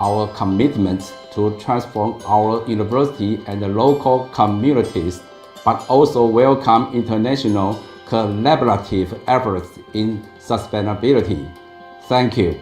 our commitment to transform our university and the local communities, but also welcome international collaborative efforts in sustainability. Thank you.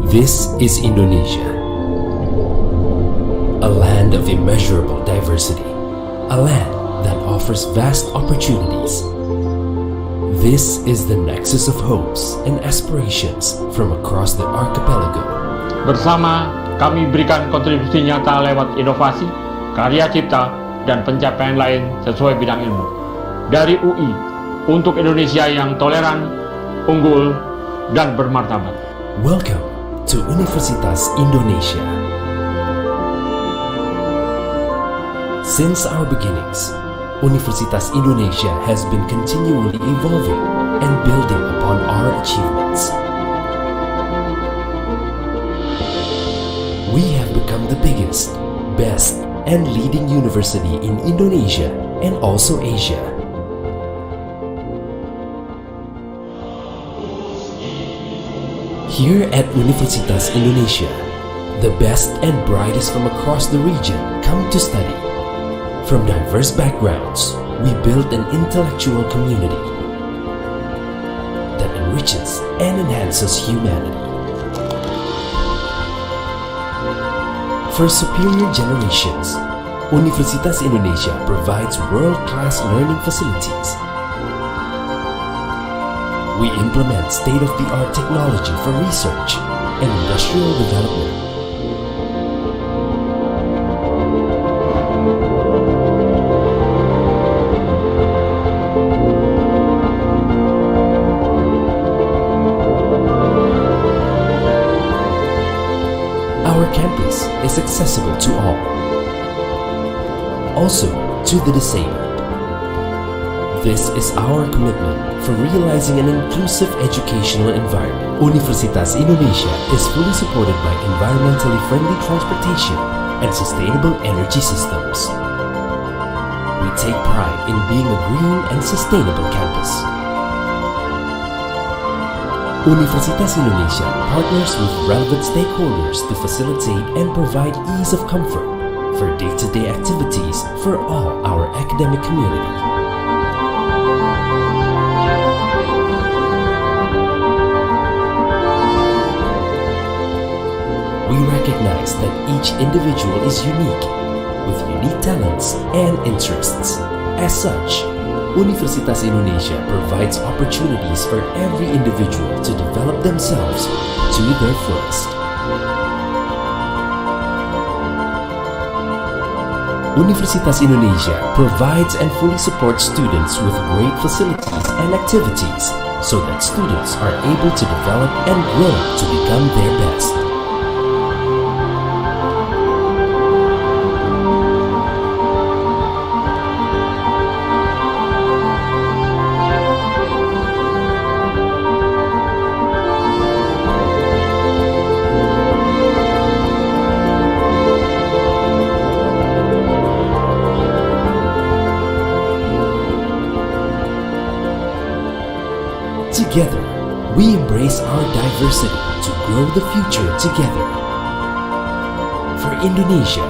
This is Indonesia, a land of immeasurable diversity, a land that offers vast opportunities. This is the nexus of hopes and aspirations from across the archipelago. Bersama, kami berikan kontribusi nyata lewat inovasi, karya cipta, dan pencapaian lain sesuai bidang ilmu. Dari UI, untuk Indonesia yang toleran, unggul, dan bermartabat. Welcome to Universitas Indonesia. Since our beginnings, Universitas Indonesia has been continually evolving and building upon our achievements. We have become the biggest, best, and leading university in Indonesia and also Asia. Here at Universitas Indonesia, the best and brightest from across the region come to study. From diverse backgrounds, we build an intellectual community that enriches and enhances humanity. For superior generations, Universitas Indonesia provides world-class learning facilities. We implement state-of-the-art technology for research and industrial development. Our campus is accessible to all, also to the disabled. This is our commitment for realizing an inclusive educational environment. Universitas Indonesia is fully supported by environmentally friendly transportation and sustainable energy systems. We take pride in being a green and sustainable campus. Universitas Indonesia partners with relevant stakeholders to facilitate and provide ease of comfort for day-to-day activities for all our academic community. We recognize that each individual is unique, with unique talents and interests. As such, Universitas Indonesia provides opportunities for every individual to develop themselves to their fullest. Universitas Indonesia provides and fully supports students with great facilities and activities so that students are able to develop and grow to become their best. Together, we embrace our diversity to grow the future together. For Indonesia,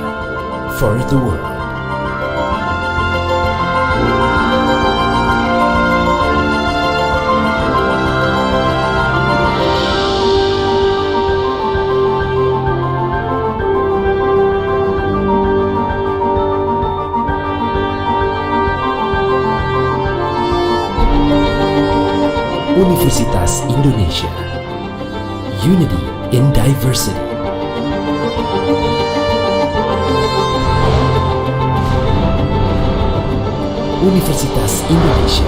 for the world. Universitas Indonesia. Unity in diversity. Universitas Indonesia.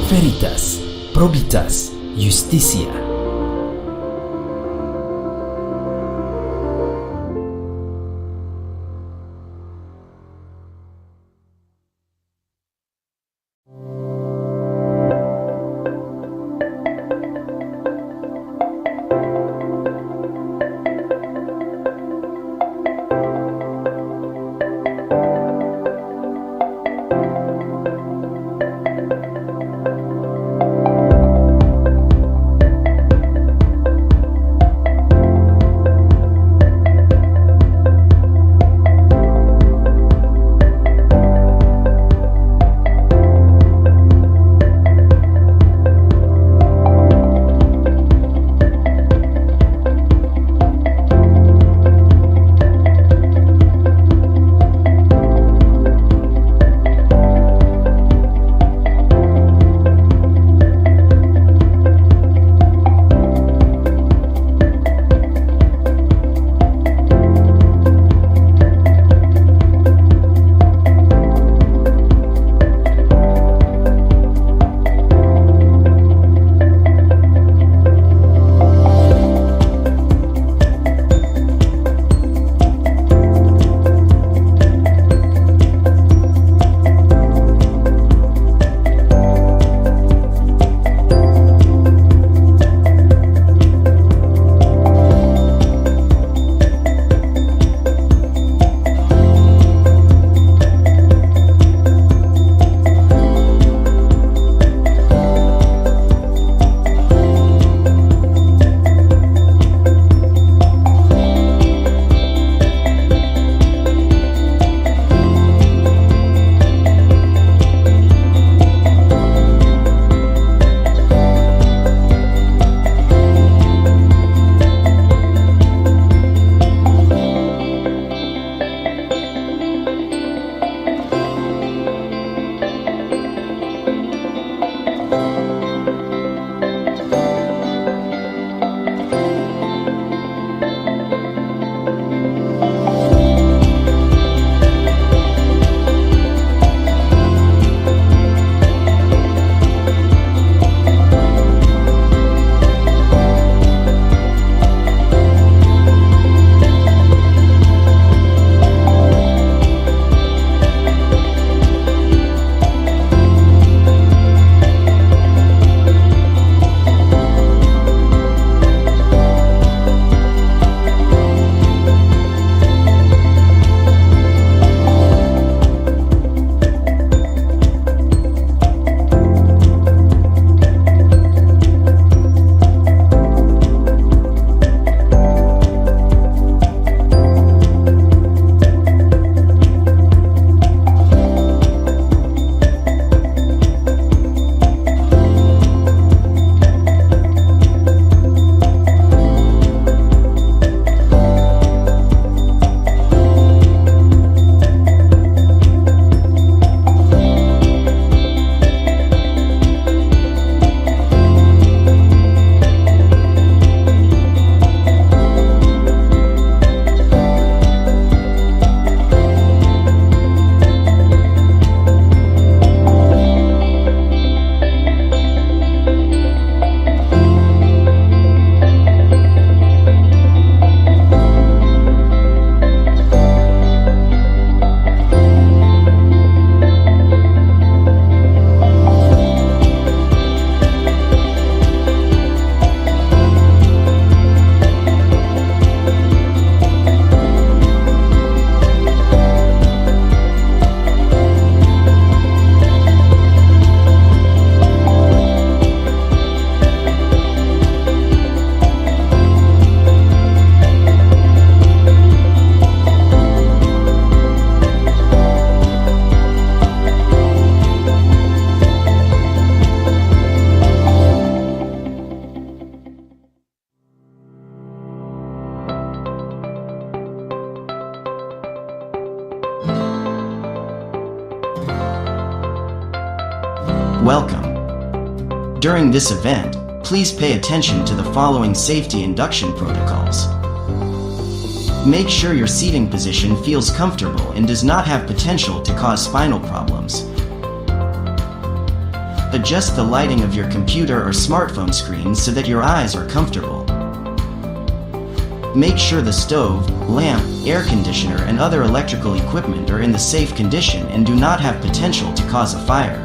Veritas, Probitas, Justisia. Welcome. During this event, please pay attention to the following safety induction protocols. Make sure your seating position feels comfortable and does not have potential to cause spinal problems. Adjust the lighting of your computer or smartphone screen so that your eyes are comfortable. Make sure the stove, lamp, air conditioner, and other electrical equipment are in the safe condition and do not have potential to cause a fire.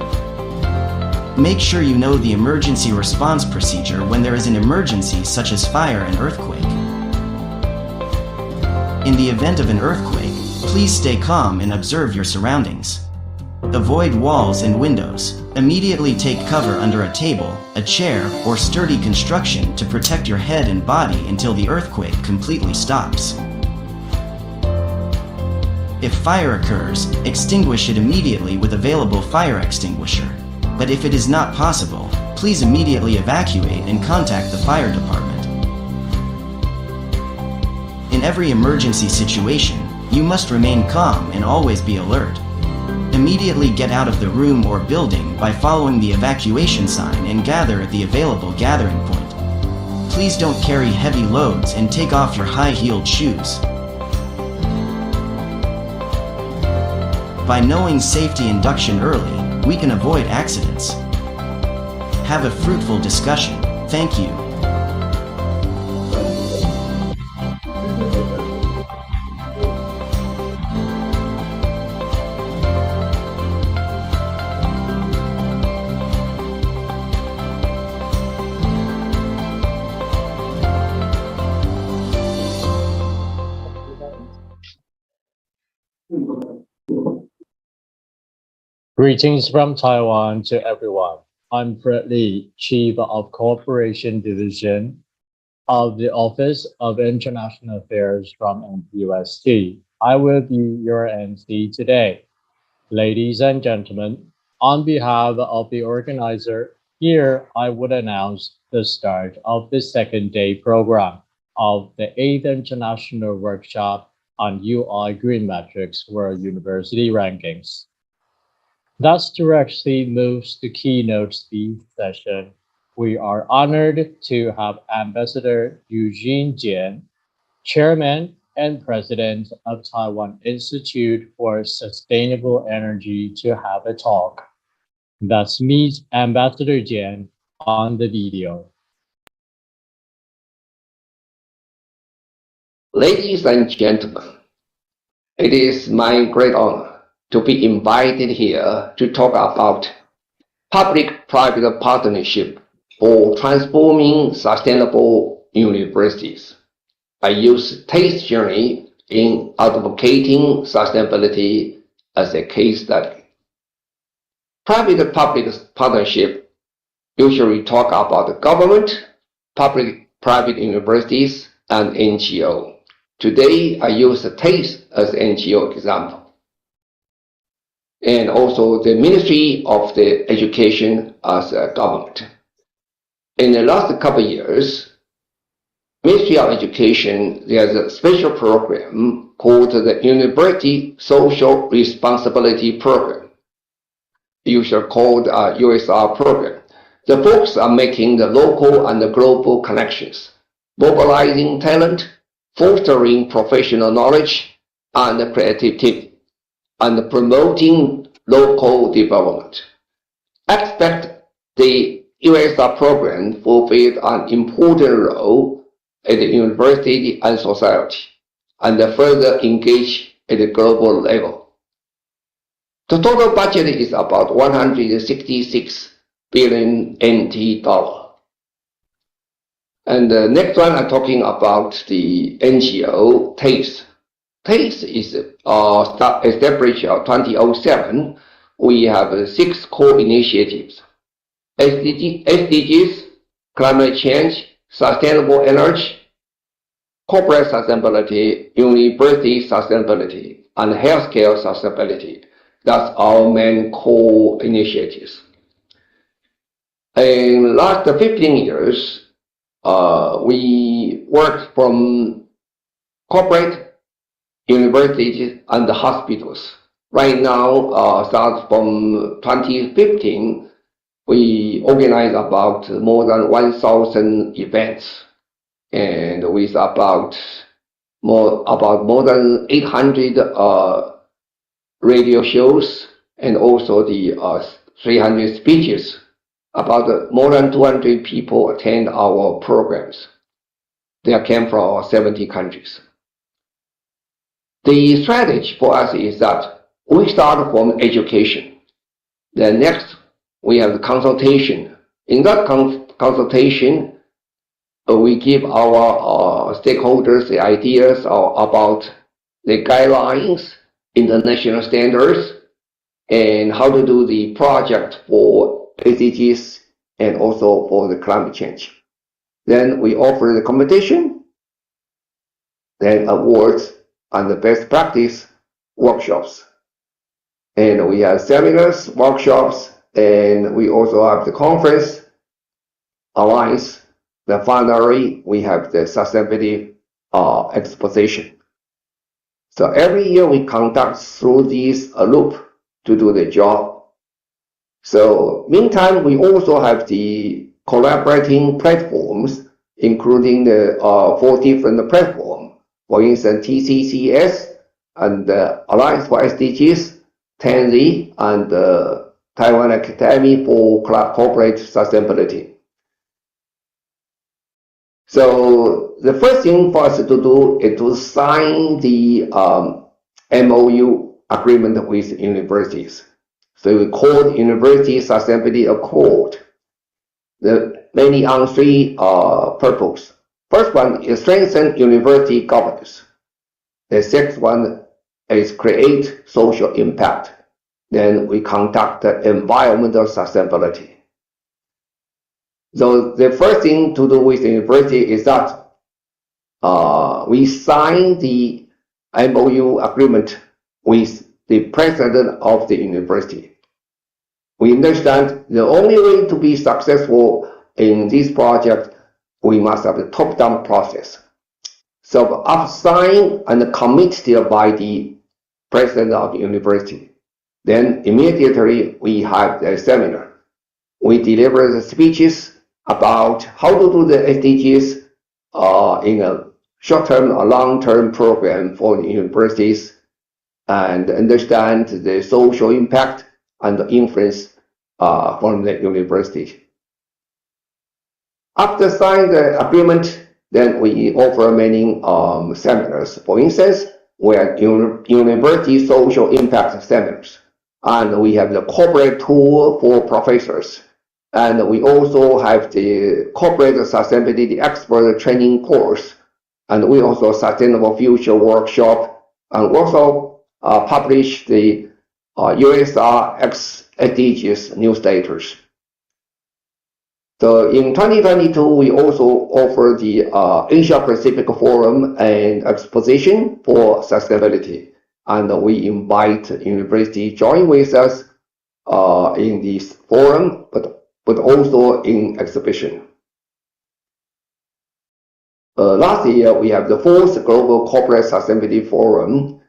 Make sure you know the emergency response procedure when there is an emergency such as fire and earthquake. In the event of an earthquake, please stay calm and observe your surroundings. Avoid walls and windows. Immediately take cover under a table, a chair, or sturdy construction to protect your head and body until the earthquake completely stops. If fire occurs, extinguish it immediately with available fire extinguisher. But if it is not possible, please immediately evacuate and contact the fire department. In every emergency situation, you must remain calm and always be alert. Immediately get out of the room or building by following the evacuation sign and gather at the available gathering point. Please don't carry heavy loads and take off your high-heeled shoes. By knowing safety induction early, we can avoid accidents. Have a fruitful discussion. Thank you. Greetings from Taiwan to everyone. I'm Fred Lee, Chief of Cooperation Division of the Office of International Affairs from NPUST. I will be your MC today. Ladies and gentlemen, on behalf of the organizer, here I would announce the start of the second day program of the 8th International Workshop on UI GreenMetrics World University Rankings. Thus directly moves to keynote speech session. We are honored to have Ambassador Eugene Jian, Chairman and President of Taiwan Institute for Sustainable Energy, to have a talk. Let's meet Ambassador Jian on the video. Ladies and gentlemen, it is my great honor to be invited here to talk about public-private partnership for transforming sustainable universities. I use TASTE journey in advocating sustainability as a case study. Private-public partnership usually talk about government, public-private universities, and NGO. Today, I use TASTE as NGO example, and also the Ministry of the Education as a government. In the last couple of years, Ministry of Education, there's a special program called the University Social Responsibility Program, usually called USR program. The focus on making the local and the global connections, mobilizing talent, fostering professional knowledge and creativity, and promoting local development. I expect the USR program fulfilled an important role at the university and society, and further engage at the global level. The total budget is about 166 billion NT dollar. And the next one, I'm talking about the NGO TASTE. TASTE is established in 2007. We have 6 core initiatives: SDGs, climate change, sustainable energy, corporate sustainability, university sustainability, and healthcare sustainability. That's our main core initiatives. In the last 15 years, we worked from corporate, universities, and hospitals. Right now, start from 2015, we organize about more than 1,000 events, and with about more than 800 radio shows, and also the 300 speeches about more than 200 people attend our programs. They came from 70 countries. The strategy for us is that we start from education. Then next, we have the consultation. In that consultation, we give our stakeholders the ideas about the guidelines, international standards, and how to do the project for SDGs and also for the climate change. Then we offer the competition, then awards, and the best practice workshops. And we have seminars, workshops, and we also have the conference, alliance. Then finally, we have the sustainability exposition. So every year we conduct through this loop to do the job. So meantime, we also have the collaborating platforms, including the 4 different platforms. For instance, TCCS and Alliance for SDGs, TANZI, and Taiwan Academy for Corporate Sustainability. So the first thing for us to do is to sign the MOU agreement with universities. So we call it University Sustainability Accord. The mainly on 3 purposes. First one is strengthen university governance. The second one is create social impact. Then we conduct environmental sustainability. So the first thing to do with the university is that we sign the MOU agreement with the president of the university. We understand the only way to be successful in this project, we must have a top-down process. So after signed and committed by the president of the university, then immediately we have the seminar. We deliver the speeches about how to do the SDGs in a short-term or long-term program for the universities and understand the social impact and the influence from the university. After signing the agreement, then we offer many seminars. For instance, we have university social impact seminars, and we have the corporate tour for professors. And we also have the corporate sustainability expert training course, and we also sustainable future workshop, and also publish the USR X SDGs newsletters. So in 2022, we also offer the Asia Pacific Forum and Exposition for Sustainability, and we invite university to join with us in this forum, but also in exhibition. Last year, we have the 4th Global Corporate Sustainability Forum.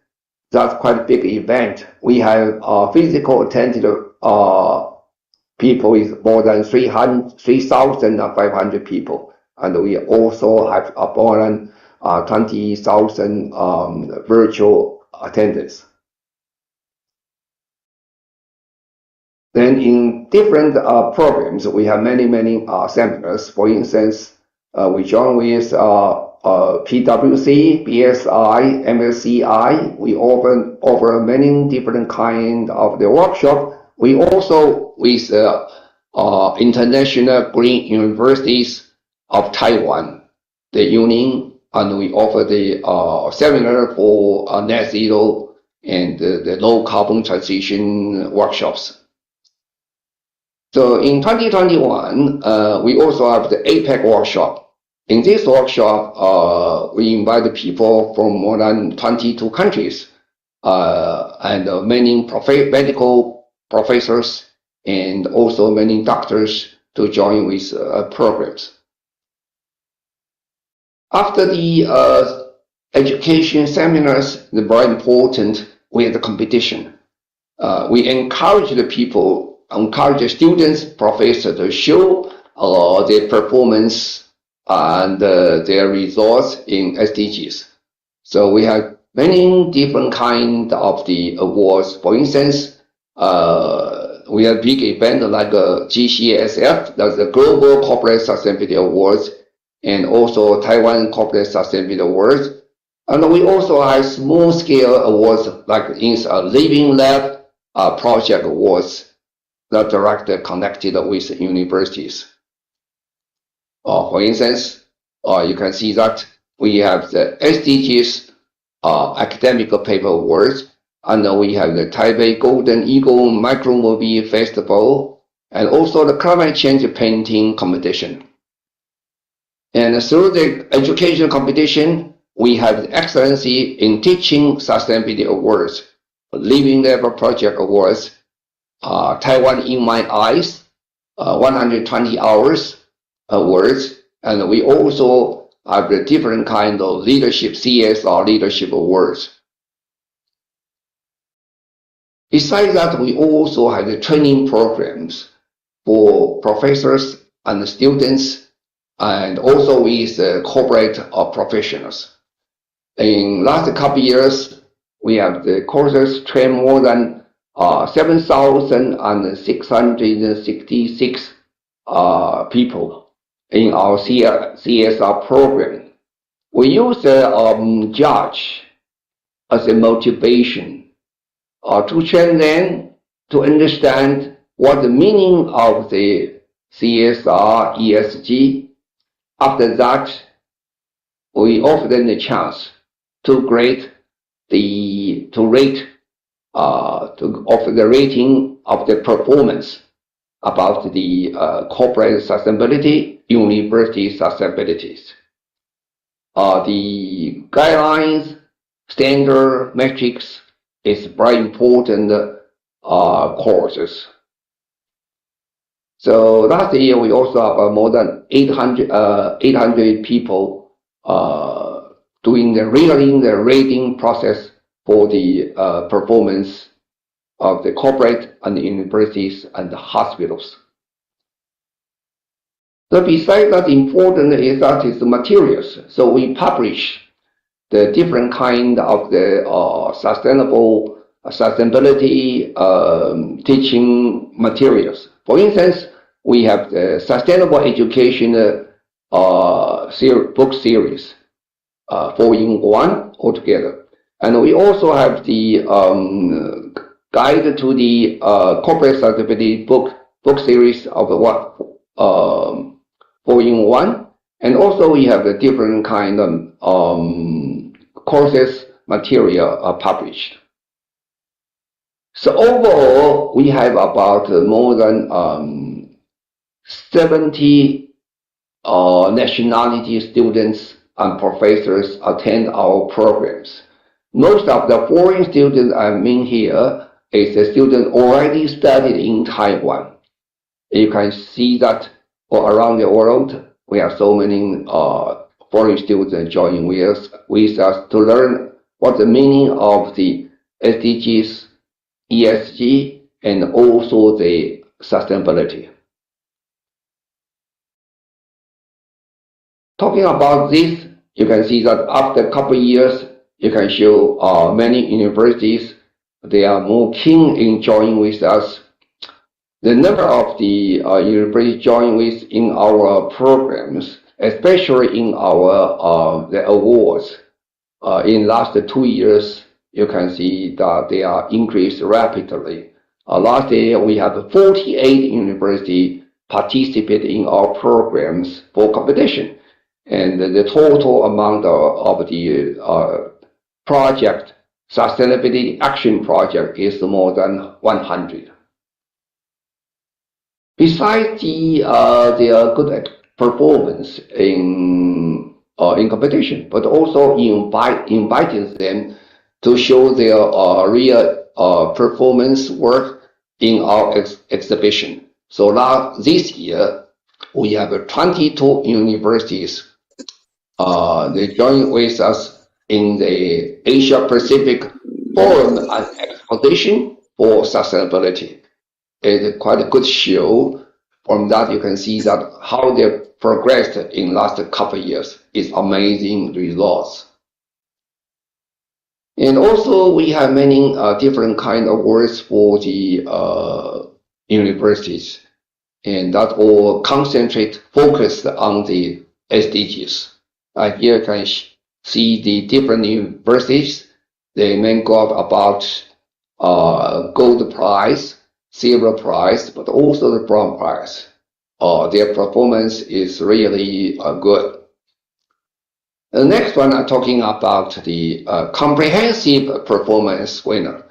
That's quite a big event. We have physical attended people is more than 3,500 people. And we also have more than 20,000 virtual attendance. Then in different programs, we have many seminars. For instance, we join with PwC, BSI, MSCI. We offer many different kind of the workshop. We also with International Green Universities of Taiwan, the union, and we offer the seminar for net zero and the low carbon transition workshops. So in 2021, we also have the APEC workshop. In this workshop, we invite people from more than 22 countries and many medical professors and also many doctors to join with programs. After the education seminars, the very important, we have the competition. We encourage the students, professors to show their performance and their results in SDGs. So we have many different kind of the awards. For instance, we have big event like GCSF, that's the Global Corporate Sustainability Awards, and also Taiwan Corporate Sustainability Awards. And we also have small-scale awards like in Living Lab project awards that directly connected with universities. For instance, you can see that we have the SDGs academic paper awards, and we have the Taipei Golden Eagle Micromobile Festival, and also the climate change painting competition. And through the education competition, we have the Excellency in Teaching Sustainability Awards, Living Lab Project Awards, Taiwan in My Eyes, 120 Hours Awards, and we also have the different kind of leadership, CSR leadership awards. Besides that, we also have the training programs for professors and students, and also with corporate professionals. In last couple years, we have the courses train more than 7,666 people in our CSR program. We use judge as a motivation to train them to understand what the meaning of the CSR, ESG. After that, we offer them the chance to offer the rating of the performance about the corporate sustainability, university sustainabilities. The guidelines, standard metrics is very important courses. So last year we also have more than 800 people doing the rating process for the performance of the corporate and the universities and the hospitals. So besides that, important is that is the materials. So we publish the different kind of the sustainability teaching materials. For instance, we have the sustainable education book series, 4-in-1 altogether. And we also have the guide to the corporate sustainability book series of the 4-in-1. And also we have the different kind of courses material published. So overall, we have about more than 70 nationality students and professors attend our programs. Most of the foreign students I mean here is a student already studied in Taiwan. You can see that all around the world, we have so many foreign students joining with us to learn what the meaning of the SDGs, ESG, and also the sustainability. Talking about this, you can see that after a couple of years, you can show many universities, they are more keen in joining with us. The number of the universities joining with in our programs, especially in our the awards, in last 2 years, you can see that they are increased rapidly. Last year, we had 48 universities participate in our programs for competition. And the total amount of the project, sustainability action project, is more than 100. Besides their good performance in competition, but also inviting them to show their real performance work in our exhibition. So this year, we have 22 universities. They join with us in the Asia Pacific Forum and Exposition for Sustainability. It's quite a good show. From that, you can see that how they progressed in last couple of years is amazing results. And also, we have many different kind of awards for the universities, and that all concentrate focused on the SDGs. Here you can see the different universities. They may got about gold prize, silver prize, but also the bronze prize. Their performance is really good. The next one I'm talking about the comprehensive performance winner.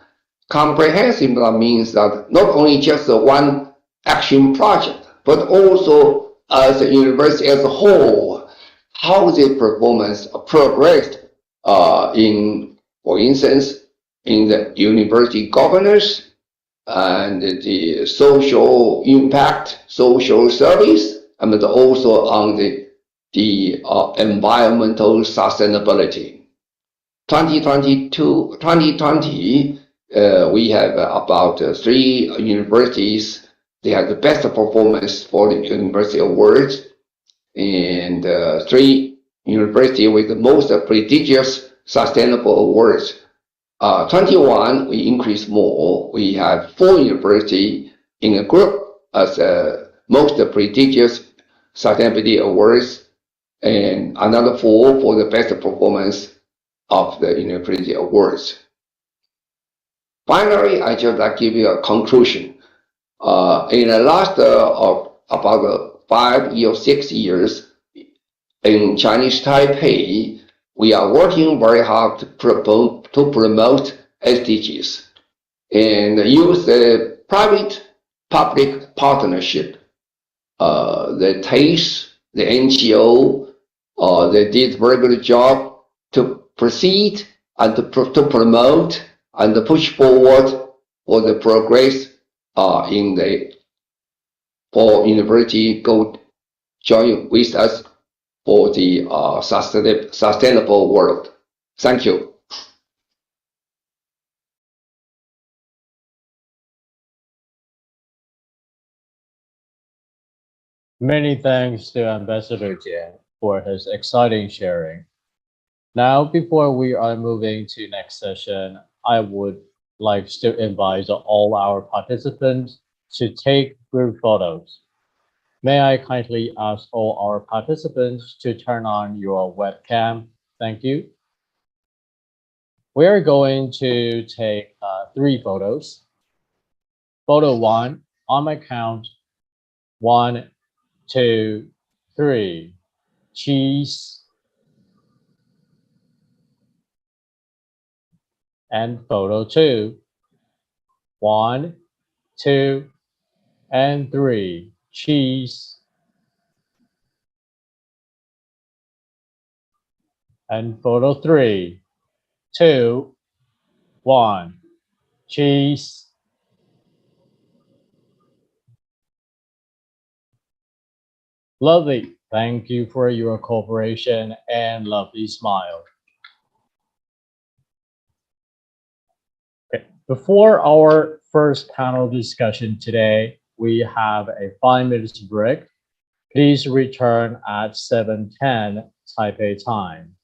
Comprehensive means that not only just one action project, but also as a university as a whole, how the performance progressed in, for instance, in the university governance and the social impact, social service, and also on the environmental sustainability. 2020, we have about 3 universities. They have the best performance for the university awards, and 3 universities with the most prestigious sustainable awards. 21, we increase more. We have 4 universities in a group as most prestigious sustainability awards, and another 4 for the best performance of the university awards. Finally, I just like give you a conclusion. In the last about 5 or 6 years in Chinese Taipei, we are working very hard to promote SDGs and use the private-public partnership. The TASE, the NGO, they did a very good job to proceed and to promote and to push forward for the progress in the for university go join with us for the sustainable world. Thank you. Many thanks to Ambassador Jian for his exciting sharing. Now, before we are moving to next session, I would like to invite all our participants to take group photos. May I kindly ask all our participants to turn on your webcam? Thank you. We are going to take 3 photos. Photo 1, on my count, 1, 2, 3. Cheese. And photo 2. 1, 2, and 3. Cheese. And photo 3. 2, 1. Cheese. Lovely. Thank you for your cooperation and lovely smile. Okay. Before our first panel discussion today, we have a 5-minute break. Please return at 7:10 Taipei time.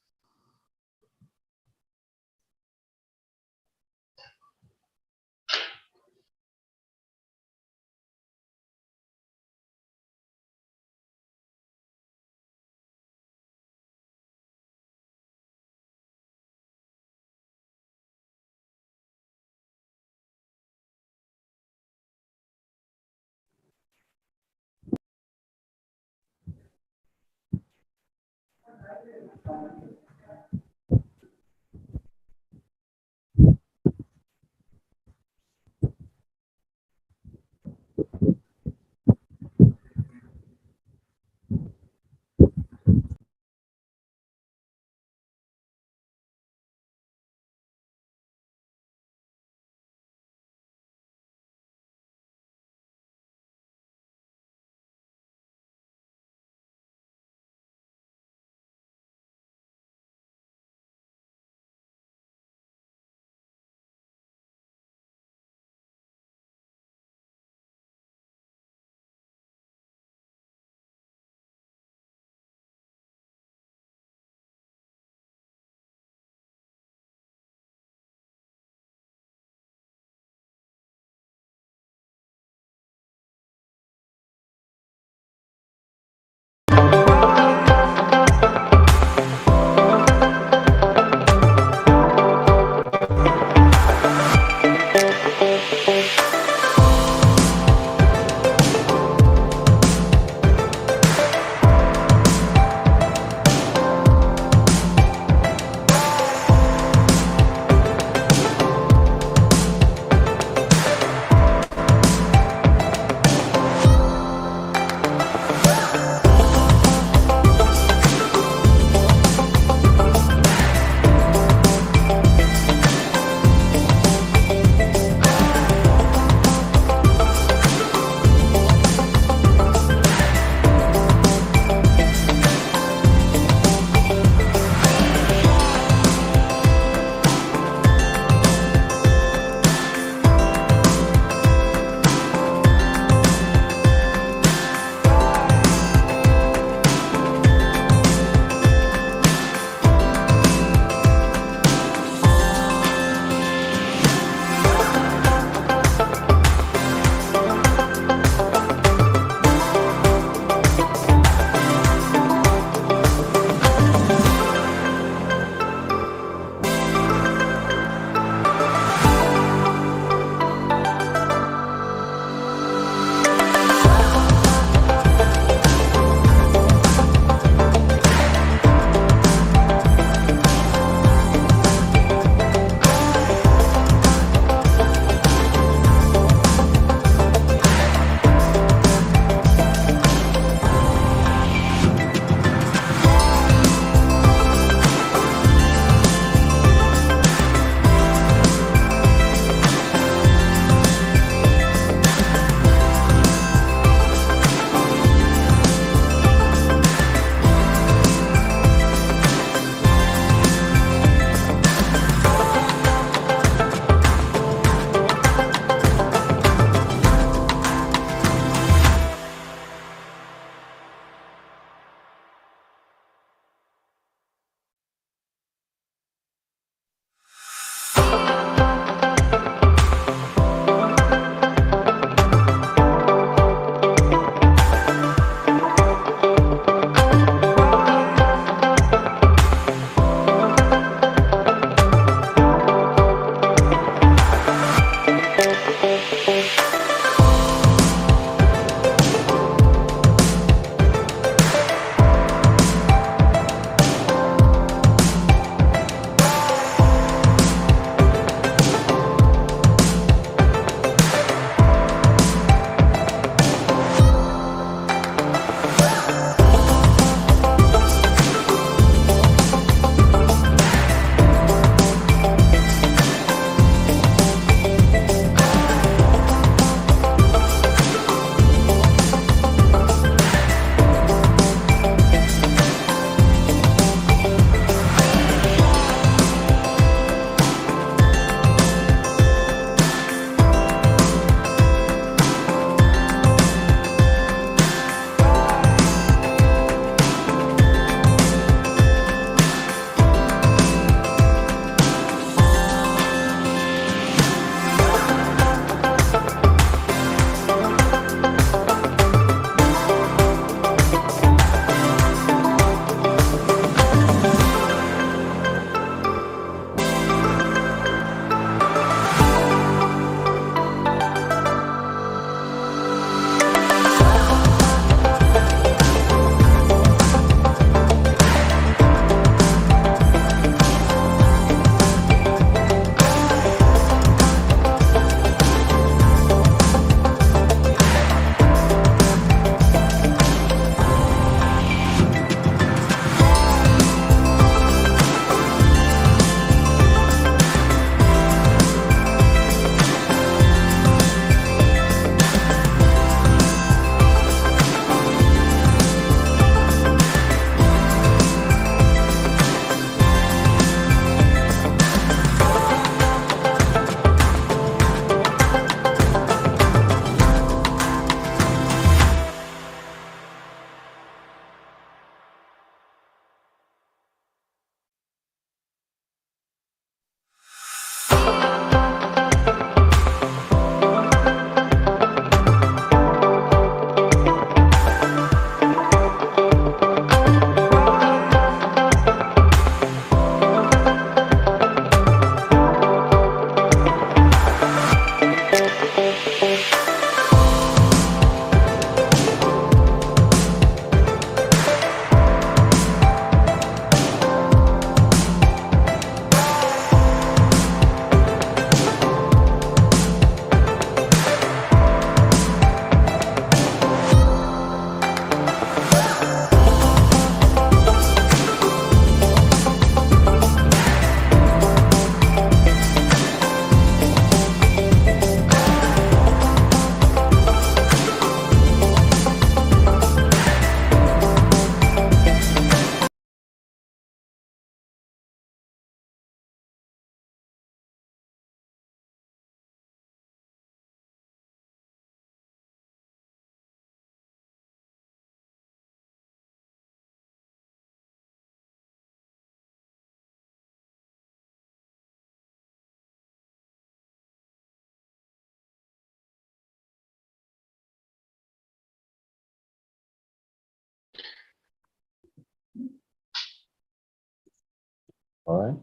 All right.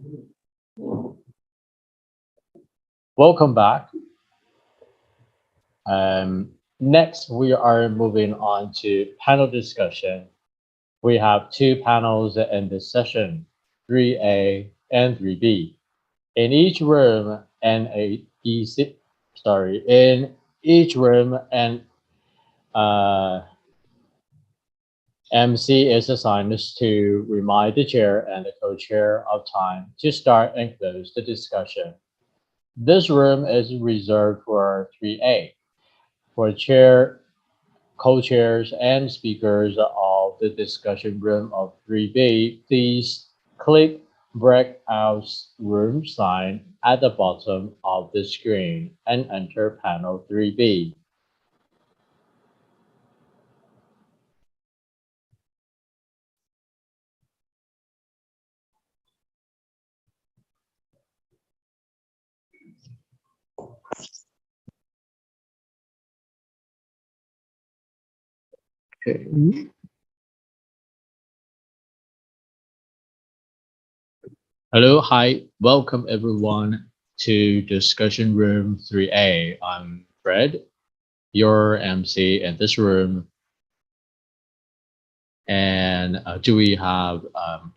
Welcome back. Next, we are moving on to panel discussion. We have two panels in this session, 3A and 3B. In each room, and in each room, and MC is assigned to remind the chair and the co-chair of time to start and close the discussion. This room is reserved for 3A. For chair, co-chairs, and speakers of the discussion room of 3B, please click breakout room sign at the bottom of the screen and enter panel 3B. Hello, hi, welcome everyone to discussion room 3A. I'm Fred, your MC in this room. And do we have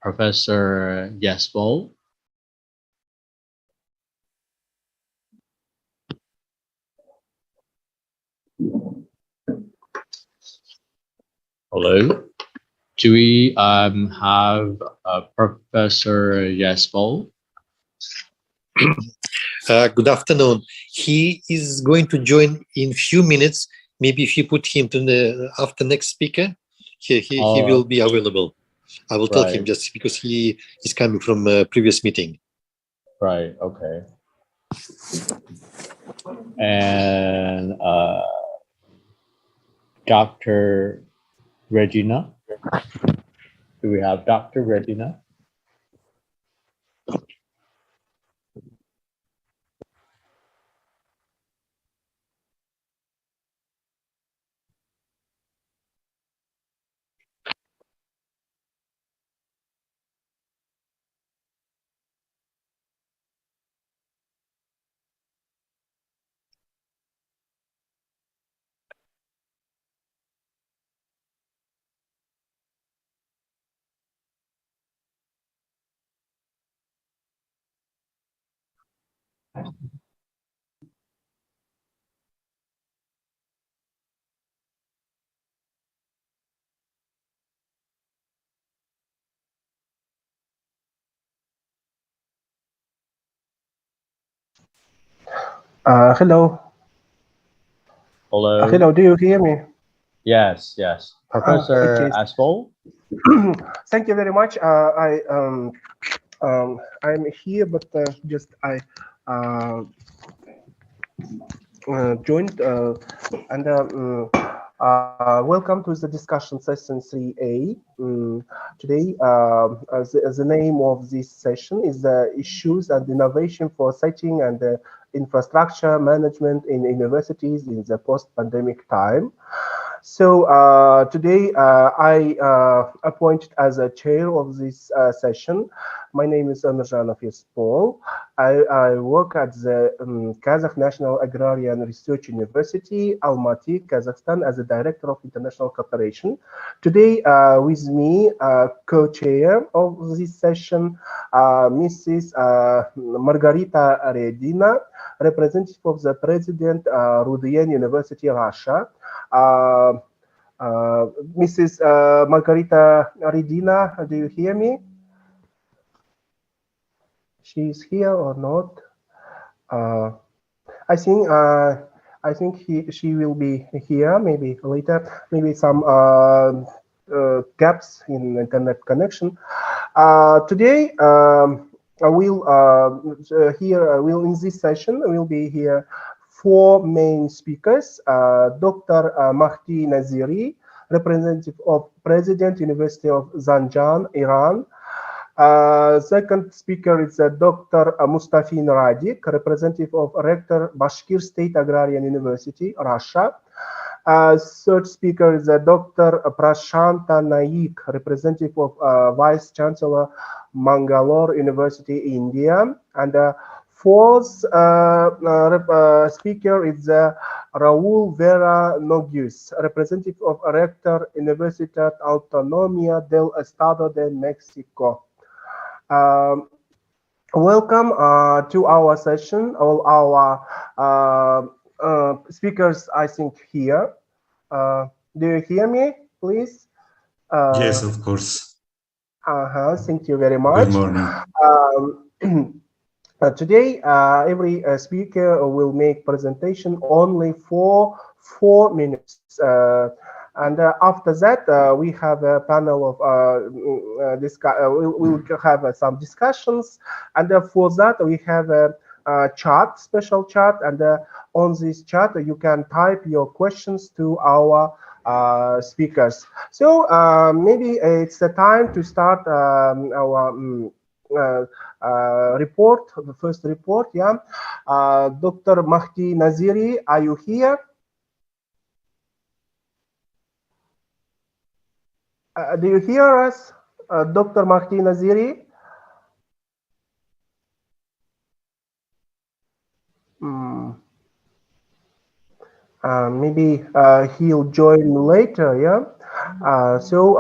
Professor Yesbol? Hello. Do we have Professor Yesbol? Good afternoon. He is going to join in few minutes. Maybe if you put him to the after next speaker, he will be available. I will tell him just because he is coming from a previous meeting. Right. Okay. And Dr. Regina. Do we have Dr. Regina? Hello. Hello. Hello, do you hear me? Yes, yes. Professor Okay. Asbol? Thank you very much. I'm here, but just I joined and welcome to the discussion session 3A. Today, the name of this session is Issues and Innovation for Setting and Infrastructure Management in Universities in the Post-Pandemic Time. So today I appointed as a chair of this session. My name is Amirjan Yesbol. I work at the Kazakh National Agrarian Research University, Almaty, Kazakhstan, as a director of international cooperation. Today with me, co-chair of this session, Mrs. Margarita Redina, representative of the President, Rudian University, Russia. Mrs. Margarita Redina, do you hear me? She's here or not? I think she will be here maybe later. Maybe some gaps in internet connection. Today I will in this session we'll be here. Four main speakers, Dr. Mahdi Naziri, representative of President University of Zanjan, Iran. Second speaker is Dr. Mustafin Radik, representative of Rector Bashkir State Agrarian University, Russia. Third speaker is Dr. Prashanta Naik, representative of Vice Chancellor, Mangalore University, India. And fourth speaker is Raul Vera Nogues, representative of Rector Universidad Autonomía del Estado de Mexico. Welcome to our session. All our speakers, I think, here. Do you hear me, please? Yes, of course. Thank you very much. Good morning. Today, every speaker will make presentation only for 4 minutes. And after that, we have a panel of we'll have some discussions. And for that, we have a chat, special chat. And on this chat, you can type your questions to our speakers. So maybe it's the time to start our report, the first report. Yeah, Dr. Mahdi Naziri, are you here? Do you hear us, Dr. Mahdi Naziri? Maybe he'll join later, yeah? So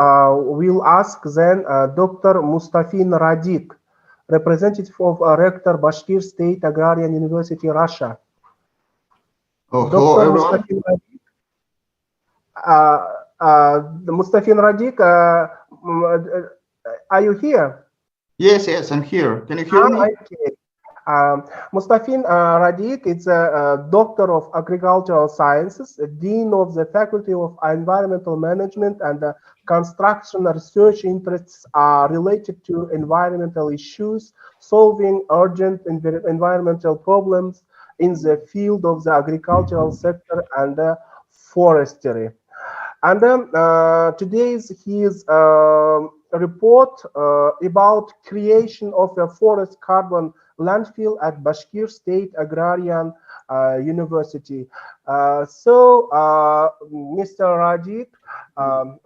we'll ask then Dr. Mustafin Radik, representative of Rector Bashkir State Agrarian University, Russia. Hello, everyone. Mustafin Radik, are you here? Yes, I'm here. Can you hear me? Okay. Mustafin Radik is a doctor of agricultural sciences, dean of the Faculty of Environmental Management, and construction research interests are related to environmental issues, solving urgent environmental problems in the field of the agricultural sector and forestry. And today's his report about creation of a forest carbon landfill at Bashkir State Agrarian University. So, Mr. Radik,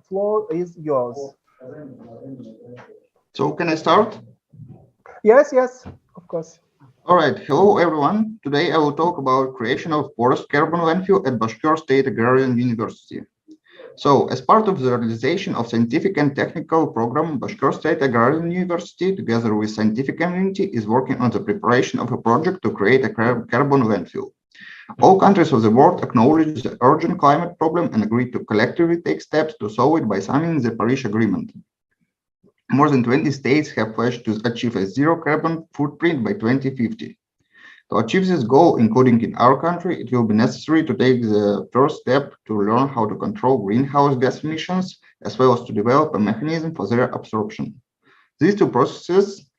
floor is yours. So, can I start? Yes, of course. All right. Hello, everyone. Today I will talk about creation of forest carbon landfill at Bashkir State Agrarian University. So, as part of the realization of scientific and technical program, Bashkir State Agrarian University, together with scientific community, is working on the preparation of a project to create a carbon landfill. All countries of the world acknowledge the urgent climate problem and agree to collectively take steps to solve it by signing the Paris Agreement. More than 20 states have pledged to achieve a zero carbon footprint by 2050. To achieve this goal, including in our country, it will be necessary to take the first step to learn how to control greenhouse gas emissions, as well as to develop a mechanism for their absorption. These two processes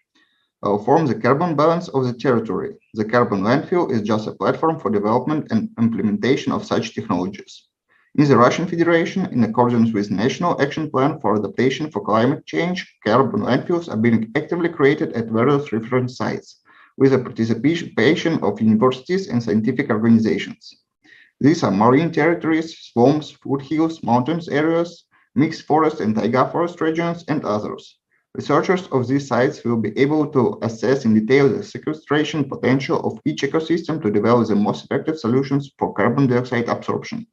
form the carbon balance of the territory. The carbon landfill is just a platform for development and implementation of such technologies. In the Russian Federation, in accordance with National Action Plan for Adaptation for Climate Change, carbon landfills are being actively created at various reference sites, with the participation of universities and scientific organizations. These are marine territories, swamps, foothills, mountains areas, mixed forest and taiga forest regions, and others. Researchers of these sites will be able to assess in detail the sequestration potential of each ecosystem to develop the most effective solutions for carbon dioxide absorption.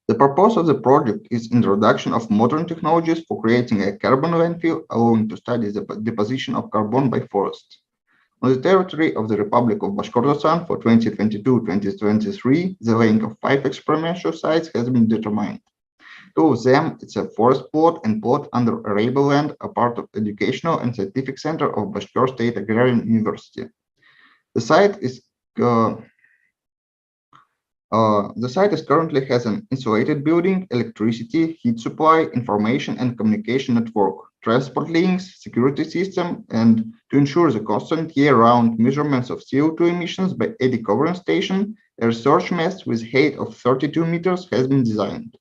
The purpose of the project is introduction of modern technologies for creating a carbon landfill, allowing to study the deposition of carbon by forests. On the territory of the Republic of Bashkortostan for 2022-2023, the laying of 5 experimental sites has been determined. 2 of them, it's a forest plot and plot under arable land, are part of Educational and Scientific Center of Bashkir State Agrarian University. The site currently has an insulated building, electricity, heat supply, information and communication network, transport links, security system, and to ensure the constant year-round measurements of CO2 emissions by eddy covering station, a research mast with height of 32 meters has been designed.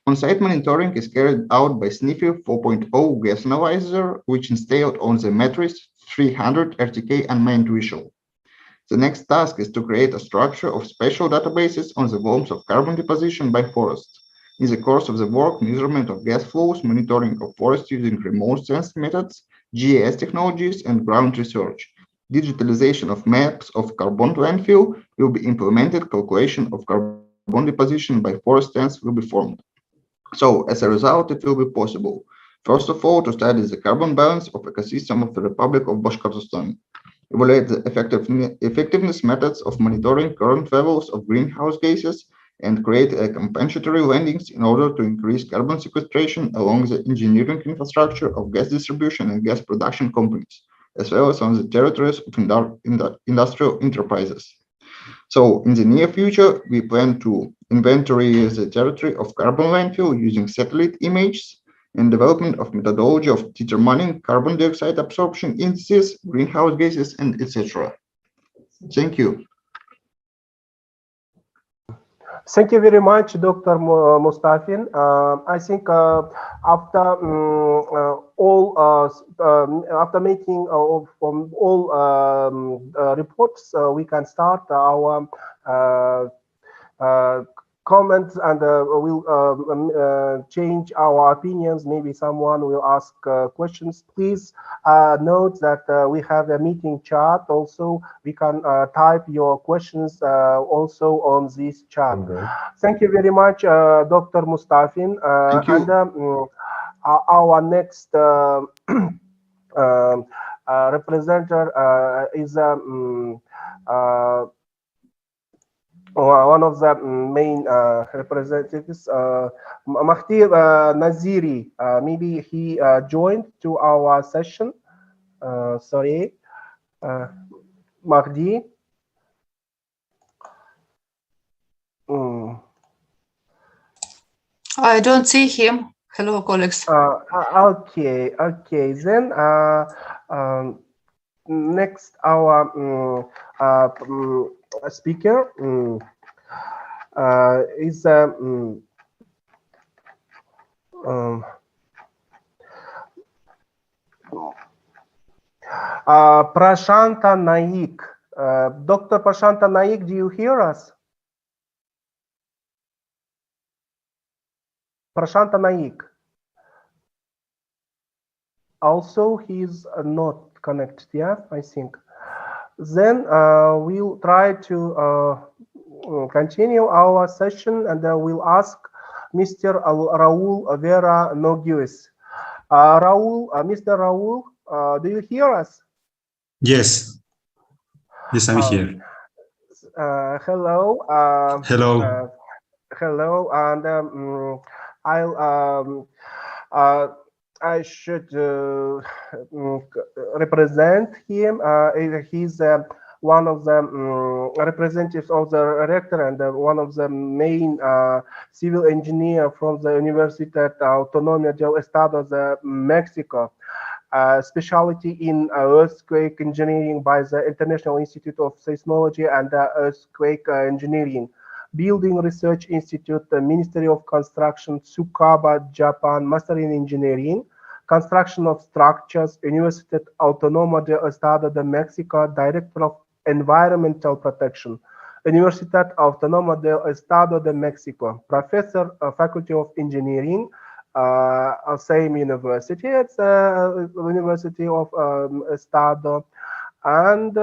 On-site monitoring is carried out by SNIFI 4.0 gas analyzer, which installed on the Matrix 300 RTK unmanned visual. The next task is to create a structure of spatial databases on the volumes of carbon deposition by forests. In the course of the work, measurement of gas flows, monitoring of forests using remote sensing methods, GIS technologies, and ground research. Digitalization of maps of carbon landfill will be implemented, calculation of carbon deposition by forest stands will be formed. So, as a result, it will be possible, first of all, to study the carbon balance of ecosystem of the Republic of Bashkortostan, evaluate the effectiveness methods of monitoring current levels of greenhouse gases, and create compensatory landings in order to increase carbon sequestration along the engineering infrastructure of gas distribution and gas production companies, as well as on the territories of industrial enterprises. So in the near future, we plan to inventory the territory of carbon landfill using satellite images and development of methodology of determining carbon dioxide absorption indices, greenhouse gases, and etc. Thank you. Thank you very much, Dr. Mustafin. I think after after making from all reports, we can start our comments, and we'll change our opinions. Maybe someone will ask questions. Please note that we have a meeting chat. Also, we can type your questions also on this chat. Okay. Thank you very much, Dr. Mustafin. Thank you. And our next representative is one of the main representatives, Mahdi Naziri. Maybe he joined to our session. Sorry, Mahdi. I don't see him. Hello, colleagues. Okay. Then next our speaker is Prashanta Naik. Dr. Prashanta Naik, do you hear us? Prashanta Naik. Also, he's not connected, yeah, I think. Then we'll try to continue our session, and we'll ask Mr. Raul Vera Nogues. Mr. Raul, do you hear us? Yes. Yes, I'm here. Hello. Hello. Hello, and I should represent him. He's one of the representatives of the rector and one of the main civil engineer from the Universidad Autónoma del Estado de Mexico. Specialty in earthquake engineering by the International Institute of Seismology and Earthquake Engineering. Building Research Institute, the Ministry of Construction, Tsukaba, Japan, Master in Engineering, Construction of Structures, Universidad Autónoma del Estado de Mexico, Director of Environmental Protection, Universidad Autónoma del Estado de Mexico, Professor, Faculty of Engineering, same university, it's University of Estado, and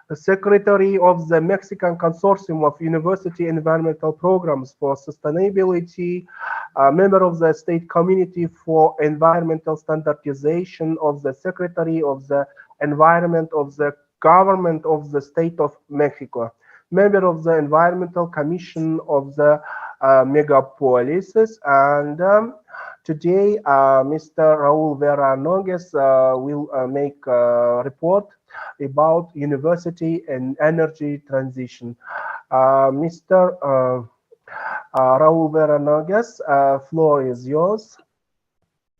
the Secretary of the Mexican Consortium of University Environmental Programs for Sustainability, member of the State Committee for Environmental Standardization of the Secretary of the Environment of the Government of the State of Mexico, member of the Environmental Commission of the Megapolises, and today Mr. Raul Vera Nogues will make a report about university and energy transition. Mr. Raul Vera Nogues, floor is yours.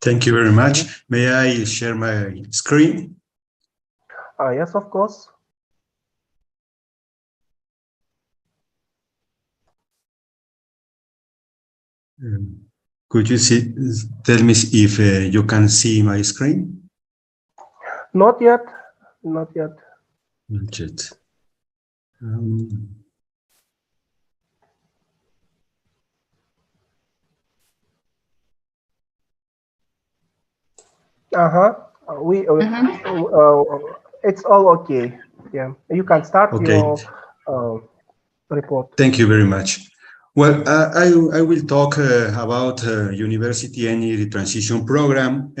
Thank you very much. May I share my screen? Yes, of course. Could you tell me if you can see my screen? Not yet. Not yet. Budget. It's all okay. Yeah, you can start your report. Thank you very much. Well, I will talk about University Energy Transition Program.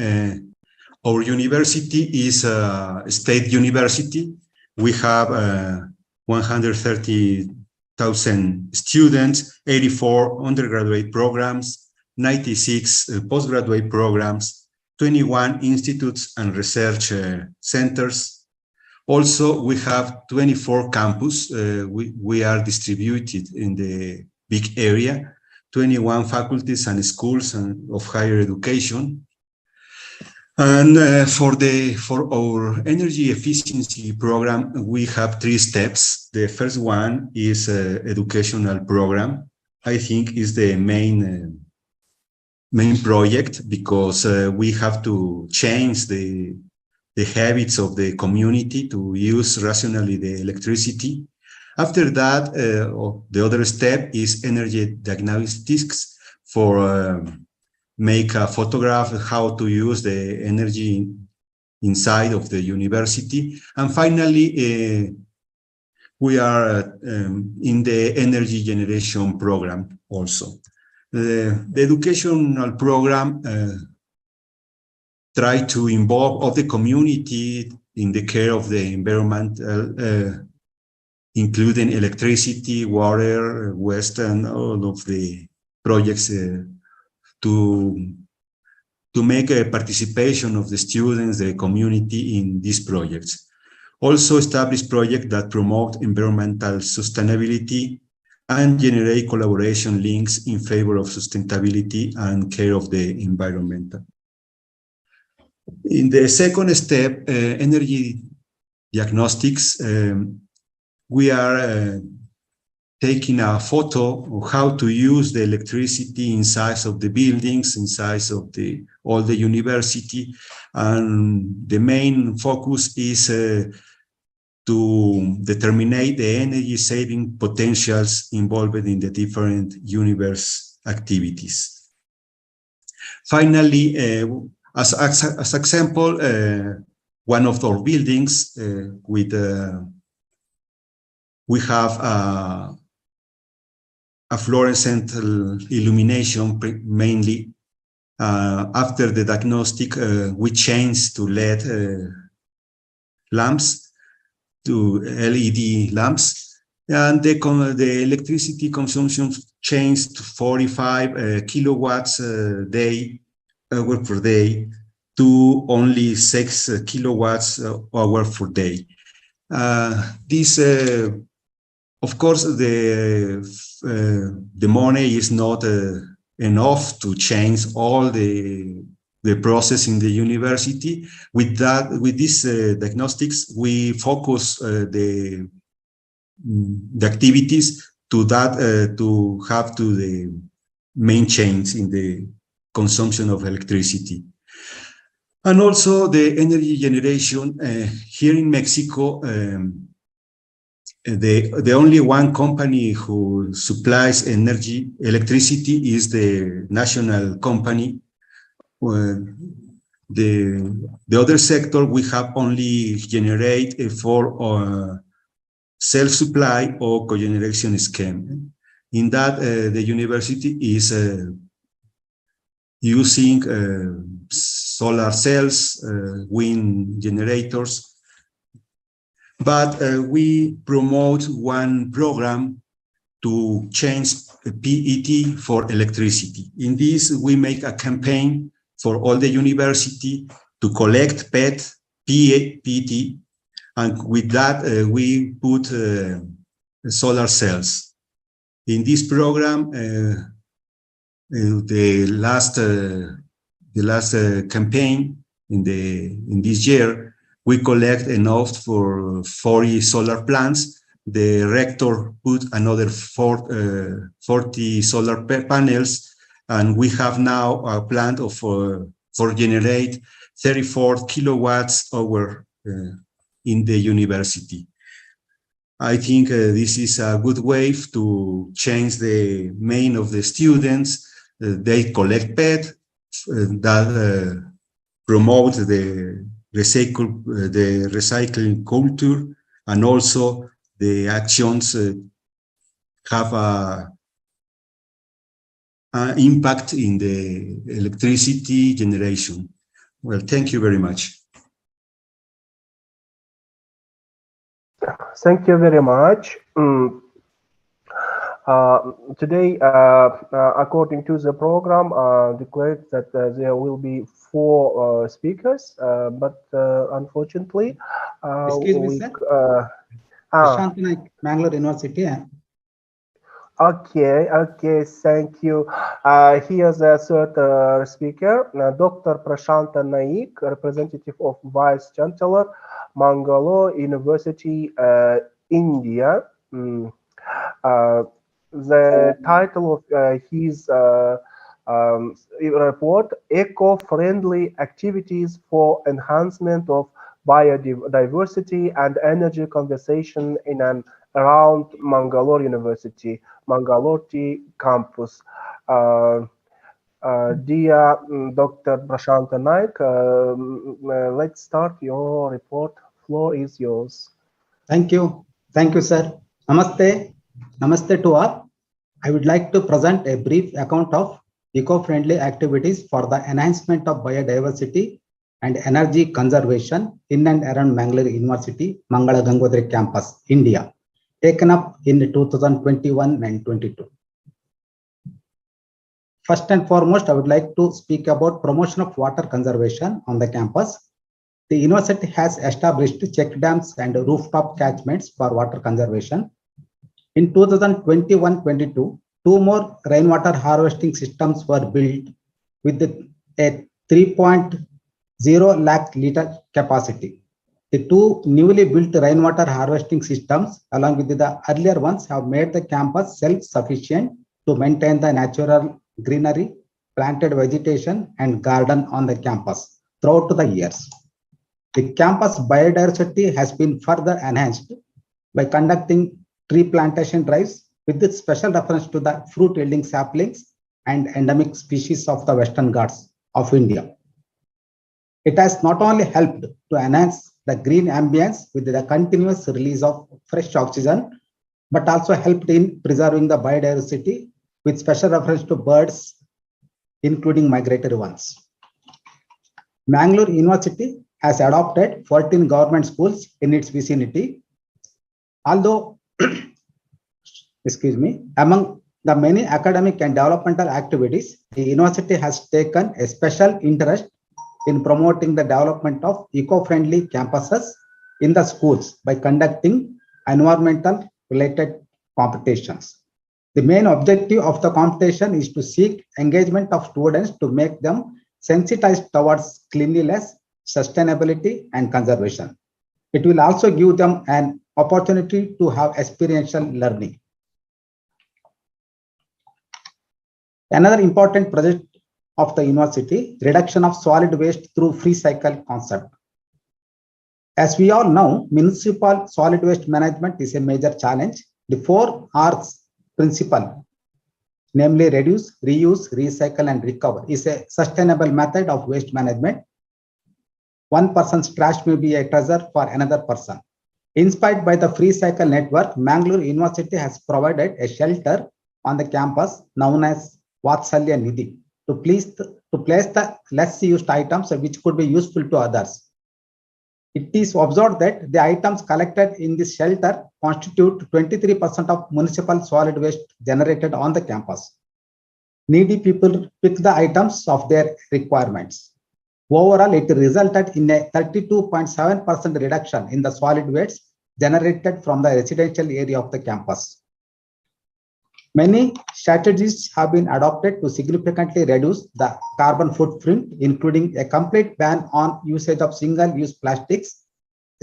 Our university is a state university. We have 130,000 students, 84 undergraduate programs, 96 postgraduate programs, 21 institutes and research centers. Also, we have 24 campus. We are distributed in the big area, 21 faculties and schools of higher education. And for our energy efficiency program, we have 3 steps. The first one is educational program. I think is the main project, because we have to change the habits of the community to use rationally the electricity. After that, the other step is energy diagnostics for make a photograph how to use the energy inside of the university. And finally, we are in the energy generation program also. The educational program try to involve all the community in the care of the environment, including electricity, water, waste, and all of the projects to make a participation of the students, the community in these projects. Also establish projects that promote environmental sustainability and generate collaboration links in favor of sustainability and care of the environment. In the second step, energy diagnostics, we are taking a photo of how to use the electricity inside of the buildings, inside of all the university. And the main focus is to determine the energy saving potentials involved in the different universe activities. Finally, as example, one of our buildings we have a fluorescent illumination mainly. After the diagnostic, we changed to LED lamps, to LED lamps, and the electricity consumption changed to 45 kilowatts hour per day to only 6 kilowatts hour per day. This of course, the money is not enough to change all the process in the university. With this diagnostics, we focus the activities to have the main change in the consumption of electricity. And also the energy generation here in Mexico. The only one company who supplies electricity is the national company. The other sector we have only generate for self-supply or cogeneration scheme. In that, the university is using solar cells, wind generators. But we promote one program to change PET for electricity. In this, we make a campaign for all the university to collect PET, and with that, we put solar cells. In this program, the last campaign in this year, we collect enough for 40 solar plants. The rector put another 40 solar panels, and we have now a plant of for generate 34 kilowatts hour in the university. I think this is a good way to change the mind of the students. They collect PET that promote the recycling culture, and also the actions have an impact in the electricity generation. Well, thank you very much. Thank you very much. Today, according to the program, declared that there will be 4 speakers, but unfortunately, Excuse me, sir. Prashant Naik, Mangalore University. Okay, thank you. Here's the third speaker, Dr. Prashant Naik, representative of Vice Chancellor, Mangalore University, India. The title of his report, Eco-Friendly Activities for Enhancement of Biodiversity and Energy Conservation in and around Mangalore University, Mangalore campus. Dear Dr. Prashant Naik, let's start your report. Floor is yours. Thank you, sir. Namaste. Namaste to all. I would like to present a brief account of eco-friendly activities for the enhancement of biodiversity and energy conservation in and around Mangalore University, Mangala Gangodari campus, India, taken up in 2021 and 22. First and foremost, I would like to speak about promotion of water conservation on the campus. The university has established check dams and rooftop catchments for water conservation. In 2021-22, 2 more rainwater harvesting systems were built with a 3.0 lakh liter capacity. The 2 newly built rainwater harvesting systems, along with the earlier ones, have made the campus self-sufficient to maintain the natural greenery, planted vegetation, and garden on the campus throughout the years. The campus biodiversity has been further enhanced by conducting tree plantation drives with the special reference to the fruit-yielding saplings and endemic species of the Western Ghats of India. It has not only helped to enhance the green ambience with the continuous release of fresh oxygen, but also helped in preserving the biodiversity with special reference to birds, including migratory ones. Mangalore University has adopted 14 government schools in its vicinity. Although, among the many academic and developmental activities, the university has taken a special interest in promoting the development of eco-friendly campuses in the schools by conducting environmental related competitions. The main objective of the competition is to seek engagement of students to make them sensitized towards cleanliness, sustainability, and conservation. It will also give them an opportunity to have experiential learning. Another important project of the university, reduction of solid waste through free cycle concept. As we all know, municipal solid waste management is a major challenge. The 4 R's principle, namely reduce, reuse, recycle, and recover, is a sustainable method of waste management. One person's trash may be a treasure for another person. Inspired by the free cycle network, Mangalore University has provided a shelter on the campus known as Vatsalya Nidhi to place the less used items which could be useful to others. It is observed that the items collected in this shelter constitute 23% of municipal solid waste generated on the campus. Needy people pick the items of their requirements. Overall, it resulted in a 32.7% reduction in the solid waste generated from the residential area of the campus. Many strategies have been adopted to significantly reduce the carbon footprint, including a complete ban on usage of single-use plastics,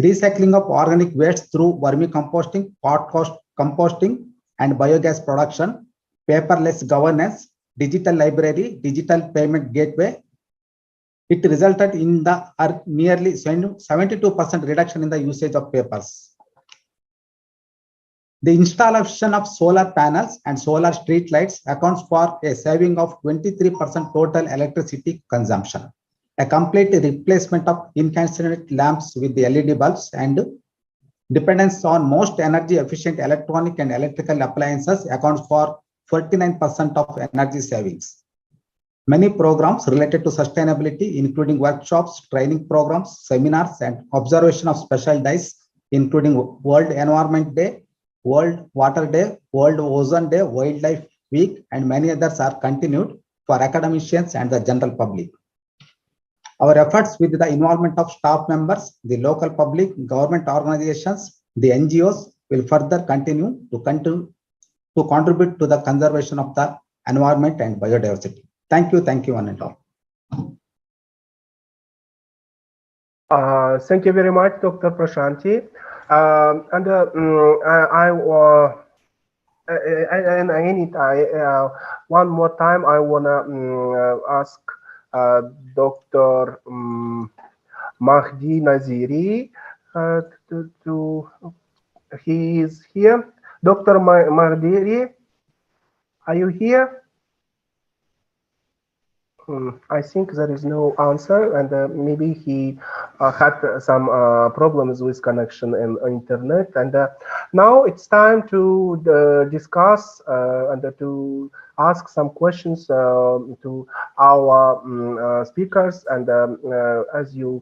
recycling of organic waste through vermicomposting, pot composting, and biogas production, paperless governance, digital library, digital payment gateway. It resulted in the nearly 72% reduction in the usage of papers. The installation of solar panels and solar street lights accounts for a saving of 23% total electricity consumption. A complete replacement of incandescent lamps with the LED bulbs and dependence on most energy efficient electronic and electrical appliances accounts for 49% of energy savings. Many programs related to sustainability, including workshops, training programs, seminars, and observation of special days, including World Environment Day, World Water Day, World Ozone Day, Wildlife Week, and many others are continued for academicians and the general public. Our efforts with the involvement of staff members, the local public, government organizations, the NGOs will further continue to contribute to the conservation of the environment and biodiversity. Thank you, one and all. Thank you very much, Dr. Prashanti. One more time, I wanna ask Dr. Mahdi Naziri he is here. Dr. Mahdi, are you here? I think there is no answer, and maybe he had some problems with connection and internet. And now it's time to discuss and to ask some questions to our speakers. And as you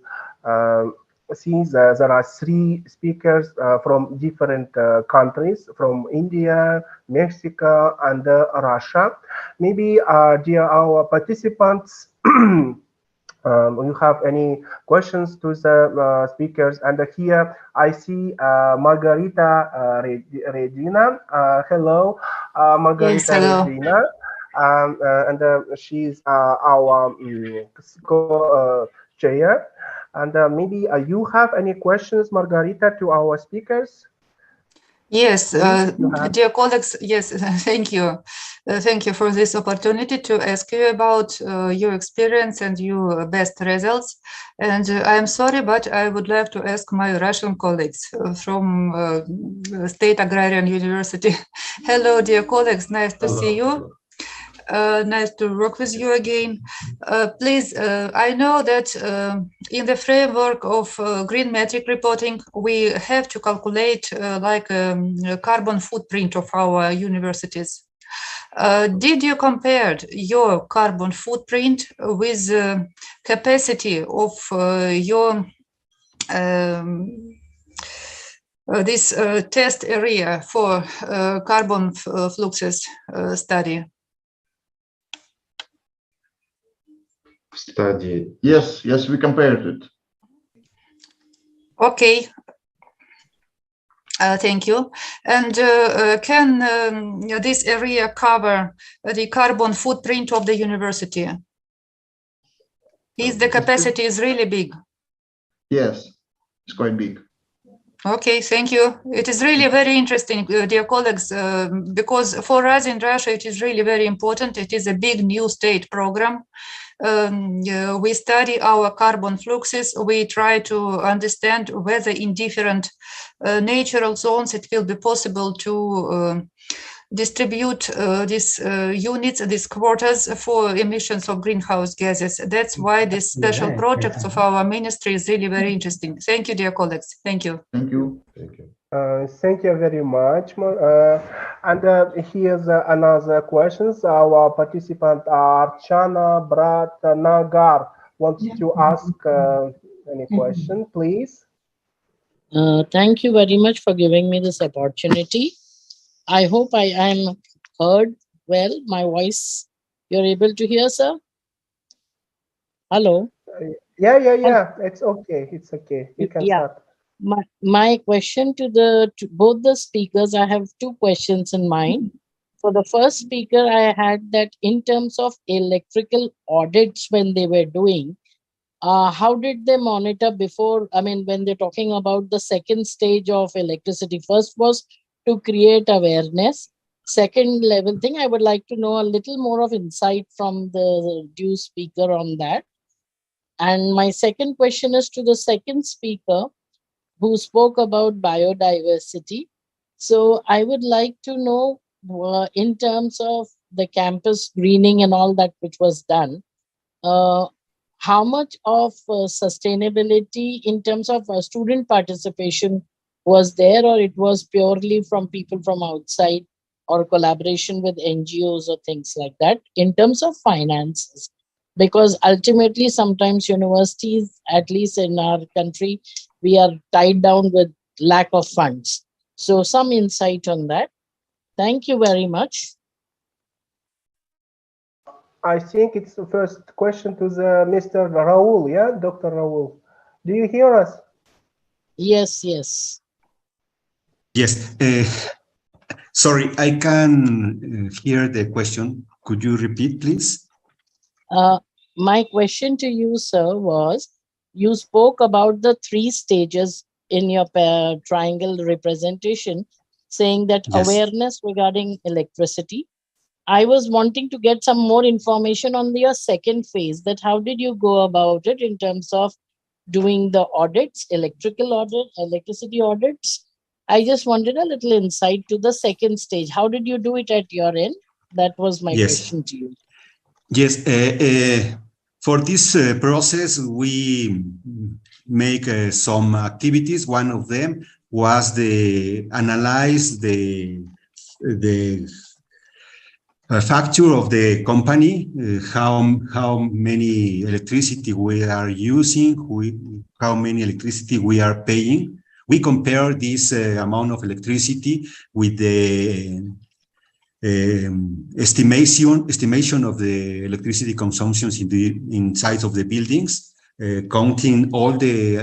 see, there are 3 speakers from different countries, from India, Mexico, and Russia. Maybe, dear our participants, you have any questions to the speakers? And here I see Margarita Regina. Hello, Margarita. Yes, hello. Regina. And she's our chair. And maybe you have any questions, Margarita, to our speakers? Yes, dear colleagues, yes, thank you. Thank you for this opportunity to ask you about your experience and your best results. And I'm sorry, but I would like to ask my Russian colleagues from State Agrarian University. Hello, dear colleagues, nice to see you. Nice to work with you again. Please, I know that in the framework of GreenMetric reporting, we have to calculate like a carbon footprint of our universities. Did you compare your carbon footprint with the capacity of your this test area for carbon fluxes study? Yes, we compared it. Okay. Thank you. And can this area cover the carbon footprint of the university? Is the capacity is really big? Yes, it's quite big. Okay, thank you. It is really very interesting, dear colleagues, because for us in Russia, it is really very important. It is a big new state program. We study our carbon fluxes. We try to understand whether in different natural zones it will be possible to distribute these units, these quotas for emissions of greenhouse gases. That's why this special projects of our ministry is really very interesting. Thank you, dear colleagues. Thank you. Thank you. Thank you very much. And here's another question. Our participant Archana Bratnagar wants to ask any question, please. Thank you very much for giving me this opportunity. I hope I am heard well. My voice, you're able to hear, sir? Hello? Yeah. It's okay. It's okay. You can start. My question to both the speakers, I have 2 questions in mind. For the first speaker, I had that in terms of electrical audits when they were doing, how did they monitor before? I mean, when they're talking about the second stage of electricity, first was to create awareness. Second level thing, I would like to know a little more of insight from the due speaker on that. And my second question is to the second speaker, who spoke about biodiversity. So I would like to know, in terms of the campus greening and all that which was done, how much of sustainability in terms of student participation was there, or it was purely from people from outside, or collaboration with NGOs or things like that in terms of finances? Because ultimately sometimes universities, at least in our country, we are tied down with lack of funds. So some insight on that. Thank you very much. I think it's the first question to the Mr. Raul, yeah, Dr. Raul. Do you hear us? Yes, yes. Yes. Sorry, I can hear the question. Could you repeat, please? My question to you, sir, was you spoke about the 3 stages in your triangle representation, saying that Yes. awareness regarding electricity. I was wanting to get some more information on your second phase, that how did you go about it in terms of doing the audits, electricity audits? I just wanted a little insight to the second stage. How did you do it at your end? That was my question to you. Yes. For this process, we make some activities. One of them was analyze the facture of the company, how many electricity we are using, how many electricity we are paying. We compare this amount of electricity with the estimation of the electricity consumptions inside of the buildings, counting all the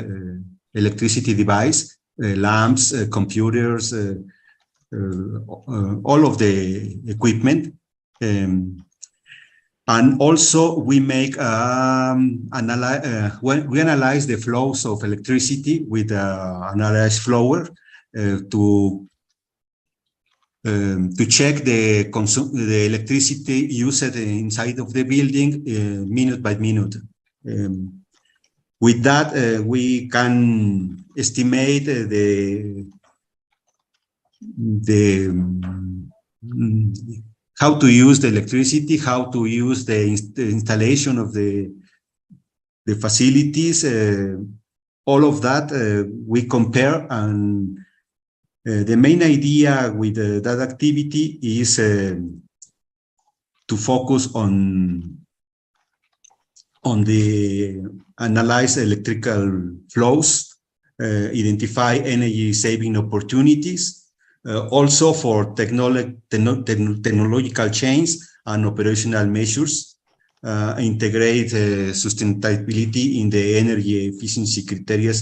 electricity device, lamps, computers, all of the equipment. And also we make we analyze the flows of electricity with analyze flower to check the electricity used inside of the building minute by minute. With that, we can estimate how to use the electricity, how to use the installation of the facilities, all of that we compare. And the main idea with that activity is to focus on the analyze electrical flows, identify energy saving opportunities, also for technological change and operational measures, integrate sustainability in the energy efficiency criteria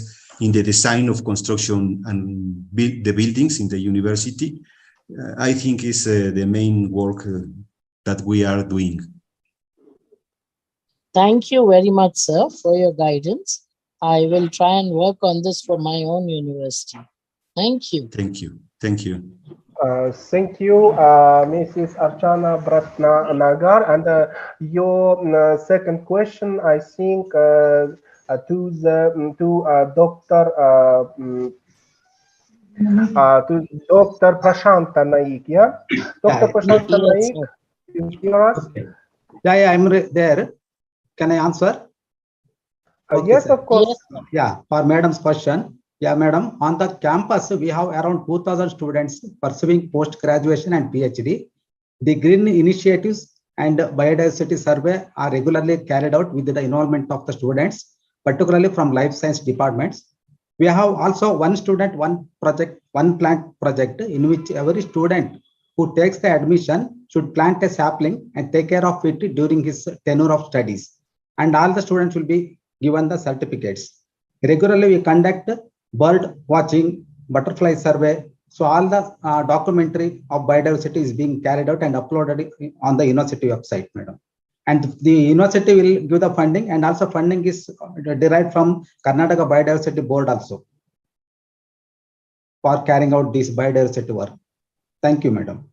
in the design of construction and the buildings in the university. I think is the main work that we are doing. Thank you very much, sir, for your guidance. I will try and work on this for my own university. Thank you. Thank you. Thank you. Thank you, Mrs. Archana Bratna Nagar. And your second question, I think, to Dr. Prashanta Naik. Yeah, Dr. Prashanta Naik, you hear us? Okay. Yeah, I'm there. Can I answer? Okay, yes, sir. of course. Yes. Yeah, for madam's question. Yeah, madam, on the campus, we have around 2,000 students pursuing post-graduation and PhD. The green initiatives and biodiversity survey are regularly carried out with the involvement of the students, particularly from life science departments. We have also one student, one project, one plant project, in which every student who takes the admission should plant a sapling and take care of it during his tenure of studies. And all the students will be given the certificates. Regularly, we conduct bird watching, butterfly survey. So all the documentary of biodiversity is being carried out and uploaded on the university website, madam. And the university will give the funding, and also funding is derived from Karnataka Biodiversity Board also for carrying out this biodiversity work. Thank you, madam.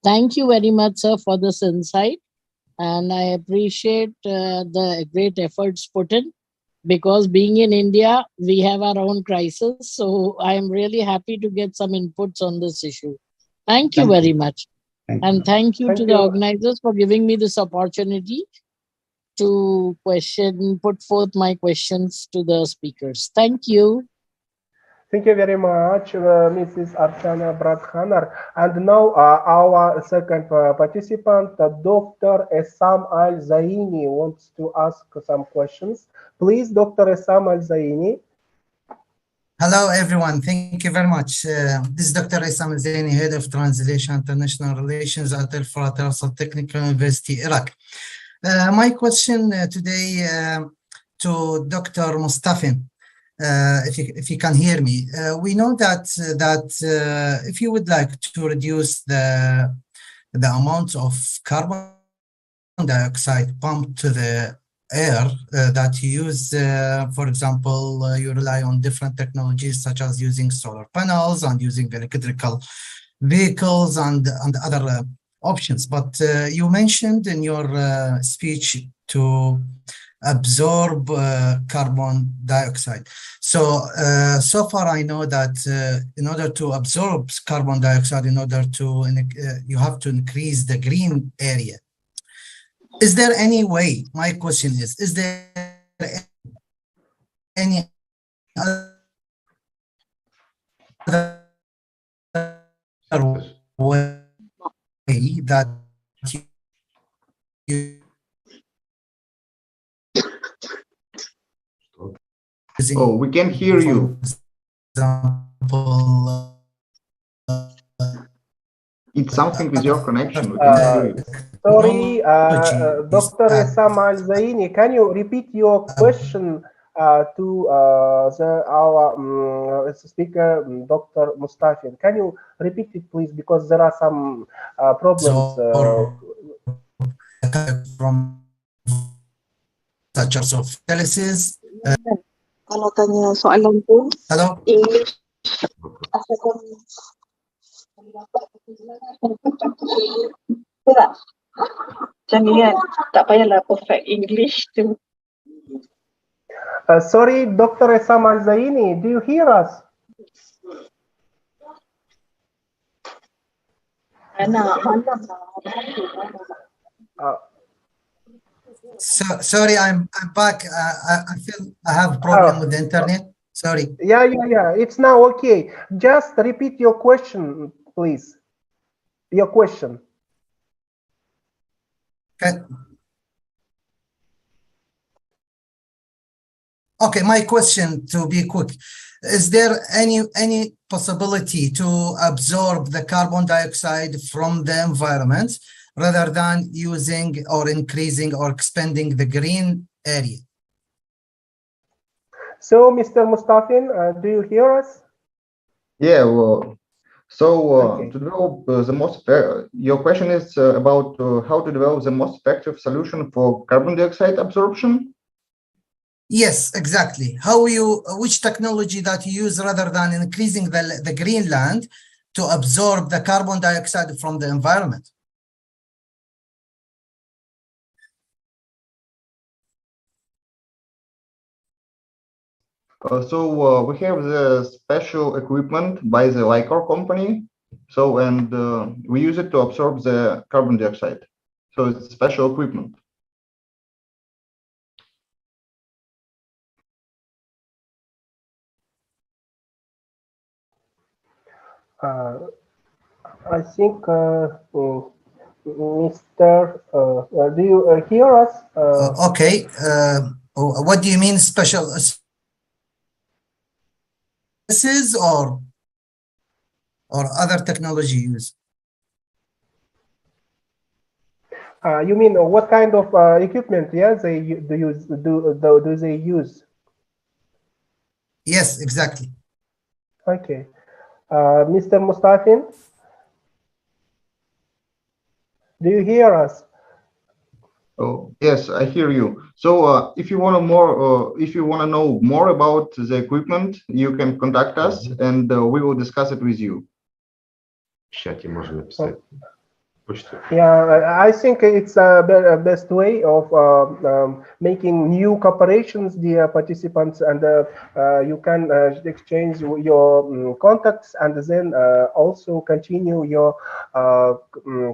Thank you very much, sir, for this insight. And I appreciate the great efforts put in. because being in India, we have our own crisis. So I am really happy to get some inputs on this issue. Thank you very much. And thank you to the organizers for giving me this opportunity to put forth my questions to the speakers. Thank you. Thank you very much, Mrs. Arsana Bradhanar. And now our second participant, Dr. Essam Al-Zaini, wants to ask some questions. Please, Dr. Essam Al-Zaini. Hello, everyone. Thank you very much. This is Dr. Essam Al-Zaini, Head of Translation International Relations at Al Farat Technical University, Iraq. My question today to Dr. Mustafin, if you can hear me. We know that if you would like to reduce the amount of carbon dioxide pumped to the air that you use, for example, you rely on different technologies such as using solar panels and using electrical vehicles and other options. But you mentioned in your speech to absorb carbon dioxide. So far I know that in order to absorb carbon dioxide, you have to increase the green area. Is there any way, my question is there any other way that you Oh, we can hear you. It's something with your connection. We can hear you. Sorry, Dr. Essam Al-Zaini, can you repeat your question to our speaker, Dr. Mustafin? Can you repeat it, please? Because there are some problems. From such as of telesis. Kalau tanya soalan tu, English asalkan tak? Macam ni kan, tak payahlah perfect English tu. Sorry, Dr. Essam Al-Zaini, do you hear us? Sorry, I'm back. I feel I have a problem with the internet. Sorry. Yeah. It's now okay. Just repeat your question, please. Your question. Okay, my question, to be quick, is there any possibility to absorb the carbon dioxide from the environment rather than using or increasing or expanding the green area? So, Mr. Mustafin, do you hear us? Yeah, well, so to develop the most, your question is about how to develop the most effective solution for carbon dioxide absorption? Yes, exactly. Which technology that you use rather than increasing the green land to absorb the carbon dioxide from the environment? So we have the special equipment by the Lycor company. So, and we use it to absorb the carbon dioxide. So it's special equipment. I think, Mr. Do you hear us? Okay. What do you mean special? This is or other technology used? You mean what kind of equipment? Yeah, do they use? Yes, exactly. Okay, Mr. Mustafin, do you hear us? Oh, yes, I hear you. So if you want to know more about the equipment, you can contact us and we will discuss it with you. Yeah, I think it's the best way of making new cooperations, dear participants, and you can exchange your contacts and then also continue your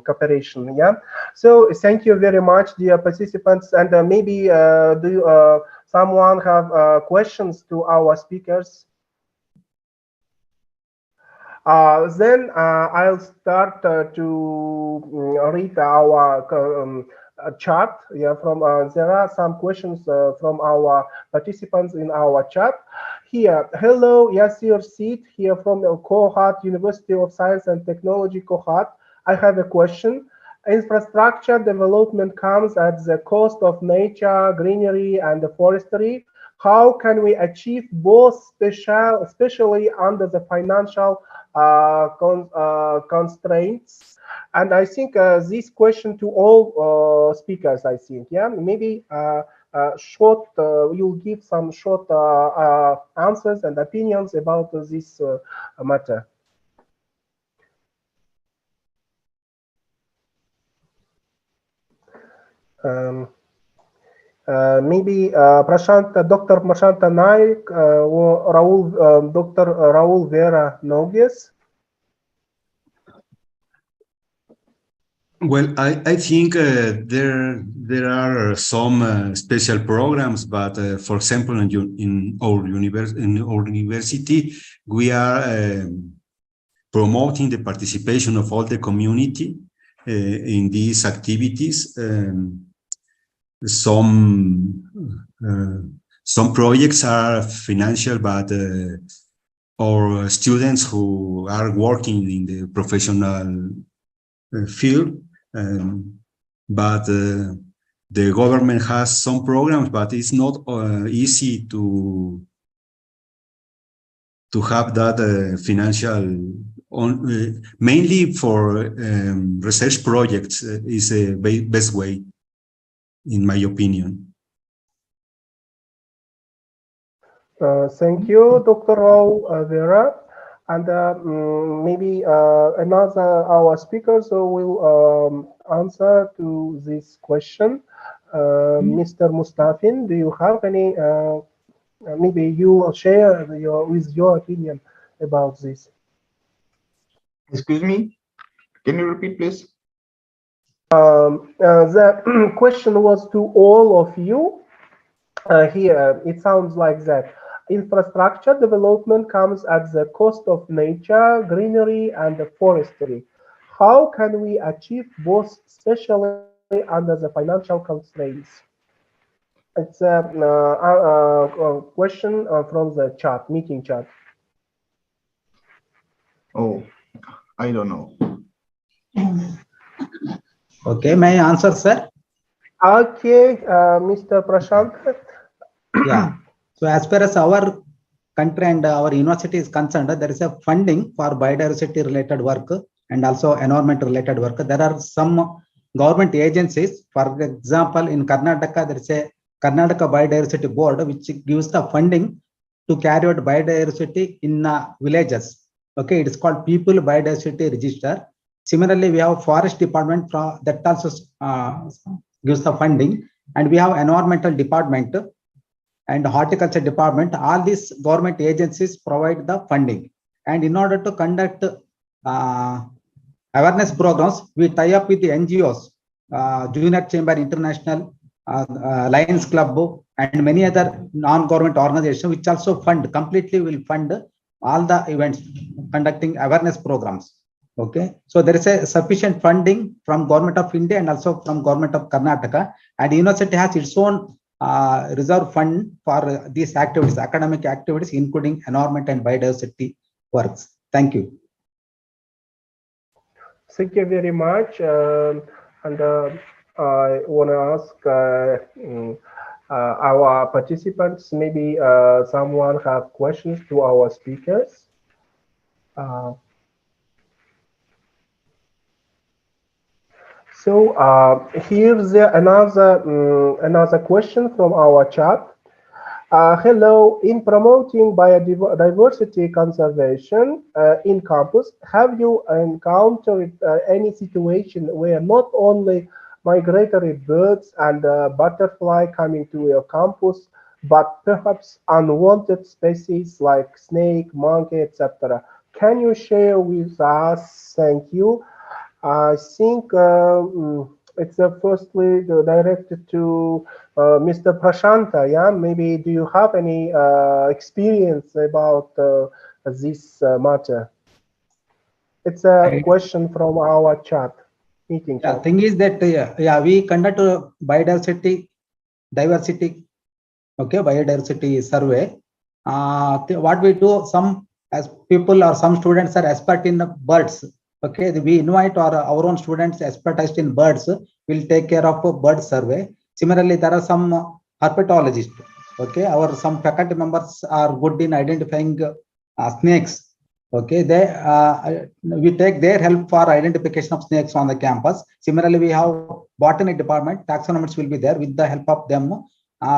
cooperation. Yeah. So thank you very much, dear participants, and maybe someone have questions to our speakers? Then I'll start to read our chat. Yeah, from there are some questions from our participants in our chat. Here, hello, Yasir Seat here from Kohat, University of Science and Technology, Kohat. I have a question. Infrastructure development comes at the cost of nature, greenery, and the forestry. How can we achieve both, especially under the financial constraints? And I think this question to all speakers, I think, yeah, maybe short, you'll give some short answers and opinions about this matter. Maybe Dr. Prashanta Naik or Dr. Raul Vera Nogues. Well, I think there are some special programs, but for example, in our university, we are promoting the participation of all the community in these activities. Some projects are financial, but our students who are working in the professional field, but the government has some programs, but it's not easy to have that financial mainly for research projects is the best way, in my opinion. Thank you, Dr. Raul Vera. And maybe another our speakers will answer to this question. Mr. Mustafin, do you have any? Maybe you will share your opinion about this. Excuse me, can you repeat, please? The question was to all of you. Here, it sounds like that. Infrastructure development comes at the cost of nature, greenery, and forestry. How can we achieve both, especially under the financial constraints? It's a question from the chat, meeting chat. Oh, I don't know. Okay, may I answer, sir? Okay, Mr. Prashant. Yeah. So as far as our country and our university is concerned, there is a funding for biodiversity related work and also environment related work. There are some government agencies, for example, in Karnataka, there is a Karnataka Biodiversity Board, which gives the funding to carry out biodiversity in villages. Okay, it is called People Biodiversity Register. Similarly, we have Forest Department that also gives the funding, and we have Environmental Department and Horticulture Department. All these government agencies provide the funding, and in order to conduct awareness programs, we tie up with the NGOs, Junior Chamber International, Lions Club, and many other non-government organizations, which also completely will fund all the events conducting awareness programs. Okay, so there is a sufficient funding from Government of India and also from Government of Karnataka, and university has its own reserve fund for these activities, academic activities, including environment and biodiversity works. Thank you. Thank you very much. And I want to ask our participants, maybe someone have questions to our speakers. So here's another question from our chat. Hello, in promoting biodiversity conservation in campus, have you encountered any situation where not only migratory birds and butterfly coming to your campus, but perhaps unwanted species like snake, monkey, etc.? Can you share with us? Thank you. I think it's firstly directed to Mr. Prashanta. Yeah, maybe do you have any experience about this matter? It's a question from our chat meeting. Yeah, thing is that we conduct a biodiversity survey. What we do, some as people or some students are expert in birds. Okay, we invite our own students expertise in birds. Will take care of a bird survey. Similarly, there are some herpetologists. Okay, some faculty members are good in identifying snakes. Okay, we take their help for identification of snakes on the campus. Similarly, we have botany department, taxonomists will be there. With the help of them,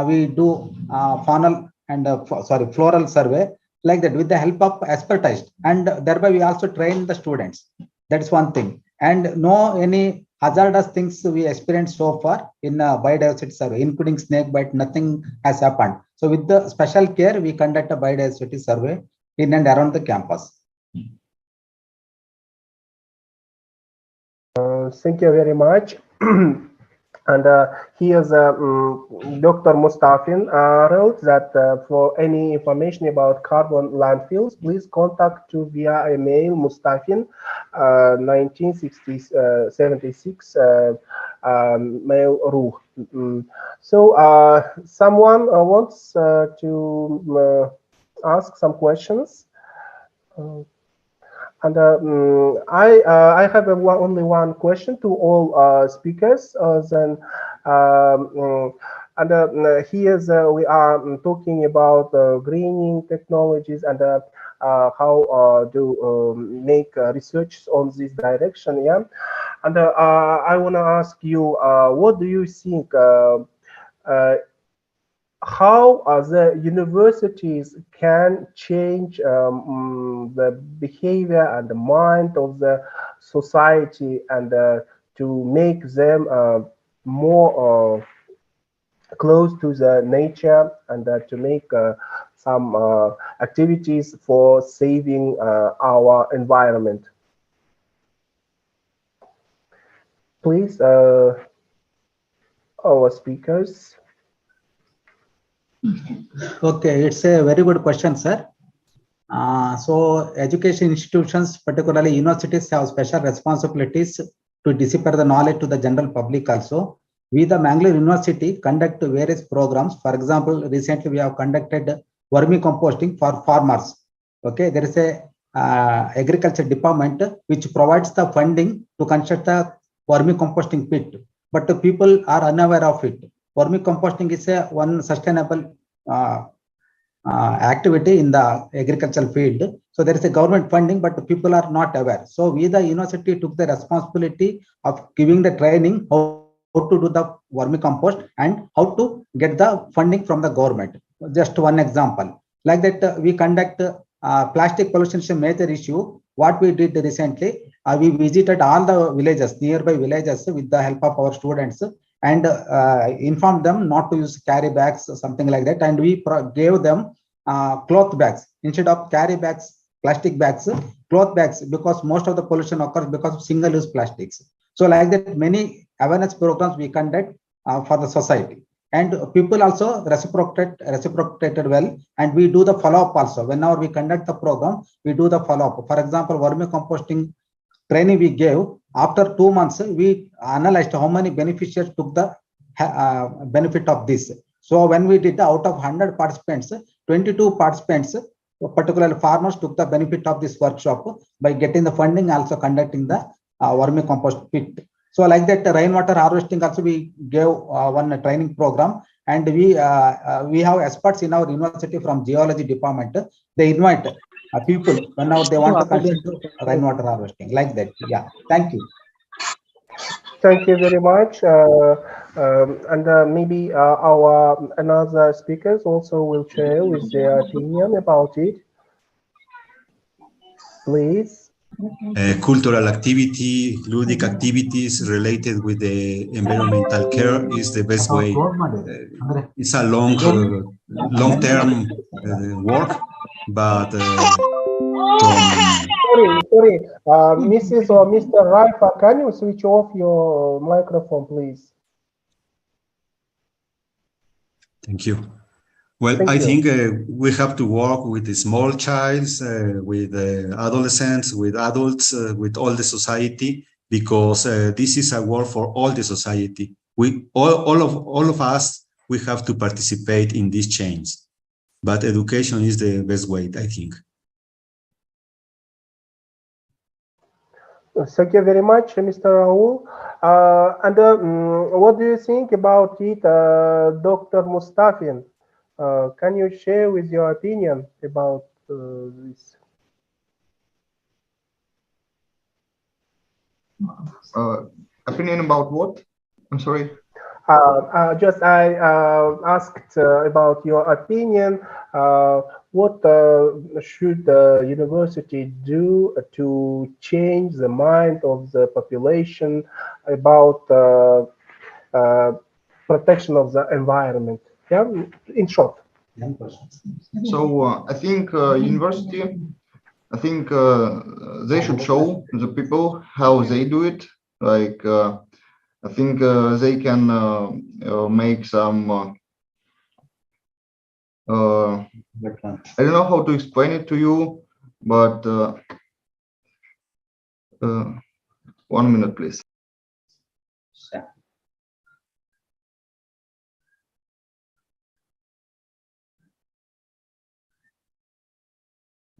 we do faunal and floral survey, like that, with the help of expertise, and thereby we also train the students. That's one thing. And no any hazardous things we experienced so far in biodiversity survey, including snake bite. Nothing has happened. So with the special care, we conduct a biodiversity survey in and around the campus. Thank you very much. And here's Dr. Mustafin wrote that for any information about carbon landfills, please contact to via email Mustafin 1976 mail.ru. So someone wants to ask some questions. And I have only one question to all speakers. Here's we are talking about greening technologies and how to make research on this direction. Yeah, and I want to ask you, what do you think? How the universities can change the behavior and the mind of the society, and to make them more close to the nature, and to make some activities for saving our environment. Please, our speakers. Okay, it's a very good question, sir. So education institutions, particularly universities, have special responsibilities to dissipate the knowledge to the general public also. We, the Mangalore University, conduct various programs. For example, recently we have conducted vermicomposting for farmers. Okay, there is a agriculture department which provides the funding to construct the vermicomposting pit, but the people are unaware of it. Vermicomposting is one sustainable activity in the agricultural field. So there is a government funding, but people are not aware. So we, the university, took the responsibility of giving the training how to do the vermicompost and how to get the funding from the government. Just one example. Like that, we conduct plastic pollution is a major issue. What we did recently, we visited all the villages, nearby villages, with the help of our students, and informed them not to use carry bags, something like that. And we gave them cloth bags instead of carry bags, plastic bags, cloth bags, because most of the pollution occurs because of single-use plastics. So like that, many awareness programs we conduct for the society, and people also reciprocated well, and we do the follow-up also. Whenever we conduct the program, we do the follow-up. For example, vermicomposting training we gave, after 2 months, we analyzed how many beneficiaries took the benefit of this. So when we did out of 100 participants, 22 participants, particularly farmers, took the benefit of this workshop by getting the funding, also conducting the vermicompost pit. So like that, rainwater harvesting also we gave one training program, and we have experts in our university from geology department. They invite people whenever they want to conduct rainwater harvesting, like that. Yeah, thank you. Thank you very much. And maybe our another speakers also will share with their opinion about it. Please. Cultural activity, ludic activities related with the environmental care is the best way. It's a long-term work, but Sorry, Mrs. or Mr. Raifa, can you switch off your microphone, please? Thank you. Well, I think we have to work with the small childs, with adolescents, with adults, with all the society, because this is a work for all the society. We all of us, we have to participate in this change. But education is the best way, I think. Thank you very much, Mr. Raul. And what do you think about it, Dr. Mustafin? Can you share with your opinion about this? Opinion about what? I'm sorry. I asked about your opinion. What should the university do to change the mind of the population about protection of the environment? Yeah, in short. So I think university, I think they should show the people how they do it. Like I think they can make some. I don't know how to explain it to you, but 1 minute, please.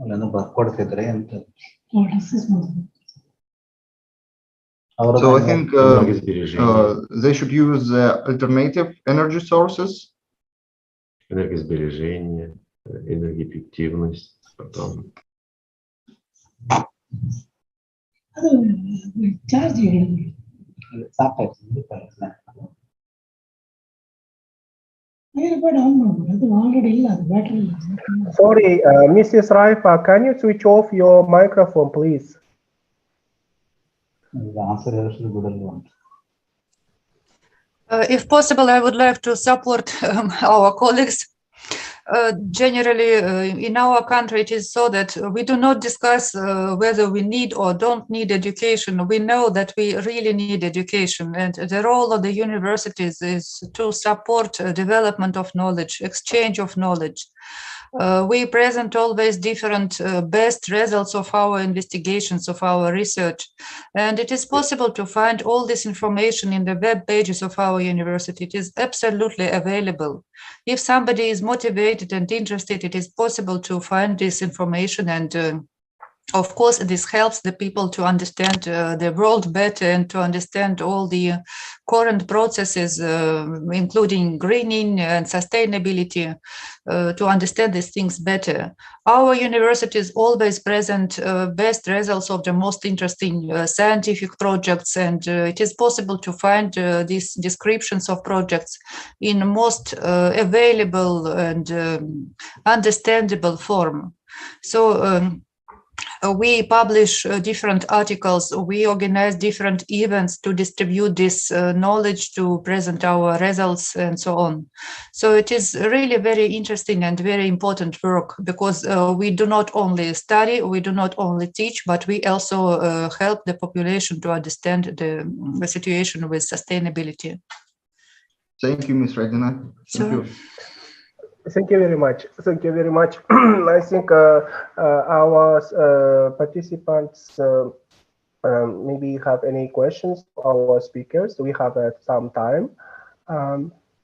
So I think they should use alternative energy sources. Энергосбережение, энергоэффективность, потом. Sorry, Mrs. Raifa, can you switch off your microphone, please? If possible, I would like to support our colleagues. Generally, in our country, it is so that we do not discuss whether we need or don't need education. We know that we really need education, and the role of the universities is to support development of knowledge, exchange of knowledge. We present always different best results of our investigations, of our research. And it is possible to find all this information in the web pages of our university. It is absolutely available. If somebody is motivated and interested, it is possible to find this information, and of course, this helps the people to understand the world better and to understand all the current processes, including greening and sustainability, to understand these things better. Our universities always present best results of the most interesting scientific projects, and it is possible to find these descriptions of projects in most available and understandable form. So we publish different articles, we organize different events to distribute this knowledge, to present our results and so on. So it is really very interesting and very important work, because we do not only study, we do not only teach, but we also help the population to understand the situation with sustainability. Thank you, Ms. Regina. Thank you. Thank you very much. Thank you very much. I think our participants maybe have any questions to our speakers. We have some time.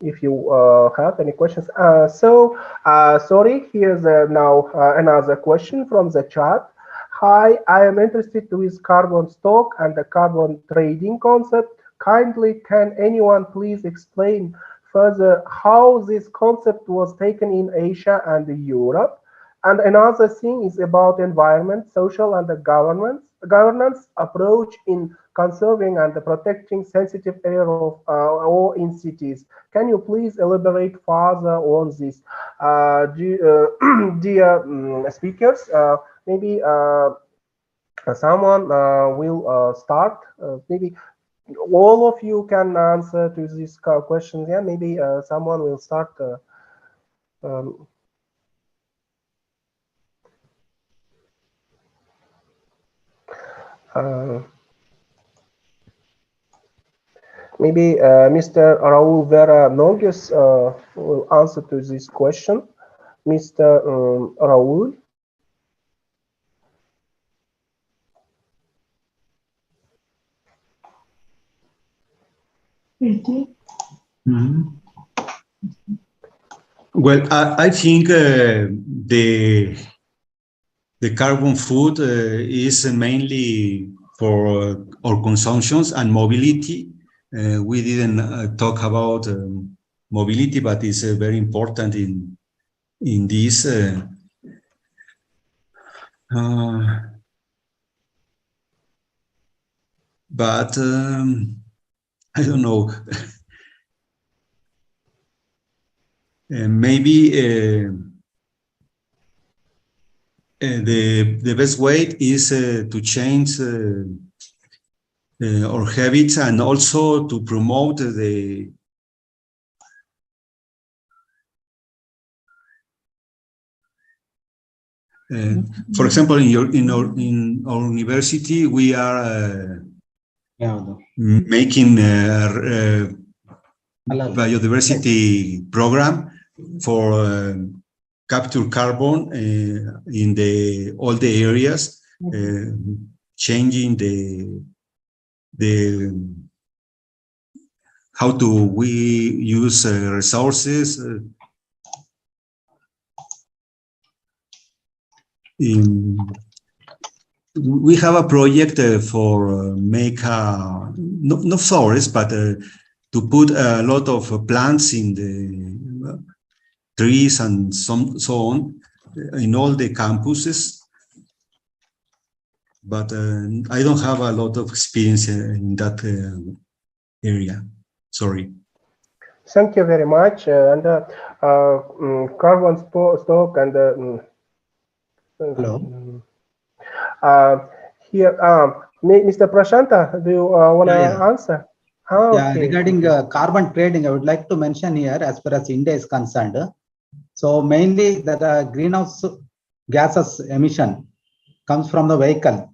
If you have any questions. Sorry, here's now another question from the chat. Hi, I am interested with carbon stock and the carbon trading concept. Kindly, can anyone please explain further how this concept was taken in Asia and Europe? And another thing is about environment, social and the governments. governance approach in conserving and protecting sensitive areas of or in cities. Can you please elaborate further on this? Dear speakers, maybe someone will start. Maybe all of you can answer to these questions. Yeah, maybe someone will start. Maybe Mr. Raul Vera Nogues will answer to this question. Mr. Raul. Well, I think the carbon food is mainly for our consumptions and mobility. We didn't talk about mobility, but it's very important in this. But I don't know. Maybe the best way is to change our habits and also to promote the for example, in our university, we are making biodiversity program for capture carbon in all the areas, changing the how do we use resources. We have a project for make not forest, but to put a lot of plants in the trees and so on in all the campuses. But I don't have a lot of experience in that area. Sorry. Thank you very much. And carbon stock and hello. Here, Mr. Prashanta, do you want to answer? Okay. Regarding carbon trading, I would like to mention here, as far as India is concerned. So mainly the greenhouse gases emission comes from the vehicle,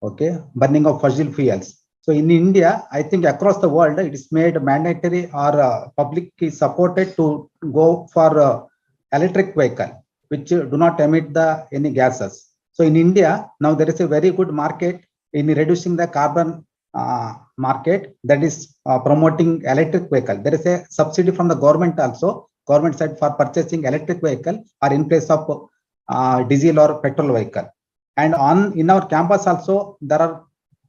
okay, burning of fossil fuels. So in India, I think across the world, it is made mandatory or public is supported to go for electric vehicle, which do not emit any gases. So in India, now there is a very good market in reducing the carbon market, that is promoting electric vehicle. There is a subsidy from the government also, government side, for purchasing electric vehicle or in place of diesel or petrol vehicle. And in our campus also, there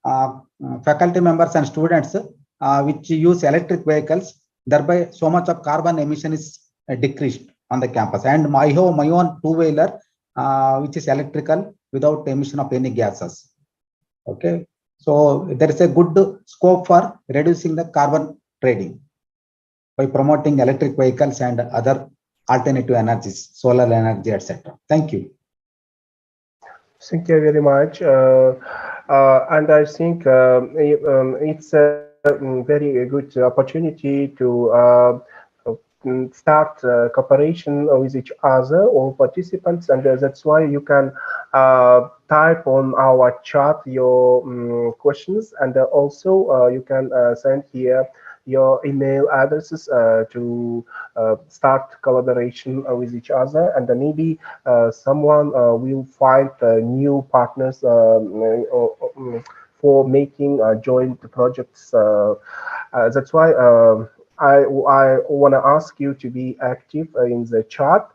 are faculty members and students which use electric vehicles, thereby so much of carbon emission is decreased on the campus. And I have my own two-wheeler which is electrical without emission of any gases. Okay, so there is a good scope for reducing the carbon trading by promoting electric vehicles and other alternative energies, solar energy, etc. Thank you. Thank you very much. And I think it's a very good opportunity to start cooperation with each other, all participants, and that's why you can type on our chat your questions, and also you can send here your email addresses to start collaboration with each other, and maybe someone will find new partners for making joint projects. That's why I want to ask you to be active in the chat.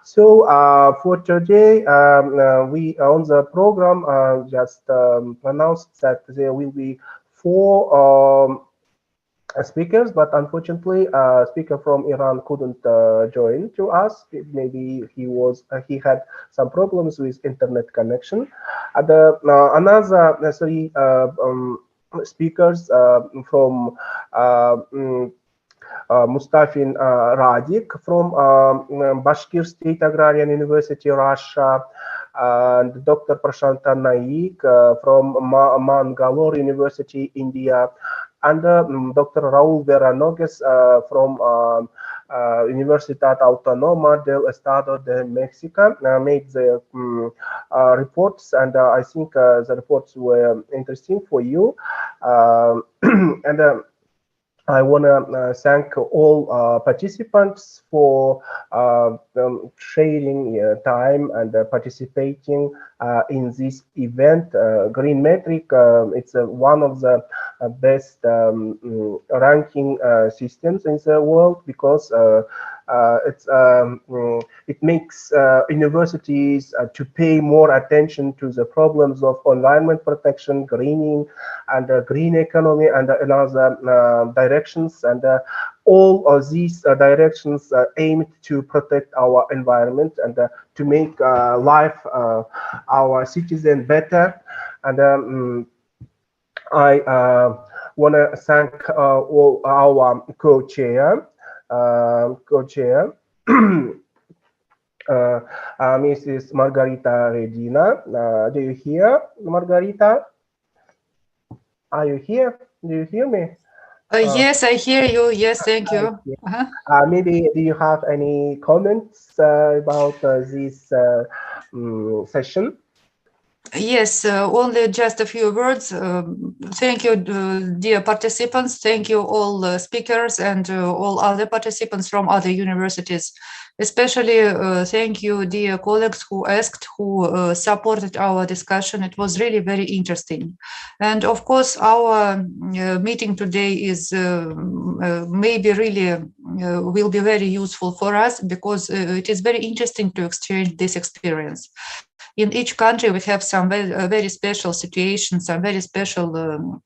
So for today, we on the program just announced that there will be 4 speakers, but unfortunately, speaker from Iran couldn't join to us. Maybe he had some problems with internet connection. Another speakers from Mustafin Radik from Bashkir State Agrarian University, Russia, and Dr. Prashanta Naik from Mangalore University, India, and Dr. Raul Veranogues from Universidad Autónoma del Estado de Mexico made the reports, and I think the reports were interesting for you. And I want to thank all participants for sharing time and participating in this event. GreenMetric, it's one of the best ranking systems in the world because it makes universities to pay more attention to the problems of environment protection, greening, and green economy, and another directions. And all of these directions aimed to protect our environment and to make life our citizen better. And I want to thank all our co-chair. Mrs. Margarita Regina. Do you hear, Margarita? Are you here? Do you hear me? Yes, I hear you. Yes, thank you. Maybe do you have any comments about this session? Yes, only just a few words. Thank you, dear participants. Thank you, all speakers and all other participants from other universities. Especially thank you, dear colleagues who asked, who supported our discussion. It was really very interesting. And of course, our meeting today is maybe really will be very useful for us because it is very interesting to exchange this experience. In each country, we have some very special situations, some very special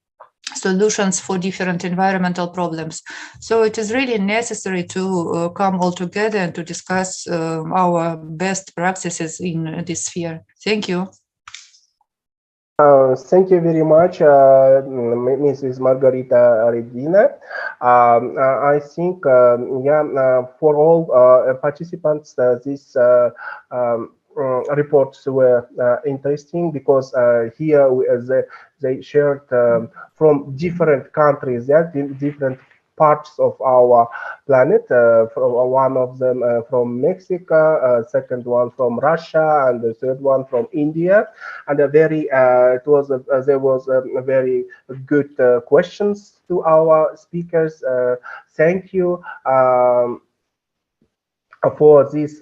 solutions for different environmental problems. So it is really necessary to come all together and to discuss our best practices in this sphere. Thank you. Thank you very much, Mrs. Margarita Regina. I think, for all participants, these reports were interesting because here they shared from different countries, different parts of our planet. One of them from Mexico, second one from Russia, and the third one from India. And there was very good questions to our speakers. Thank you for these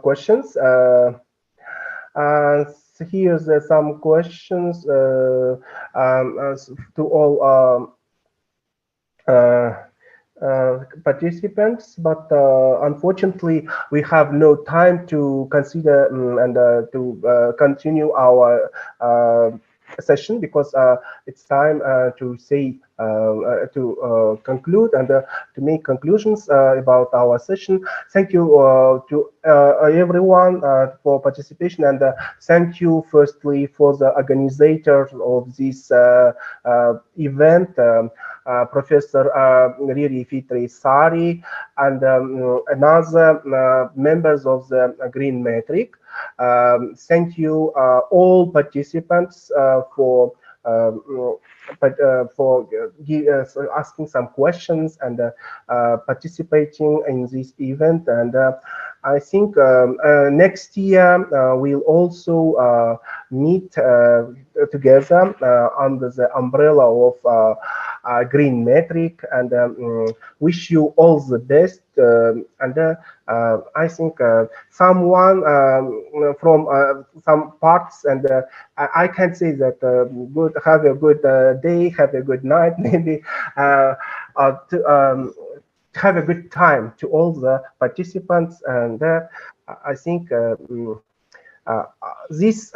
questions. Here's some questions to all participants, but unfortunately we have no time to consider and to continue our session because it's time to say to conclude and to make conclusions about our session. Thank you to everyone for participation, and thank you firstly for the organizers of this event, Professor Riri Fitri Sari, and another members of the GreenMetric. Thank you all participants for asking some questions and participating in this event. And I think next year we'll also meet together under the umbrella of GreenMetric, and wish you all the best. And I think someone from some parts, and I can say that have a good day, have a good night, maybe to have a good time to all the participants. And I think this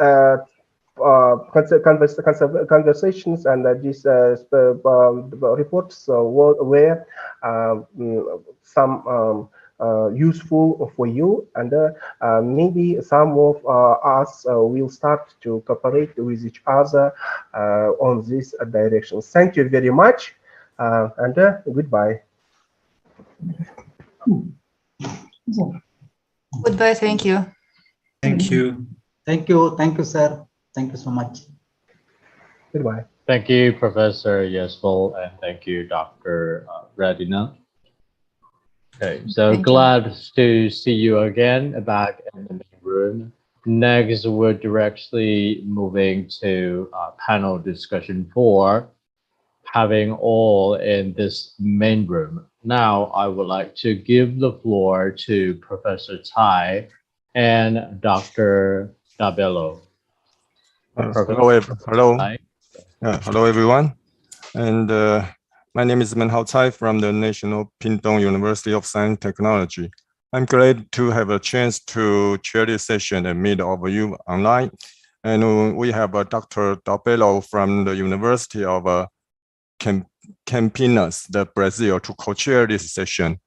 conversations and these reports were some useful for you, and maybe some of us will start to cooperate with each other on this direction. Thank you very much, and goodbye. Goodbye. Thank you. Thank you. Thank you. Thank you, sir. Thank you so much. Goodbye. Thank you, Professor Yesval, and thank you, Dr. Radina. Okay, so glad to see you again back in the main room. Next, we're directly moving to panel discussion 4, having all in this main room. Now, I would like to give the floor to Professor Tai and Dr. Dabello. Hello, everyone. And my name is Menhao Tsai from the National Pingtung University of Science and Technology. I'm glad to have a chance to chair this session and meet all of you online. And we have Dr. Dabello from the University of Campinas, Brazil, to co-chair this session.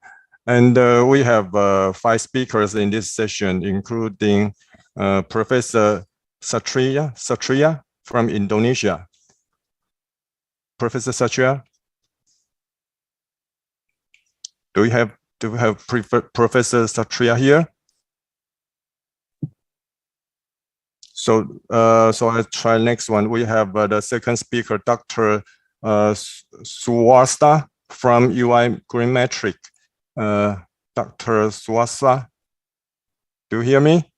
And we have 5 speakers in this session, including Professor Satria from Indonesia. Professor Satria? Do we have Professor Satria here? So I'll try next one. We have the second speaker, Dr. Suwasta from UI GreenMetric. Dr. Suwasta, do you hear me?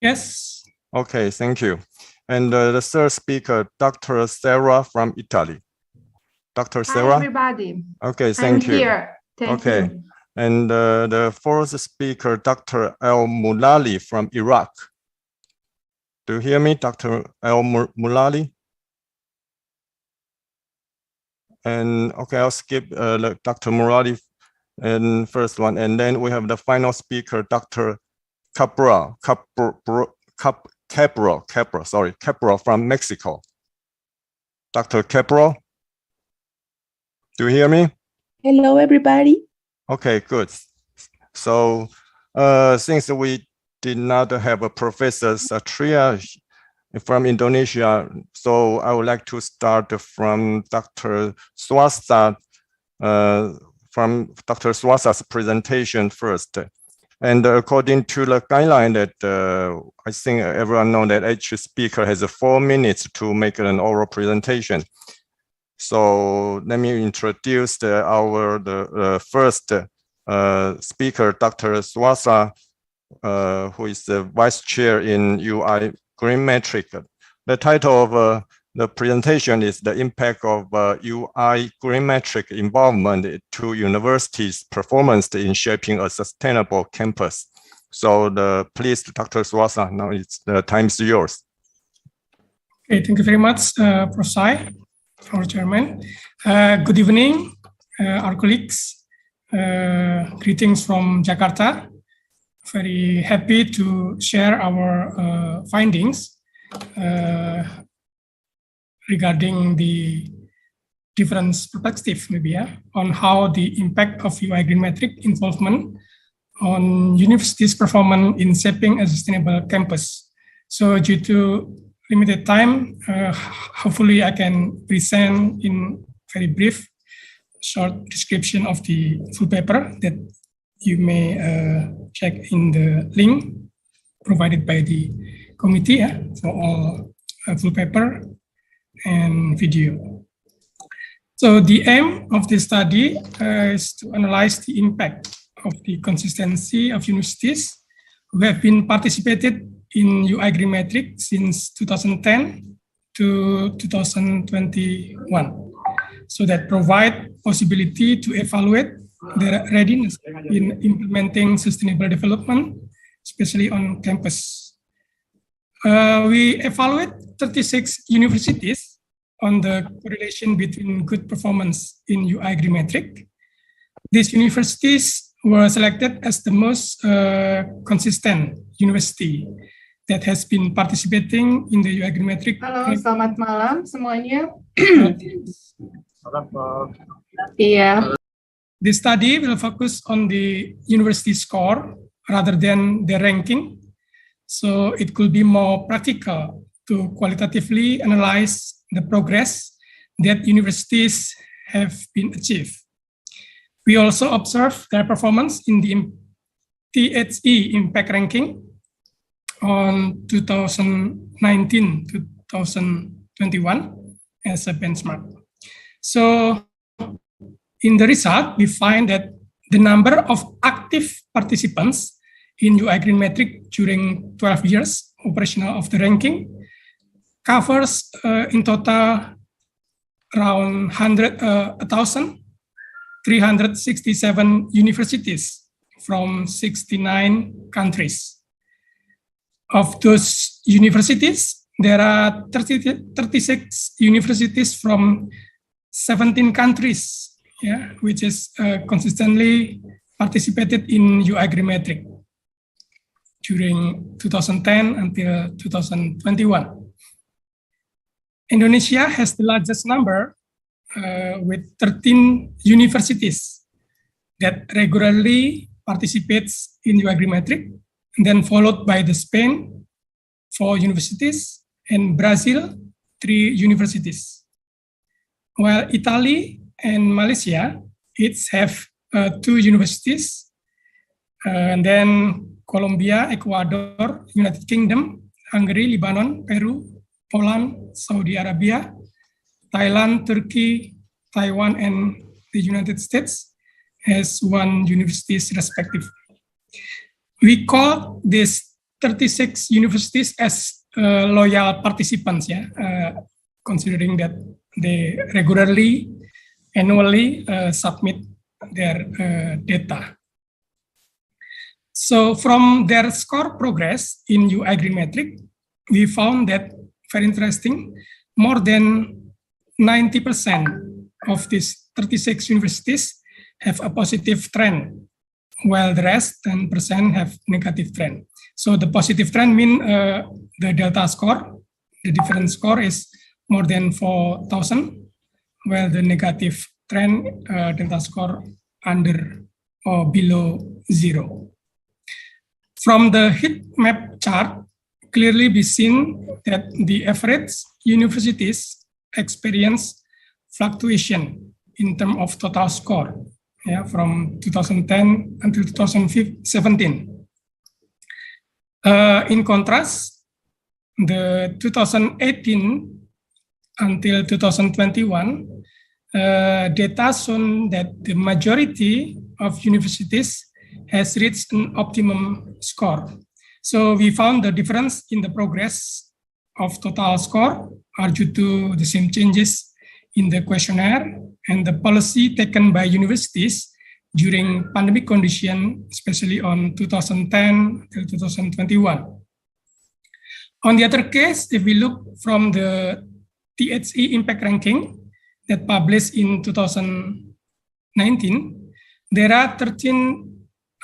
Yes. Okay, thank you. And the third speaker, Dr. Sarah from Italy. Dr. Sarah? Hi, everybody. Okay, thank you. Here. Thank you. And the fourth speaker, Dr. El Mulali from Iraq. Do you hear me, Dr. El Mulali? And okay, I'll skip Dr. Mulali and first one. And then we have the final speaker, Dr. Cabral from Mexico. Dr. Cabral, do you hear me? Hello, everybody. Okay, good. So since we did not have a Professor Satria from Indonesia, so I would like to start from Dr. Swasta, from Dr. Swasta's presentation first. And according to the guideline that I think everyone knows that each speaker has 4 minutes to make an oral presentation. So let me introduce the first speaker, Dr. Swasta, who is the vice chair in UI GreenMetric. The title of the presentation is the impact of UI GreenMetric involvement to universities' performance in shaping a sustainable campus. So please, Dr. Swasta, now the time is yours. Okay, thank you very much, Prof. Sai, our chairman. Good evening, our colleagues. Greetings from Jakarta. Very happy to share our findings regarding the different perspective maybe on how the impact of UI GreenMetric involvement on universities' performance in shaping a sustainable campus. So due to limited time, hopefully I can present in very brief, short description of the full paper that you may check in the link provided by the committee for all full paper and video. So the aim of this study is to analyze the impact of the consistency of universities who have been participated in UI GreenMetric since 2010 to 2021. So that provide possibility to evaluate their readiness in implementing sustainable development, especially on campus. We evaluate 36 universities on the correlation between good performance in UI GreenMetric. These universities were selected as the most consistent university that has been participating in the UI GreenMetric. Halo, selamat malam semuanya. Iya. The study will focus on the university score rather than the ranking. So it could be more practical to qualitatively analyze the progress that universities have been achieved. We also observe their performance in the THE impact ranking on 2019-2021 as a benchmark. So in the result, we find that the number of active participants in UI GreenMetric during 12 years operational of the ranking covers in total around 1,367 universities from 69 countries. Of those universities, there are 36 universities from 17 countries, yeah, which is consistently participated in UI GreenMetric during 2010 until 2021. Indonesia has the largest number with 13 universities that regularly participates in UI GreenMetric, and then followed by the Spain, 4 universities, and Brazil, 3 universities. While Italy and Malaysia each have 2 universities, and then Colombia, Ecuador, United Kingdom, Hungary, Lebanon, Peru, Poland, Saudi Arabia, Thailand, Turkey, Taiwan, and the United States has 1 universities respectively. We call these 36 universities as loyal participants, yeah, considering that they regularly, annually submit their data. So from their score progress in UI GreenMetric, we found that, very interesting, more than 90% of these 36 universities have a positive trend, while the rest, 10%, have negative trend. So the positive trend means the delta score, the difference score is more than 4,000, while the negative trend, delta score under or below 0. From the heat map chart, clearly be seen that the average universities experience fluctuation in terms of total score, yeah, from 2010 until 2017. In contrast, the 2018 until 2021 data shown that the majority of universities has reached an optimum score. So we found the difference in the progress of total score are due to the same changes in the questionnaire and the policy taken by universities during pandemic condition, especially on 2010 till 2021. On the other case, if we look from the THE impact ranking that published in 2019, there are 13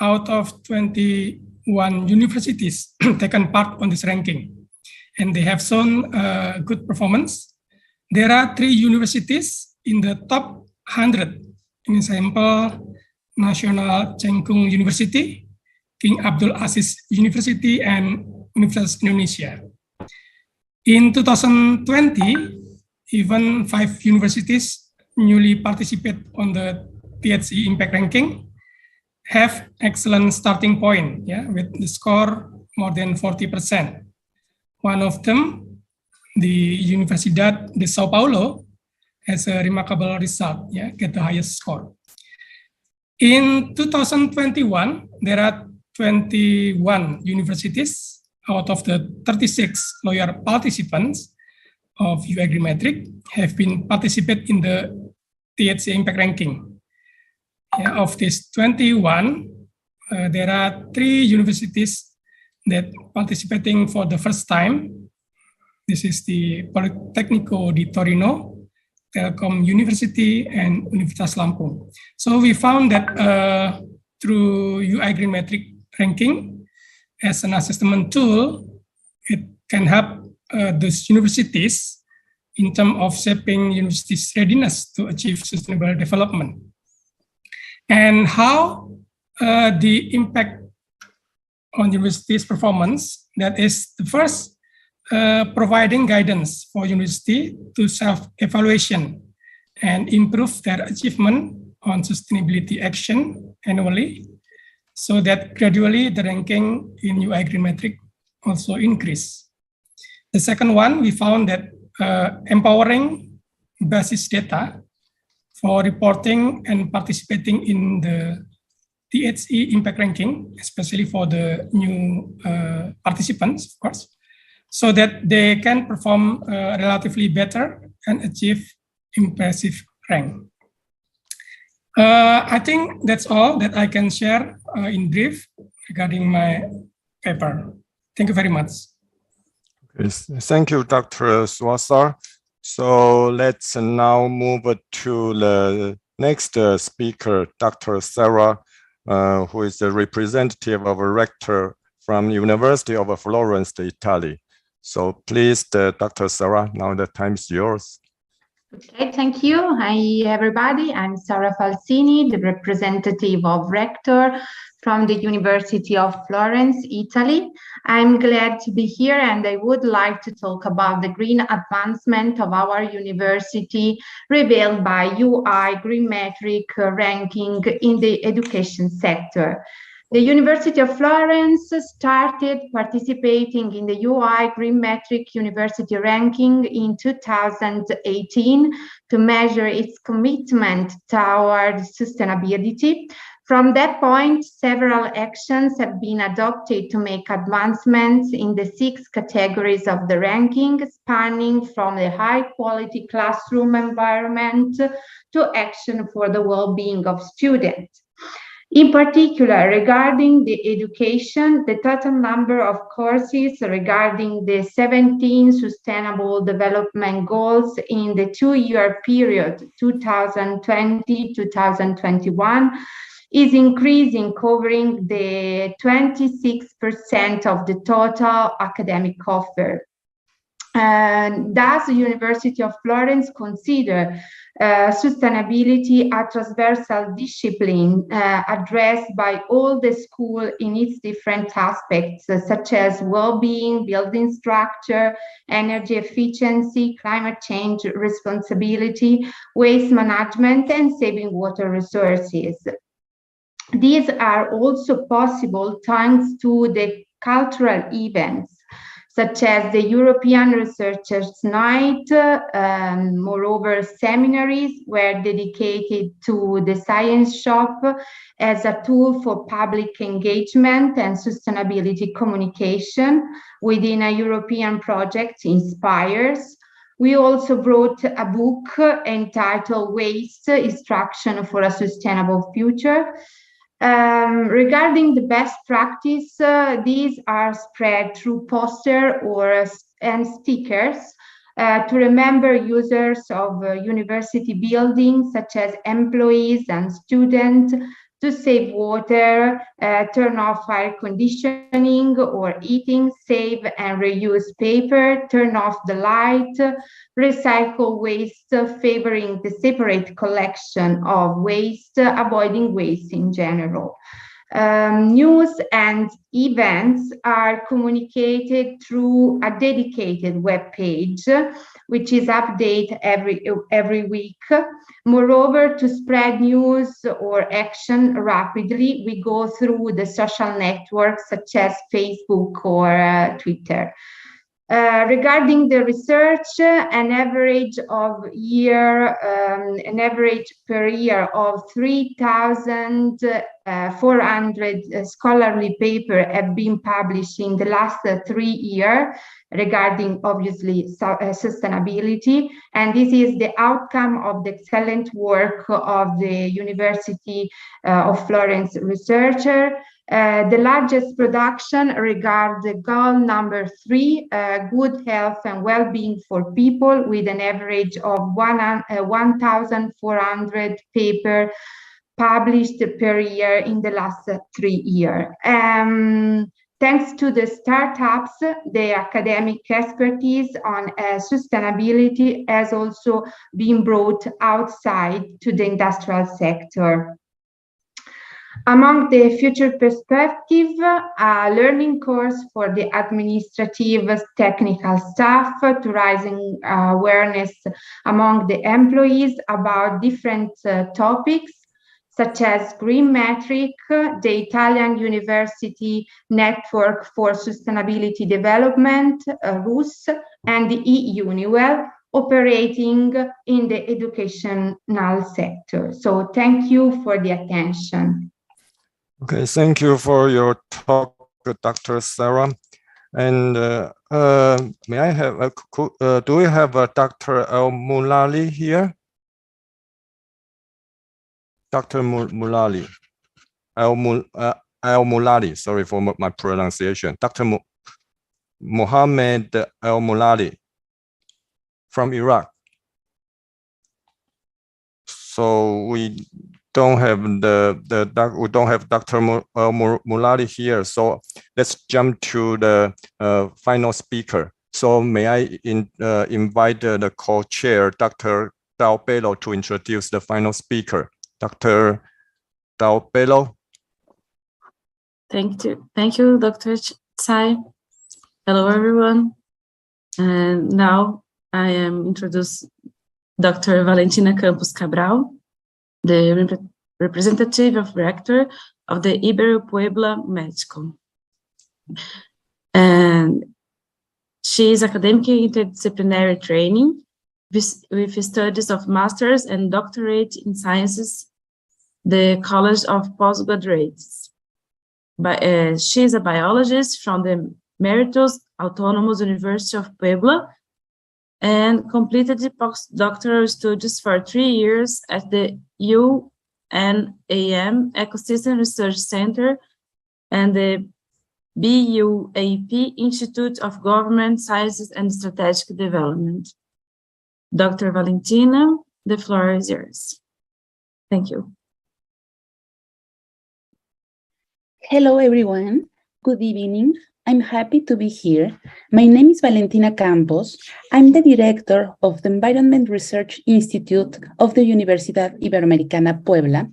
out of 21 universities taken part on this ranking, and they have shown good performance. There are 3 universities in the top 100, in example, National Cheng Kung University, King Abdul Aziz University, and Universitas Indonesia. In 2020, even 5 universities newly participate on the THE impact ranking have excellent starting point, yeah, with the score more than 40%. One of them, the Universidad de Sao Paulo, has a remarkable result, yeah, get the highest score. In 2021, there are 21 universities out of the 36 loyal participants of UI GreenMetric have been participate in the THE impact ranking. Yeah, of these 21, there are 3 universities that participating for the first time. This is the Politecnico di Torino, Telkom University, and Universitas Lampung. So we found that through UI GreenMetric ranking as an assessment tool, it can help those universities in terms of shaping universities' readiness to achieve sustainable development. And how the impact on universities' performance, that is the first, providing guidance for university to self-evaluation and improve their achievement on sustainability action annually, so that gradually the ranking in UI GreenMetric also increase. The second one, we found that empowering basis data for reporting and participating in the THE impact ranking, especially for the new participants, of course, so that they can perform relatively better and achieve impressive rank. I think that's all that I can share in brief regarding my paper. Thank you very much. Yes, thank you, Dr. Swasar. So let's now move to the next speaker, Dr. Sarah, who is the representative of a rector from University of Florence, Italy. So please, Dr. Sarah, now the time is yours. Okay, thank you. Hi, everybody. I'm Sara Falsini, the representative of rector from the University of Florence, Italy. I'm glad to be here, and I would like to talk about the green advancement of our university revealed by UI GreenMetric ranking in the education sector. The University of Florence started participating in the UI GreenMetric University ranking in 2018 to measure its commitment toward sustainability. From that point, several actions have been adopted to make advancements in the 6 categories of the ranking, spanning from the high-quality classroom environment to action for the well-being of students. In particular, regarding the education, the total number of courses regarding the 17 Sustainable Development Goals in the 2-year period 2020-2021 is increasing, covering the 26% of the total academic offer. Thus, the University of Florence consider sustainability a transversal discipline addressed by all the school in its different aspects, such as well-being, building structure, energy efficiency, climate change responsibility, waste management, and saving water resources. These are also possible thanks to the cultural events, such as the European Researchers' Night. Moreover, seminaries were dedicated to the Science Shop as a tool for public engagement and sustainability communication within a European project, Inspires. We also brought a book entitled Waste Extraction for a Sustainable Future. Regarding the best practice, these are spread through poster and stickers to remember users of university buildings, such as employees and students, to save water, turn off air conditioning or heating, save and reuse paper, turn off the light, recycle waste, favoring the separate collection of waste, avoiding waste in general. News and events are communicated through a dedicated web page, which is updated every week. Moreover, to spread news or action rapidly, we go through the social networks such as Facebook or Twitter. Regarding the research, an average per year of 3,400 scholarly papers have been published in the last 3 years regarding, obviously, sustainability. And this is the outcome of the excellent work of the University of Florence researcher. The largest production regards the goal number 3, good health and well-being for people, with an average of 1,400 papers published per year in the last 3 years. Thanks to the startups, the academic expertise on sustainability has also been brought outside to the industrial sector. Among the future perspective, a learning course for the administrative technical staff to raising awareness among the employees about different topics, such as GreenMetric, the Italian University Network for Sustainability Development, RUS, and the eUniwell, operating in the educational sector. So thank you for the attention. Okay, thank you for your talk, Dr. Sarah. And may I have do we have Dr. El-Mulali here? Dr. Mulali, El-Mulali, sorry for my pronunciation. Dr. Mohammed El-Mulali from Iraq. So we don't have we don't have Dr. Mulali here. So let's jump to the final speaker. So may I invite the co-chair, Dr. Daubelo, to introduce the final speaker. Dr. Daubelo. Thank you, Dr. Tsai. Hello, everyone. And now I am introduce Dr. Valentina Campos Cabral, the representative rector of the Ibero Puebla Medical. And she is academically interdisciplinary training with studies of master's and doctorate in sciences, the College of Postgraduates. She is a biologist from the Meritus Autonomous University of Puebla and completed the postdoctoral studies for 3 years at the UNAM Ecosystem Research Center and the BUAP Institute of Government Sciences and Strategic Development. Dr. Valentina, the floor is yours. Thank you. Hello, everyone. Good evening. I'm happy to be here. My name is Valentina Campos. I'm the director of the Environment Research Institute of the Universidad Iberoamericana Puebla,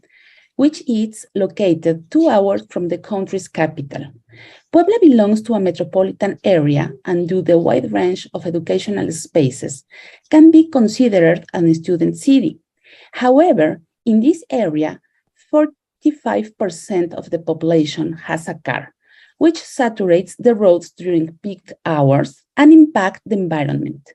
which is located 2 hours from the country's capital. Puebla belongs to a metropolitan area and due to the wide range of educational spaces, can be considered a student city. However, in this area, 45% of the population has a car, which saturates the roads during peak hours and impacts the environment.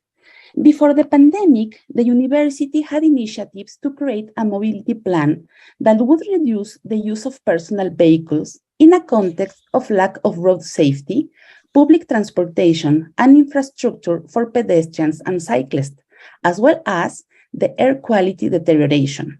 Before the pandemic, the university had initiatives to create a mobility plan that would reduce the use of personal vehicles in a context of lack of road safety, public transportation, and infrastructure for pedestrians and cyclists, as well as the air quality deterioration.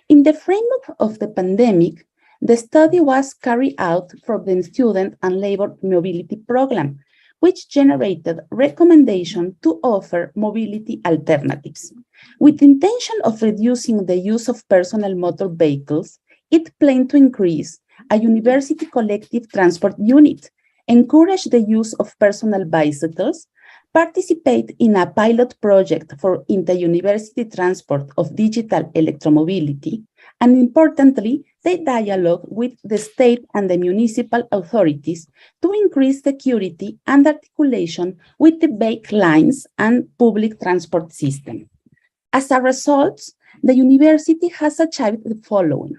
In the framework of the pandemic, the study was carried out for the Student and Labor Mobility Program, which generated recommendations to offer mobility alternatives. With the intention of reducing the use of personal motor vehicles, it planned to increase a university collective transport unit, encourage the use of personal bicycles, participate in a pilot project for inter-university transport of digital electromobility, and importantly, they dialogue with the state and the municipal authorities to increase security and articulation with the bike lines and public transport system. As a result, the university has achieved the following.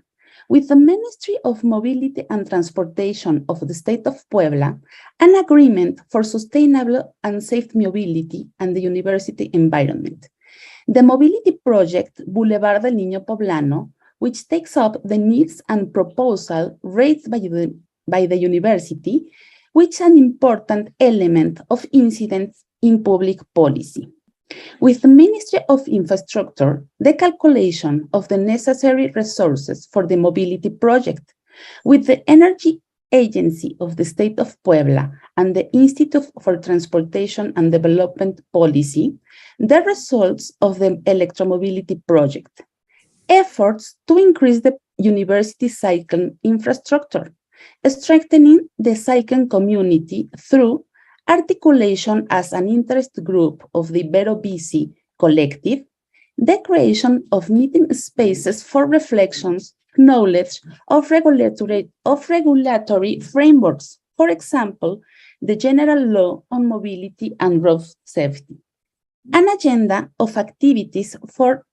With the Ministry of Mobility and Transportation of the State of Puebla, an agreement for sustainable and safe mobility and the university environment. The mobility project Boulevard del Niño Poblano, which takes up the needs and proposal raised by the university, which is an important element of incidents in public policy. With the Ministry of Infrastructure, the calculation of the necessary resources for the mobility project, with the Energy Agency of the State of Puebla and the Institute for Transportation and Development Policy, the results of the electromobility project. Efforts to increase the university cycle infrastructure, strengthening the Psychen community through articulation as an interest group of the Ibero-BC collective, the creation of meeting spaces for reflections, knowledge of regulatory frameworks, for example, the General Law on Mobility and Road Safety, an agenda of activities for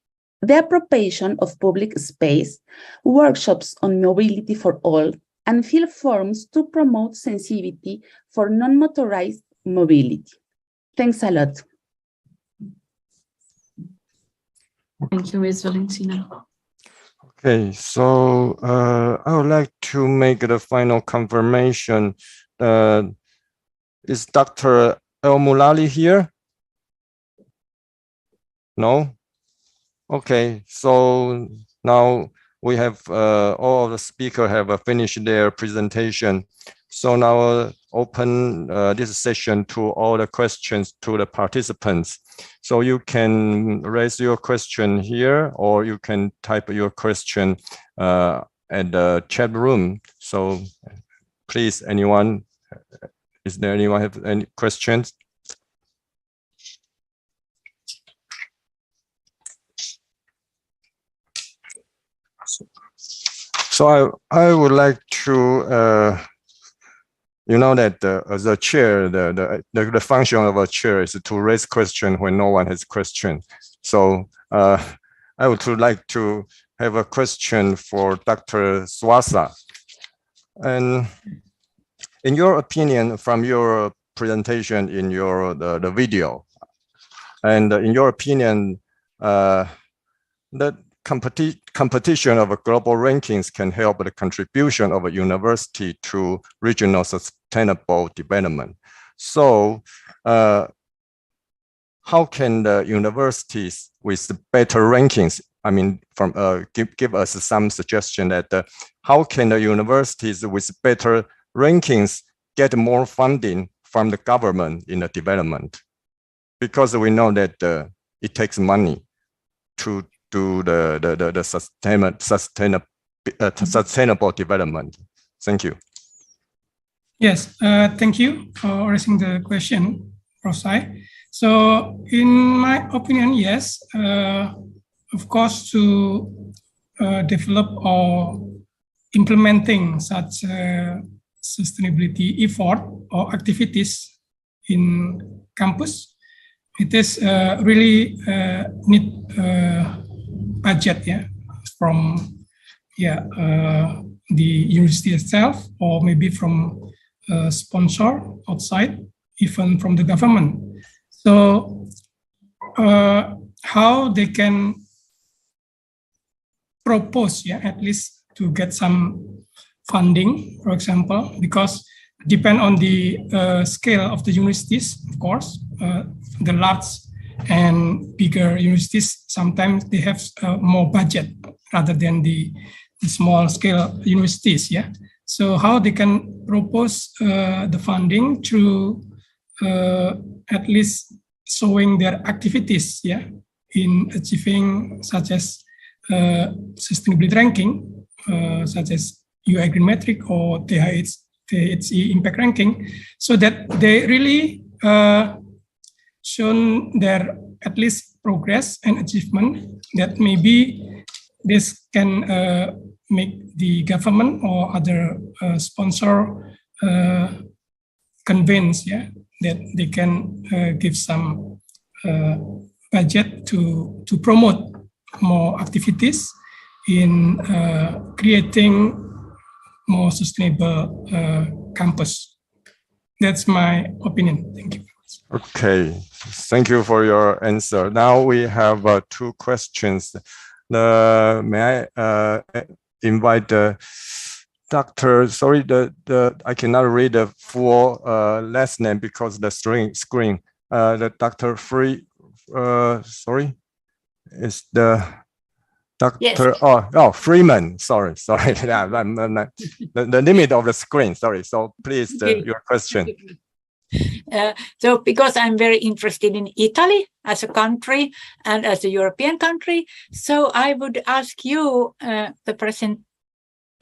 the appropriation of public space, workshops on mobility for all, and field forums to promote sensitivity for non-motorized mobility. Thanks a lot. Thank you, Ms. Valentina. Okay, so I would like to make the final confirmation. Is Dr. El Mulali here? No? Okay, so now we have all of the speakers have finished their presentation. So now open this session to all the questions to the participants. So you can raise your question here, or you can type your question at the chat room. So please, anyone, is there anyone have any questions? So I would like to, you know that as a chair, the function of a chair is to raise question when no one has question. So I would like to have a question for Dr. Swasa. And in your opinion, from your presentation in your the video, and in your opinion, that competition of global rankings can help the contribution of a university to regional sustainable development. So how can the universities with better rankings, I mean, from give us some suggestion that how can the universities with better rankings get more funding from the government in the development? Because we know that it takes money to do the sustainable development. Thank you. Yes, thank you for raising the question, Prof. Sai. So in my opinion, yes, of course, to develop or implementing such sustainability effort or activities in campus, it is really need budget, yeah, from the university itself, or maybe from sponsor outside, even from the government. So how they can propose, yeah, at least to get some funding, for example, because depend on the scale of the universities, of course. The large and bigger universities, sometimes they have more budget rather than the small scale universities, yeah. So how they can propose the funding through at least showing their activities, yeah, in achieving such as sustainability ranking, such as UI GreenMetric or THE impact ranking, so that they really shown their at least progress and achievement, that maybe this can make the government or other sponsor convinced, yeah, that they can give some budget to promote more activities in creating more sustainable campus. That's my opinion. Thank you. Okay, thank you for your answer. Now we have two questions. May I invite Dr. Sorry, I cannot read the full last name because the screen. The Dr. Sorry, is the Dr. Yes. Freeman. Sorry. The limit of the screen. Sorry. So please, your question. So because I'm very interested in Italy as a country and as a European country, so I would ask you, the presenter,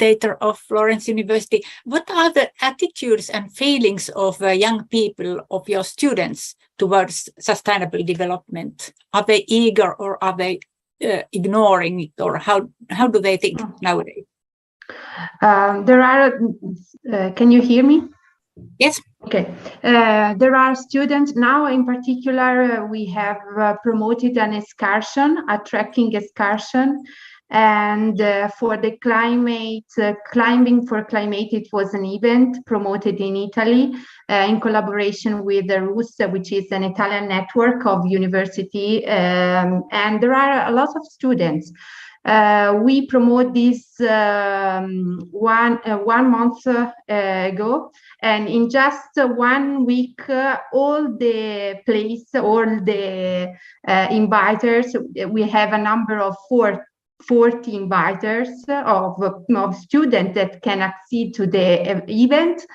facilitator of Florence University. What are the attitudes and feelings of young people, of your students, towards sustainable development? Are they eager, or are they ignoring it, or how do they think nowadays? There are, can you hear me? Yes. Okay. There are students now, in particular, we have promoted an excursion, a trekking excursion. And for the climate, Climbing for Climate, it was an event promoted in Italy in collaboration with the RUS, which is an Italian network of university. And there are a lot of students. We promote this 1 month ago, and in just 1 week, all the inviters, we have a number of 40 inviters of students that can accede to the event.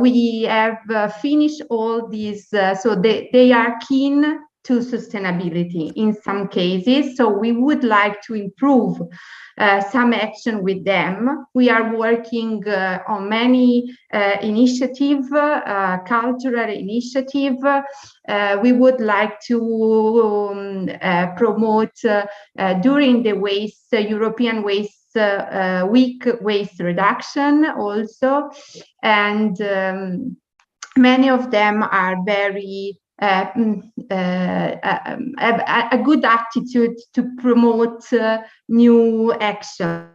We have finished all these, so they are keen to sustainability in some cases. So we would like to improve some action with them. We are working on many initiatives, cultural initiative. We would like to promote during the European Waste Week waste reduction also. And many of them are very have a good attitude to promote new action,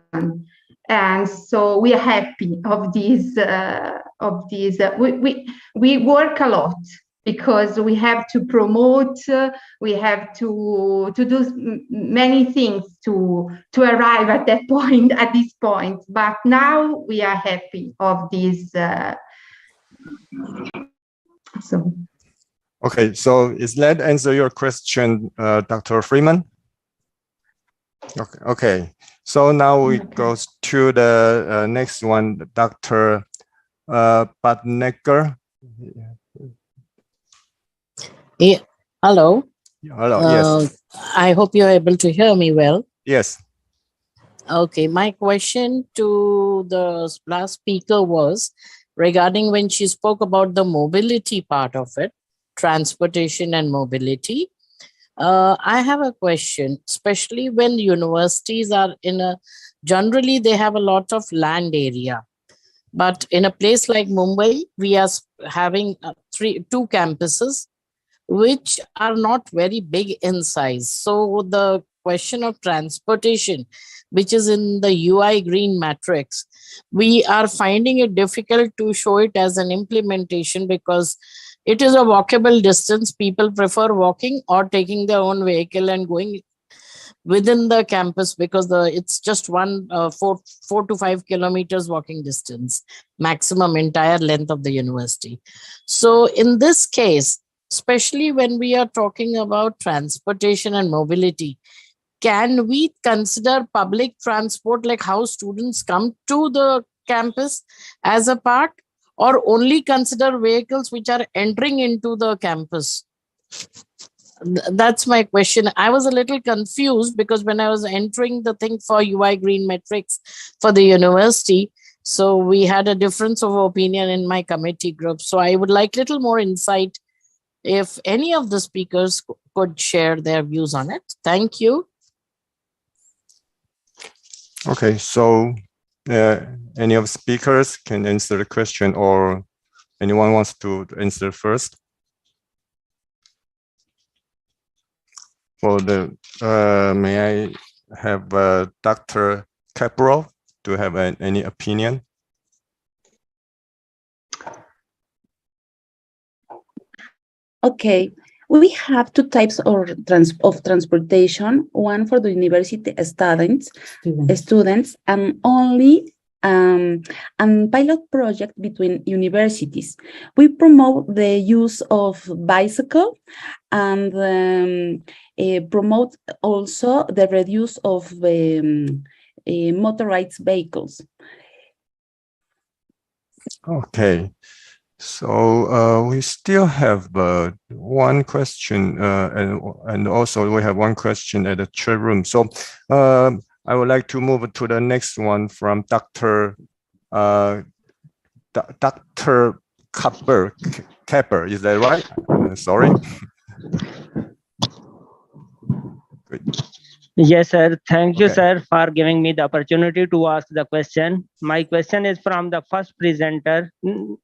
and so we are happy of these. We work a lot because we have to promote, we have to do many things to arrive at that point, at this point. But now we are happy of this. So. Okay, so is that answer your question, Dr. Freeman? Okay. So now we go to the next one, Dr. Badnecker. Yeah. Hello. Hello. Yes. I hope you're able to hear me well. Yes. Okay. My question to the last speaker was regarding when she spoke about the mobility part of it. Transportation and mobility. I have a question, especially when universities are generally they have a lot of land area. But in a place like Mumbai, we are having two campuses, which are not very big in size. So the question of transportation, which is in the UI GreenMetric, we are finding it difficult to show it as an implementation because it is a walkable distance. People prefer walking or taking their own vehicle and going within the campus because it's just 4 to 5 kilometers walking distance, maximum entire length of the university. So in this case, especially when we are talking about transportation and mobility, can we consider public transport, like how students come to the campus, as a part? Or only consider vehicles which are entering into the campus? That's my question. I was a little confused because when I was entering the thing for UI GreenMetric for the university, so we had a difference of opinion in my committee group. So I would like a little more insight if any of the speakers could share their views on it. Thank you. Okay, so any of the speakers can answer the question, or anyone wants to answer first? For the, may I have Dr. Capro to have any opinion? Okay, we have two types of transportation, one for the university students and only and pilot project between universities. We promote the use of bicycle and promote also the reduce of motorized vehicles. Okay. So we still have one question, and also we have one question at the chat room. So I would like to move to the next one from Dr. Dr. Kapper, is that right? Sorry. Good. Yes, sir. Thank you, sir, for giving me the opportunity to ask the question. My question is from the first presenter.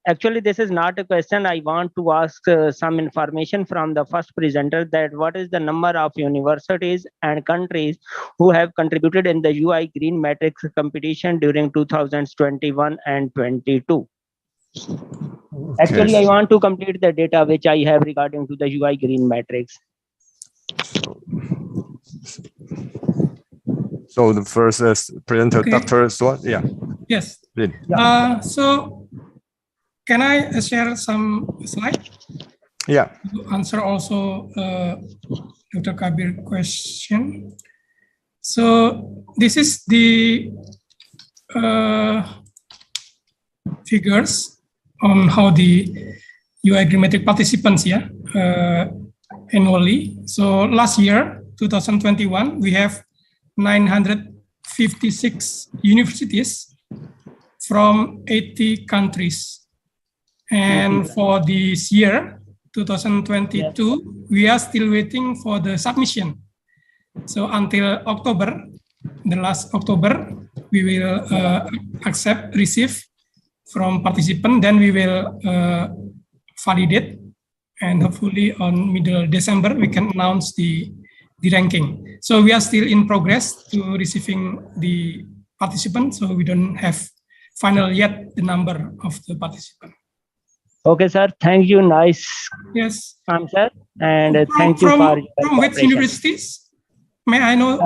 Actually, this is not a question. I want to ask some information from the first presenter that what is the number of universities and countries who have contributed in the UI GreenMetric competition during 2021 and 22. Actually, I want to complete the data which I have regarding to the UI GreenMetric. So the first presenter, Dr. Swat, yeah. Yes. So can I share some slide? Yeah. To answer also Dr. Kabir's question. So this is the figures on how the UI GreenMetric participants annually. So last year, 2021, we have 956 universities from 80 countries. And for this year, 2022, we are still waiting for the submission. So until October, the last October, we will receive from participant, then we will validate, and hopefully on middle December, we can announce the ranking. So we are still in progress to receiving the participants, so we don't have final yet the number of the participants. Okay, sir. Thank you. Nice answer. And thank you for from which universities? May I know?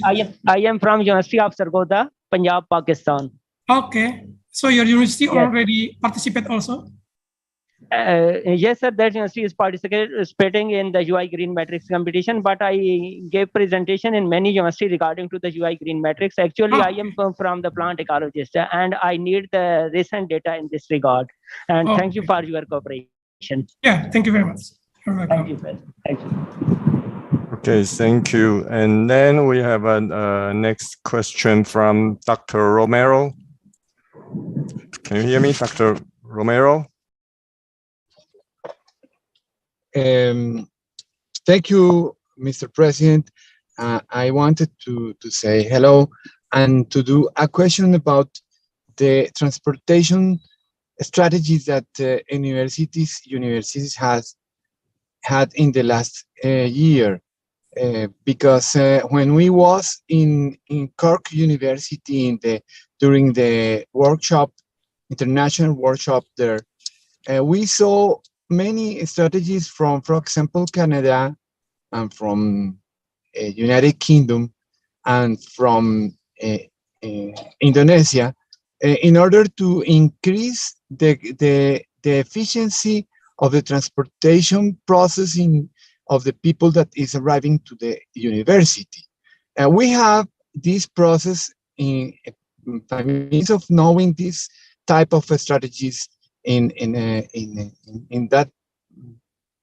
I am from University of Sargodha, Punjab, Pakistan. Okay. So your university already participate also? Yes, sir. That university is participating in the UI GreenMetric competition, but I gave presentation in many universities regarding to the UI GreenMetric. Actually, I am from the plant ecologist, and I need the recent data in this regard. And thank you for your cooperation. Yeah, thank you very much. Thank you, sir. Thank you. Okay, thank you. And then we have a next question from Dr. Romero. Can you hear me, Dr. Romero? Thank you, Mr. President. I wanted to say hello and to do a question about the transportation strategies that universities has had in the last year. Because when we was in Cork University during the workshop, international workshop there, we saw many strategies from, for example, Canada and from United Kingdom and from Indonesia in order to increase the efficiency of the transportation processing of the people that is arriving to the university. We have this process by means of knowing this type of strategies in that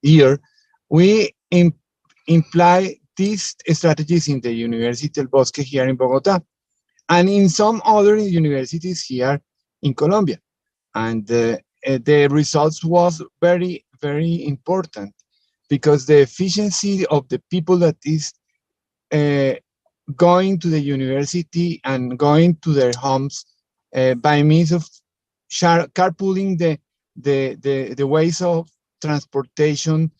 year. We imply these strategies in the University del Bosque here in Bogota and in some other universities here in Colombia. And the results was very, very important, because the efficiency of the people that is going to the university and going to their homes by means of carpooling the ways of transportation,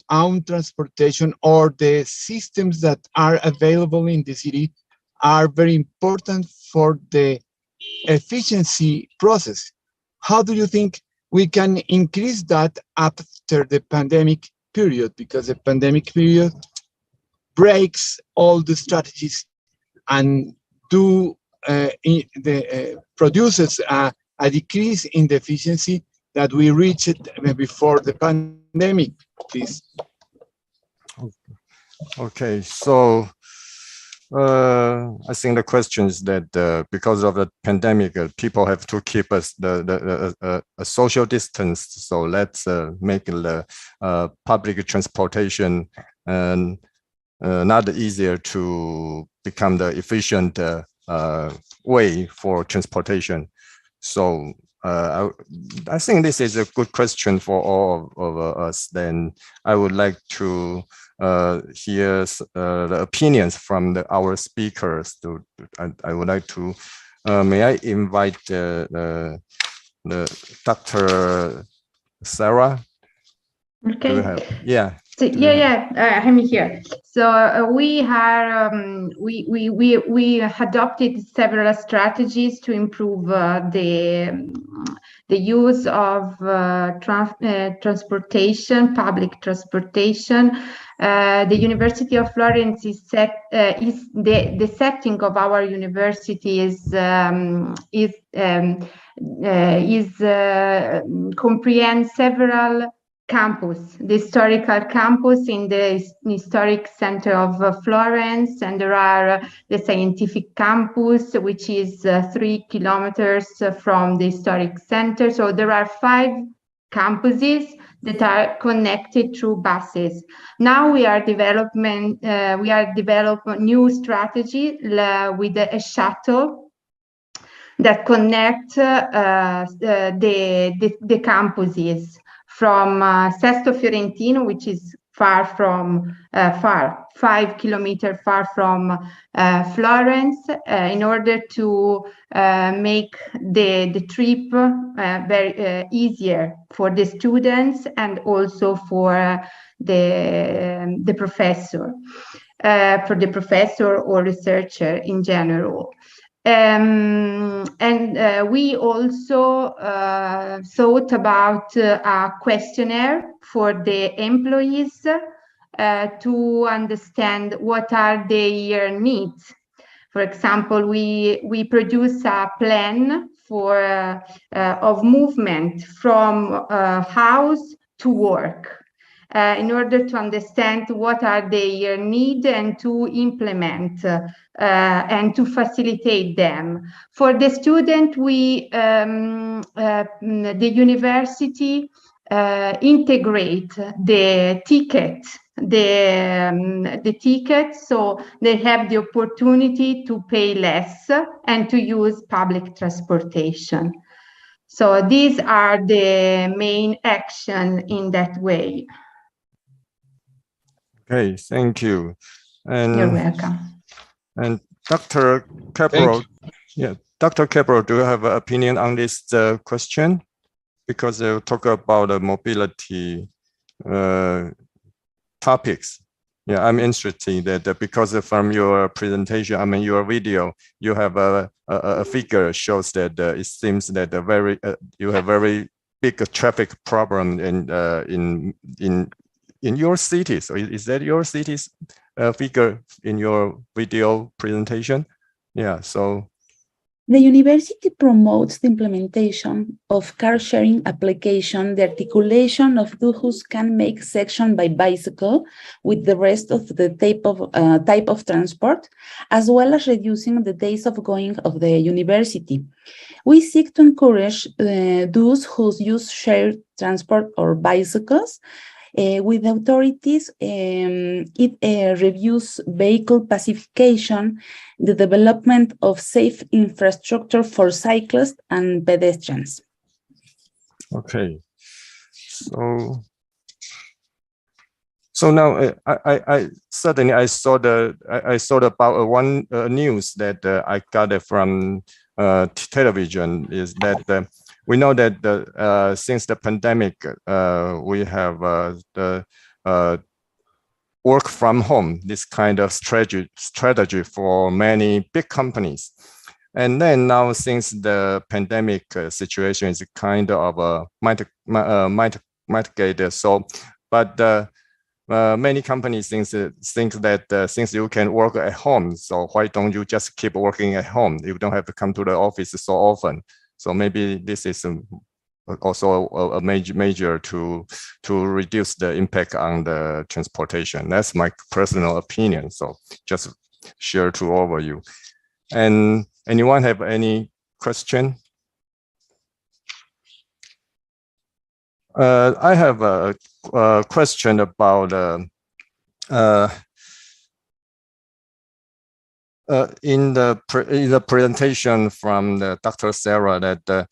own transportation, or the systems that are available in the city are very important for the efficiency process. How do you think we can increase that after the pandemic period? Because the pandemic period breaks all the strategies and produces a decrease in the efficiency that we reached before the pandemic, please. Okay, so I think the question is that because of the pandemic, people have to keep a social distance. So let's make the public transportation and not easier to become the efficient way for transportation. So I think this is a good question for all of us. Then I would like to hear the opinions from our speakers. I would like to, may I invite the Dr. Sarah? Okay. Do you have, yeah. So, I'm here. So we adopted several strategies to improve the use of transportation, public transportation. The University of Florence is the setting of our university comprehends several campus, the historical campus in the historic center of Florence, and there are the scientific campus, which is 3 kilometers from the historic center. So there are 5 campuses that are connected through buses. Now we are developing new strategy with a shuttle that connect the campuses from Sesto Fiorentino, which is far from 5 kilometers far from Florence, in order to make the trip very easier for the students and also for the professor, or researcher in general. We also thought about a questionnaire for the employees to understand what are their needs. For example, we produce a plan for of movement from house to work. In order to understand what are their needs and to implement and to facilitate them. For the student, the university integrate the ticket, so they have the opportunity to pay less and to use public transportation. So these are the main action in that way. Okay, thank you. And you're welcome. And Dr. Cabral, Dr. Cabral, do you have an opinion on this question? Because they talk about the mobility topics. Yeah, I'm interested that because from your presentation, I mean your video, you have a figure shows that it seems that you have very big traffic problem in your city. So is that your city's figure in your video presentation? Yeah, so. The university promotes the implementation of car-sharing application, the articulation of those who can make section by bicycle with the rest of the type of transport, as well as reducing the days of going of the university. We seek to encourage those who use shared transport or bicycles. With authorities, it reviews vehicle pacification, the development of safe infrastructure for cyclists and pedestrians. Okay, so now I suddenly I saw about one news that I got it from television is that. We know that since the pandemic, we have the work from home, this kind of strategy for many big companies. And then now, since the pandemic situation is kind of mitigated, so, but many companies think that since you can work at home, so why don't you just keep working at home? You don't have to come to the office so often. So maybe this is also a major to reduce the impact on the transportation. That's my personal opinion. So just share to all of you. And anyone have any question? I have a question about in the presentation from the Dr. Sarah that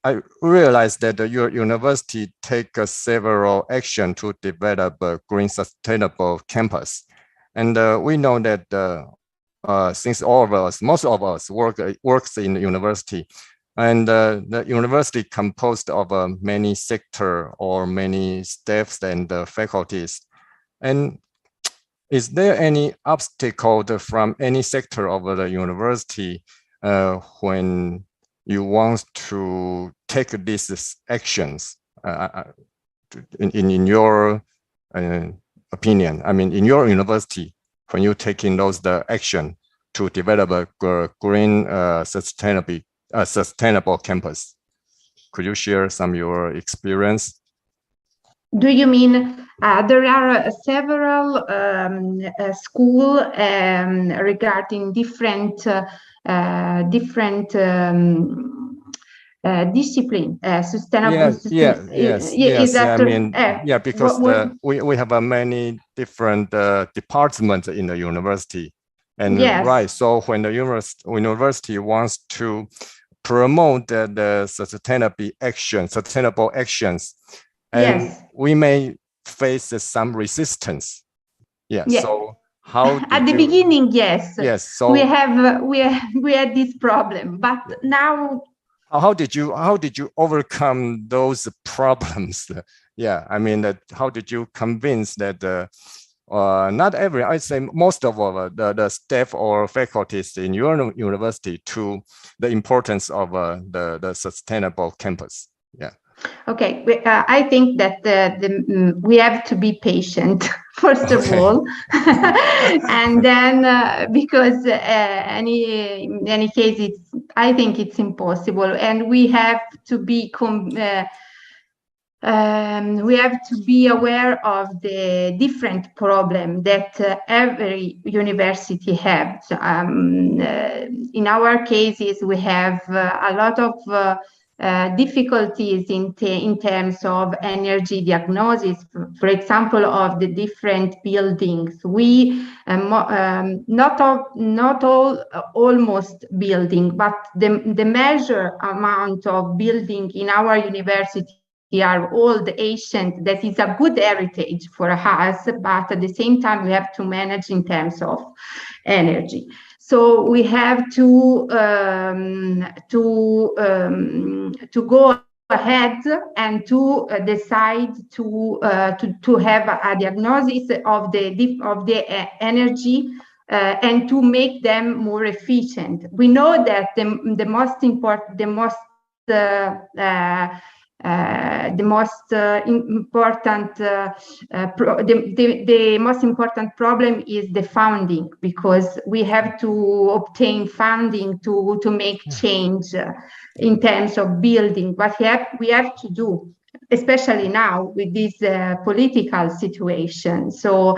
I realized that your university take several action to develop a green sustainable campus. And we know that since all of us, most of us works in the university, and the university composed of many sector or many staffs and faculties. And is there any obstacle from any sector of the university when you want to take these actions? In your opinion, I mean, in your university, when you're taking the action to develop a green sustainable campus, could you share some of your experience? Do you mean there are several schools regarding different discipline, sustainable? Yes. I mean, because we have many different departments in the university, and right. So when the university wants to promote the sustainable actions. And we may face some resistance. So how at the beginning, yes. So we had this problem, but now. How did you overcome those problems? I mean, how did you convince that not every, I'd say most of the staff or faculties in your university to the importance of the sustainable campus? Okay, I think that we have to be patient, first of all, and then because in any case, I think it's impossible, and we have to be aware of the different problems that every university has. In our cases, we have a lot of difficulties in terms of energy diagnosis, for example, of the different buildings. We not all almost building, but the measure amount of building in our university are old, ancient. That is a good heritage for us, but at the same time we have to manage in terms of energy. So we have to go ahead and to decide to have a diagnosis of the energy and to make them more efficient. We know that the most important problem is the funding, because we have to obtain funding to make change in terms of building. What we have to do, especially now with this political situation. So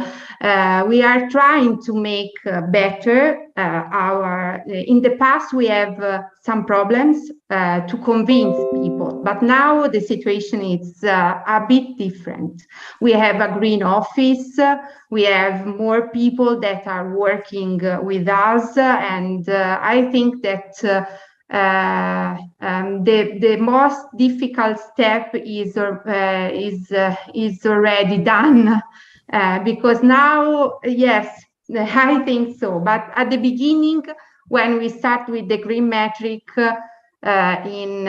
we are trying to make better in the past we have some problems to convince people, but now the situation is a bit different. We have a green office, we have more people that are working with us, and I think that the most difficult step is already done, because now, yes, I think so. But at the beginning, when we start with the GreenMetric in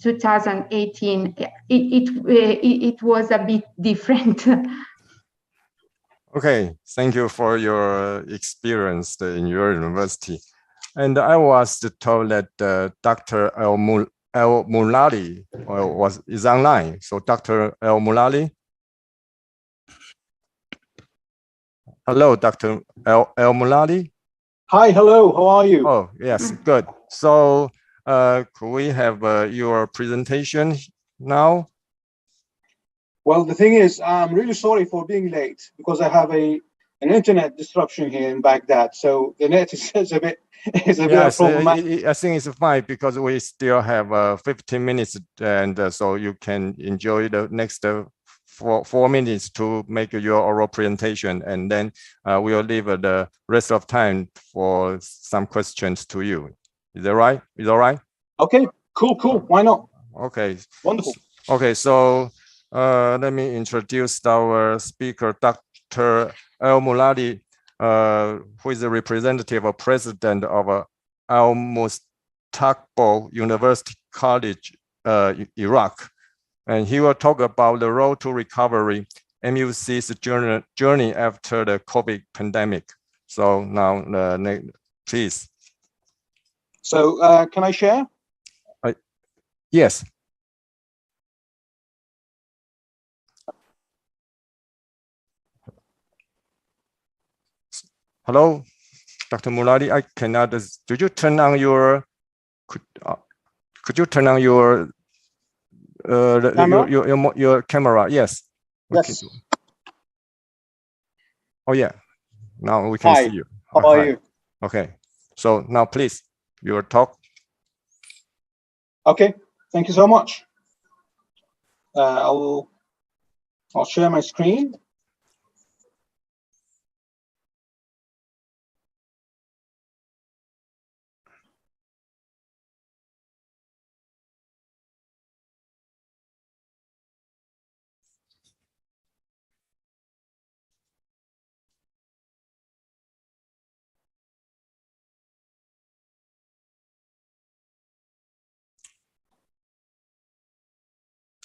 2018, it was a bit different. Okay, thank you for your experience in your university. And I was told that Dr. El Mulali is online. So Dr. El Mulali. Hello, Dr. El Mulali. Hi, hello, how are you? Oh, yes, good. So could we have your presentation now? Well, the thing is, I'm really sorry for being late because I have an internet disruption here in Baghdad. So the net is a bit problematic. I think it's fine because we still have 15 minutes, and so you can enjoy the next 4 minutes to make your oral presentation, and then we'll leave the rest of time for some questions to you. Is that right? Is that right? Okay, cool. Why not? Okay. Wonderful. Okay, so let me introduce our speaker, Dr. El Muladi, who is the representative of president of Al-Mustaqbal University College, Iraq. And he will talk about the road to recovery, MUST's journey after the COVID pandemic. So now, please. So can I share? Yes. Hello, Dr. Muladi, I cannot, did you turn on your, could you turn on your camera? Your camera? Yes. Yes. Oh yeah, now we can see you. How are you? Okay, so now please, your talk. Okay, thank you so much. I'll share my screen.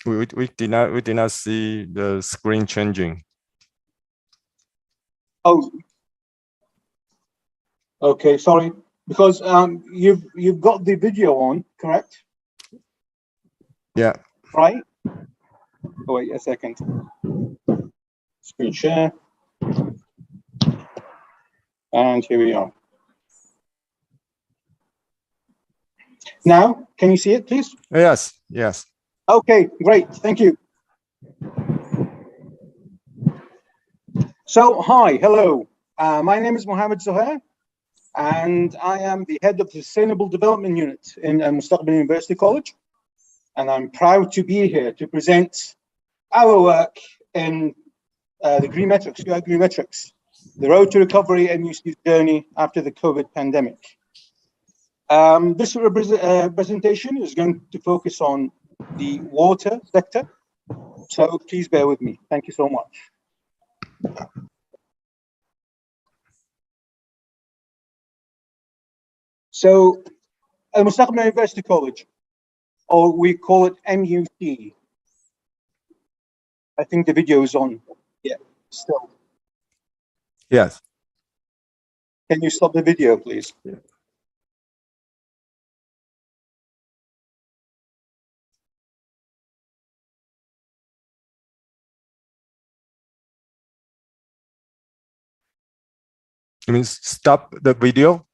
We did not see the screen changing. Oh, okay, sorry. Because you've got the video on, correct? Yeah. Right. Oh, wait a second. Screen share. And here we are. Now, can you see it, please? Yes. Yes. Okay, great. Thank you. So, hi, hello. My name is Mohammed Zohair, and I am the head of the Sustainable Development Unit in Mustaqbal University College. And I'm proud to be here to present our work in the GreenMetrics, UI GreenMetrics, the road to recovery and MUST's journey after the COVID pandemic. This presentation is going to focus on the water sector. So please bear with me. Thank you so much. So, Al-Mustaqbal University College, or we call it MUT. I think the video is on. Yeah, still. Yes. Can you stop the video, please? Yeah. You mean stop the video?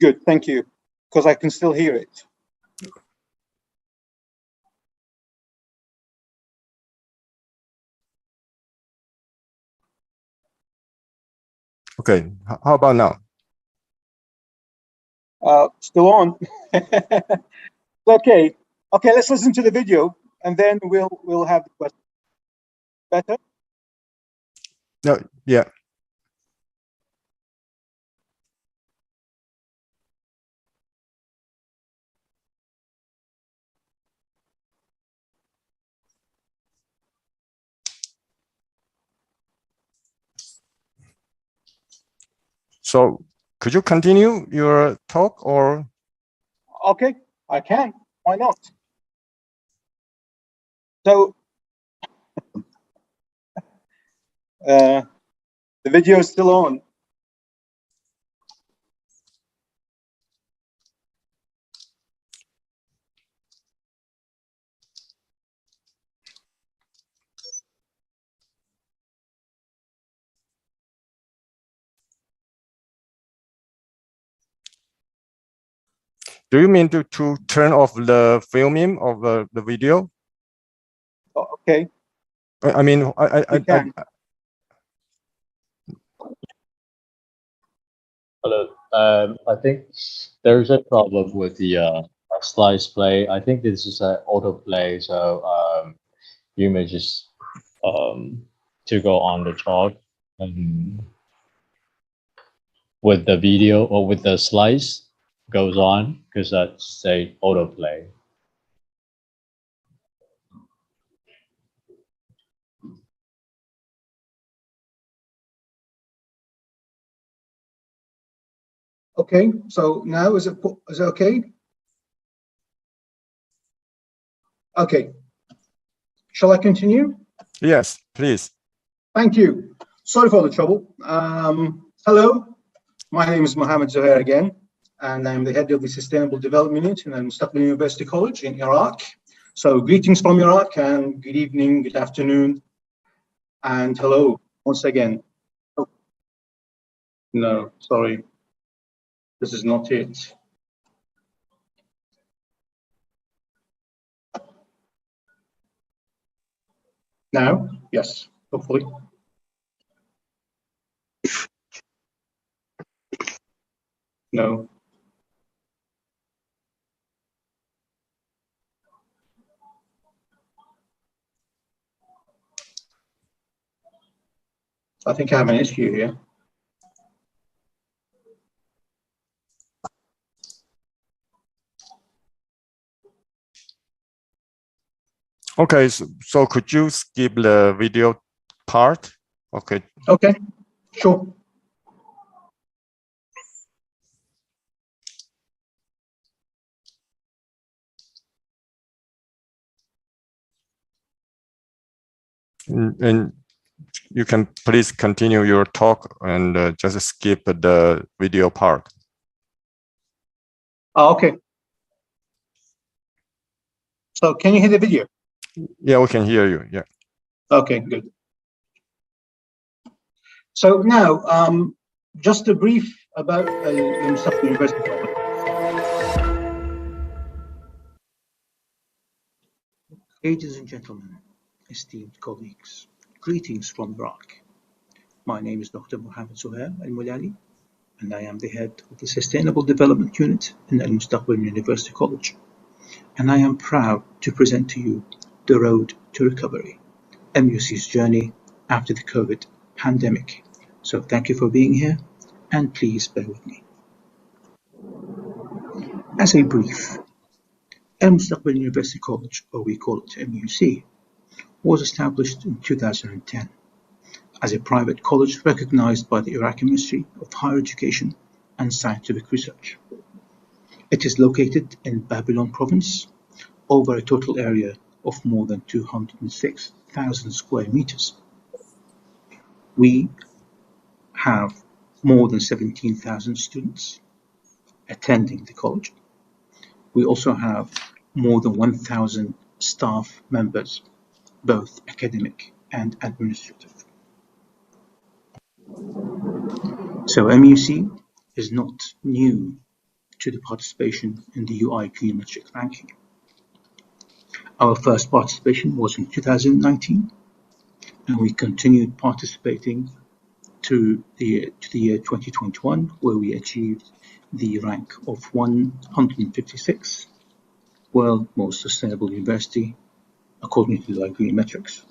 Good, thank you, because I can still hear it. Okay, how about now? Still on. Okay, let's listen to the video, and then we'll have the question. Better? No, yeah. So could you continue your talk or? Okay, I can. Why not? So the video is still on. Do you mean to turn off the filming of the video? Oh, okay. I mean, Hello. I think there's a problem with the slides play. I think this is an autoplay, so you may just to go on the talk with the video or with the slides goes on, because that's a autoplay. Okay, so now is it okay? Okay. Shall I continue? Yes, please. Thank you. Sorry for the trouble. Hello, my name is Mohammed Zuhair again, and I'm the head of the Sustainable Development Unit in Mustaqbal University College in Iraq. So greetings from Iraq, and good evening, good afternoon, and hello once again. Oh, no, sorry, this is not it. Now, yes, hopefully. No. I think I have an issue here. Okay, so could you skip the video part? Okay. Okay, sure. And you can please continue your talk and just skip the video part. Oh, okay. So can you hear the video? Yeah, we can hear you. Yeah. Okay, good. So now, just a brief about Mustaqbal University College. Ladies and gentlemen, esteemed colleagues, greetings from Iraq. My name is Dr. Mohammed Zuhair Al-Mulali, and I am the head of the Sustainable Development Unit in Mustaqbal University College. And I am proud to present to you the Road to Recovery, MUC's journey after the COVID pandemic. So thank you for being here, and please bear with me. As a brief, Mustaqbal University College, or we call it MUC, was established in 2010 as a private college recognized by the Iraqi Ministry of Higher Education and Scientific Research. It is located in Babylon province, over a total area of more than 206,000 square meters. We have more than 17,000 students attending the college. We also have more than 1,000 staff members, both academic and administrative. So MUC is not new to the participation in the UI GreenMetric ranking. Our first participation was in 2019, and we continued participating to the year 2021, where we achieved the rank of 156, world most sustainable university, according to the GreenMetrics.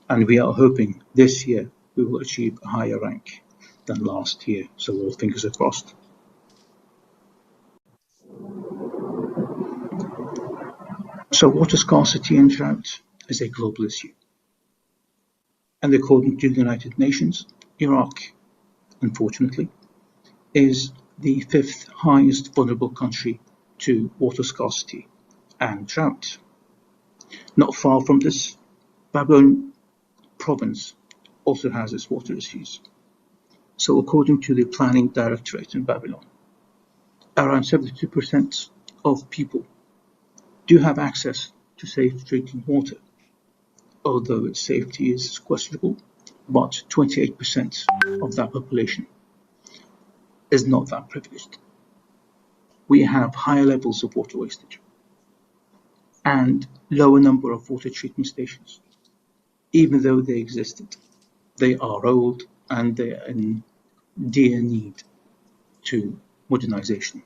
And we are hoping this year we will achieve a higher rank than last year, so all fingers are crossed. So water scarcity and drought is a global issue. And according to the United Nations, Iraq, unfortunately, is the 5th highest vulnerable country to water scarcity and drought. Not far from this, Babylon province also has its water issues. So according to the Planning Directorate in Babylon, around 72% of people do have access to safe drinking water, although its safety is questionable, but 28% of that population is not that privileged. We have higher levels of water wastage and lower number of water treatment stations. Even though they existed, they are old and they are in dear need to modernization.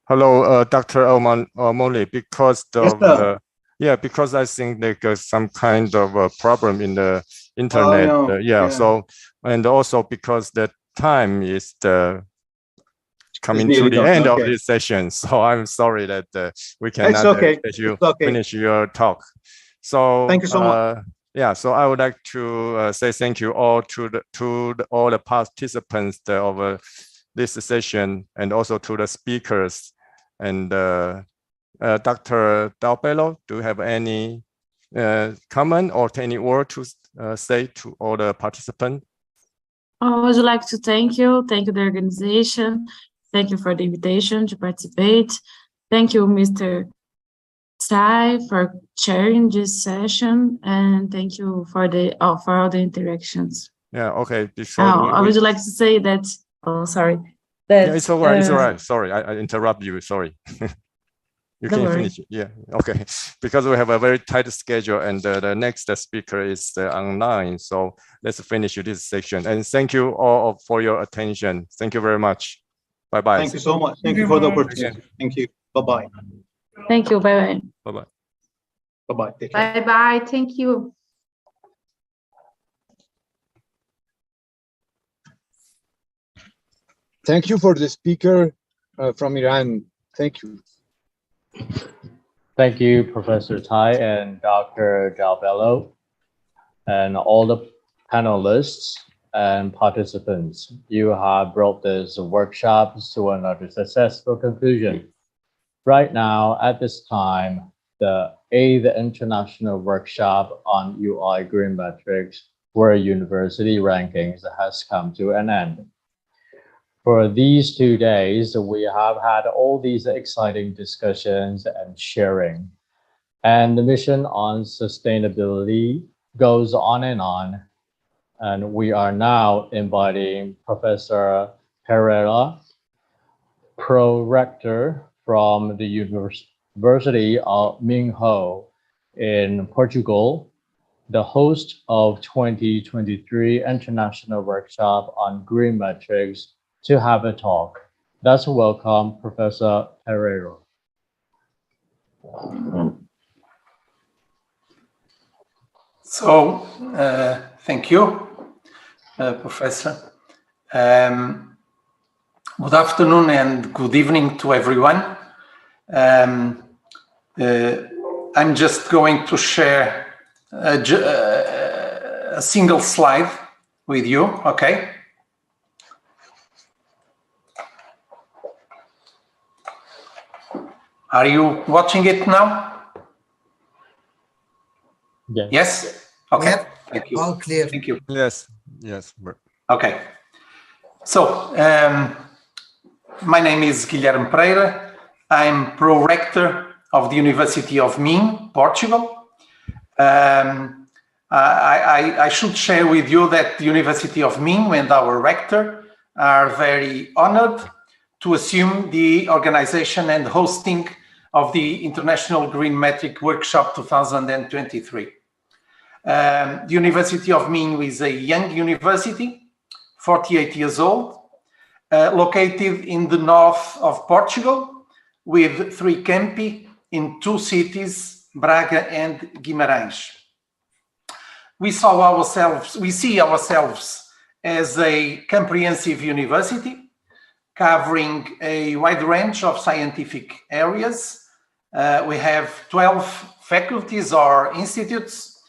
Hello, Dr. Omoli, because of because I think there's some kind of a problem in the internet. Oh, no. Yeah, so, and also because the time is coming to the end of this session. So I'm sorry that we cannot let you finish your talk. So thank you so much. Yeah, so I would like to say thank you all to all the participants of this session, and also to the speakers. And Dr. Dalbello, do you have any comment or any word to say to all the participants? I would like to thank you the organization. Thank you for the invitation to participate. Thank you, Mr. Tsai, for chairing this session, and thank you for all the interactions. Yeah, okay. I would like to say that. Oh, sorry. That, yeah, it's all right. It's all right. Sorry, I interrupt you. Sorry. You can finish. Yeah. Okay. Because we have a very tight schedule, and the next speaker is online. So let's finish this section. And thank you all for your attention. Thank you very much. Bye bye. Thank you so much. Thank you for the opportunity. Thank you. Bye bye. Thank you. Bye bye. Bye bye. Bye bye. Take care. Bye bye. Thank you. Thank you for the speaker from Iran. Thank you. Thank you, Professor Tai and Dr. Dalbello, and all the panelists and participants. You have brought this workshop to another successful conclusion. Right now, at this time, the 8th International Workshop on UI GreenMetrics World University Rankings has come to an end. For these 2 days, we have had all these exciting discussions and sharing. And the mission on sustainability goes on. And we are now inviting Professor Pereira, Pro-Rector from the University of Minho in Portugal, the host of 2023 International Workshop on GreenMetrics, to have a talk. Let's welcome Professor Pereira. So, thank you, Professor. Good afternoon and good evening to everyone. I'm just going to share a single slide with you, okay? Are you watching it now? Yes. Yes? Okay. Yep. Thank you. All clear. Thank you. Yes. Yes. Okay. So, my name is Guilherme Pereira. I'm Pro-Rector of the University of Minho, Portugal. I should share with you that the University of Minho and our rector are very honored to assume the organization and hosting of the International GreenMetric Workshop 2023. The University of Minho is a young university, 48 years old, located in the north of Portugal, with 3 campi in 2 cities, Braga and Guimarães. We see ourselves as a comprehensive university, covering a wide range of scientific areas. We have 12 faculties or institutes: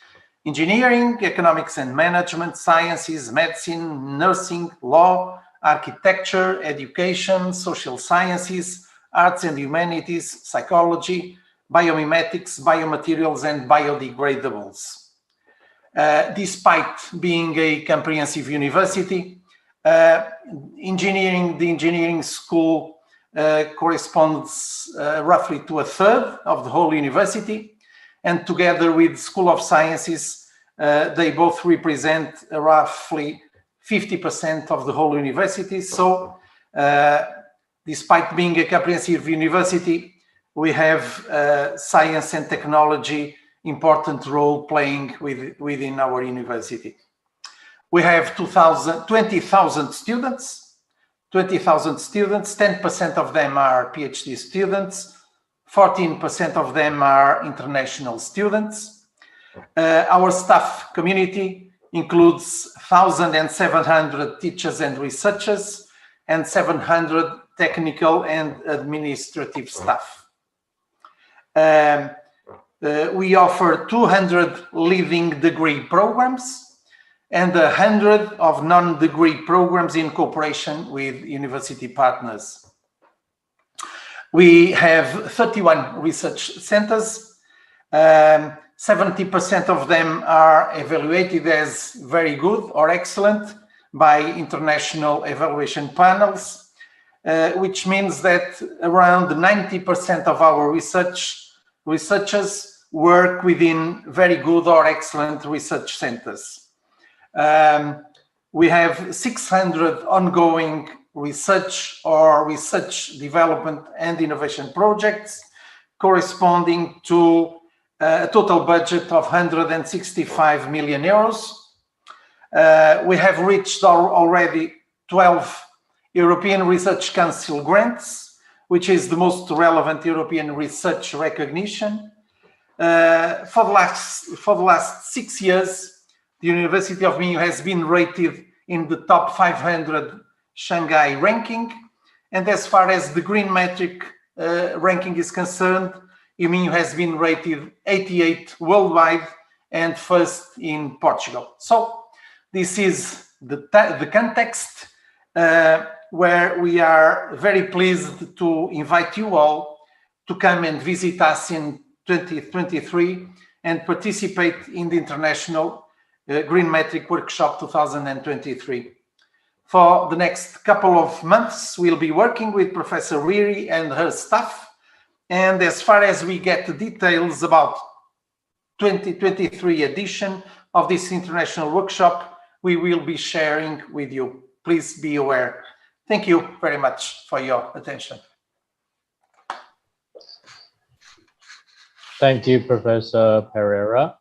engineering, economics and management, sciences, medicine, nursing, law, architecture, education, social sciences, arts and humanities, psychology, biomimetics, biomaterials, and biodegradables. Despite being a comprehensive university, the engineering school corresponds roughly to 1/3 of the whole university, and together with School of Sciences, they both represent roughly 50% of the whole university. So, despite being a comprehensive university, we have science and technology important role playing within our university. We have 20,000 students, 20,000 students, 10% of them are PhD students, 14% of them are international students. Our staff community includes 1,700 teachers and researchers and 700 technical and administrative staff. We offer 200 living degree programs and 100 of non-degree programs in cooperation with university partners. We have 31 research centers. 70% of them are evaluated as very good or excellent by international evaluation panels, which means that around 90% of our researchers work within very good or excellent research centers. We have 600 ongoing research or research development and innovation projects corresponding to a total budget of 165 million euros. We have reached already 12 European Research Council grants, which is the most relevant European research recognition. For the last 6 years, the University of Minho has been rated in the top 500 Shanghai ranking. And as far as the GreenMetric ranking is concerned, Minho has been rated 88 worldwide and first in Portugal. So this is the context where we are very pleased to invite you all to come and visit us in 2023 and participate in the International GreenMetric Workshop 2023. For the next couple of months, we'll be working with Professor Riri and her staff. And as far as we get the details about 2023 edition of this international workshop, we will be sharing with you. Please be aware. Thank you very much for your attention. Thank you, Professor Pereira.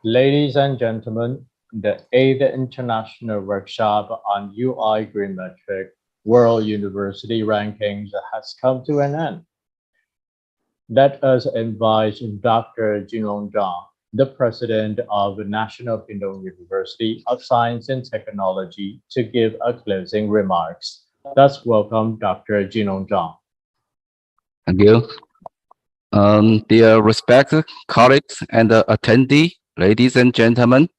Ladies and gentlemen, the 8th International Workshop on UI GreenMetric World University Rankings has come to an end. Let us invite Dr. Jinlong Zhang, the President of National Pingtung University of Science and Technology, to give a closing remarks. Let's welcome Dr. Jinlong Zhang. Thank you. Dear respected colleagues and attendees, ladies and gentlemen,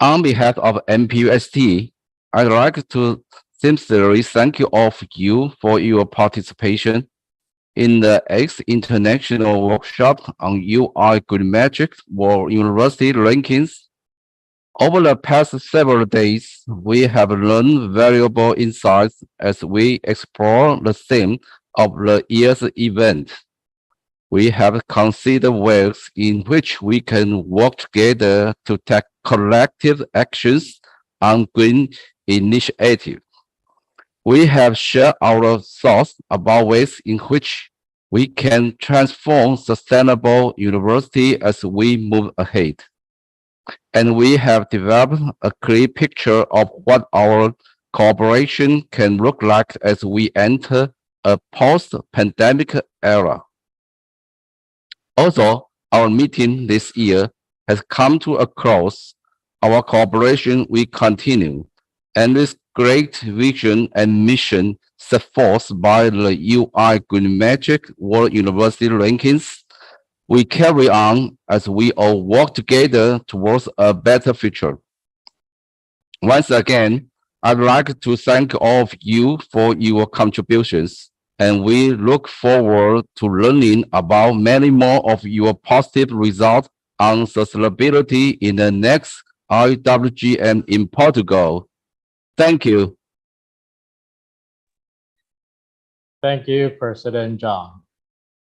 on behalf of NPUST, I'd like to sincerely thank you all of you for your participation in the 8th International Workshop on UI GreenMetric World University Rankings. Over the past several days, we have learned valuable insights as we explore the theme of the year's event. We have considered ways in which we can work together to take collective actions on green initiatives. We have shared our thoughts about ways in which we can transform sustainable university as we move ahead. And we have developed a clear picture of what our cooperation can look like as we enter a post-pandemic era. Although our meeting this year has come to a close, our cooperation will continue, and this great vision and mission set forth by the UI GreenMetric World University Rankings, we carry on as we all work together towards a better future. Once again, I'd like to thank all of you for your contributions, and we look forward to learning about many more of your positive results on sustainability in the next IWGM in Portugal. Thank you. Thank you, President Zhang.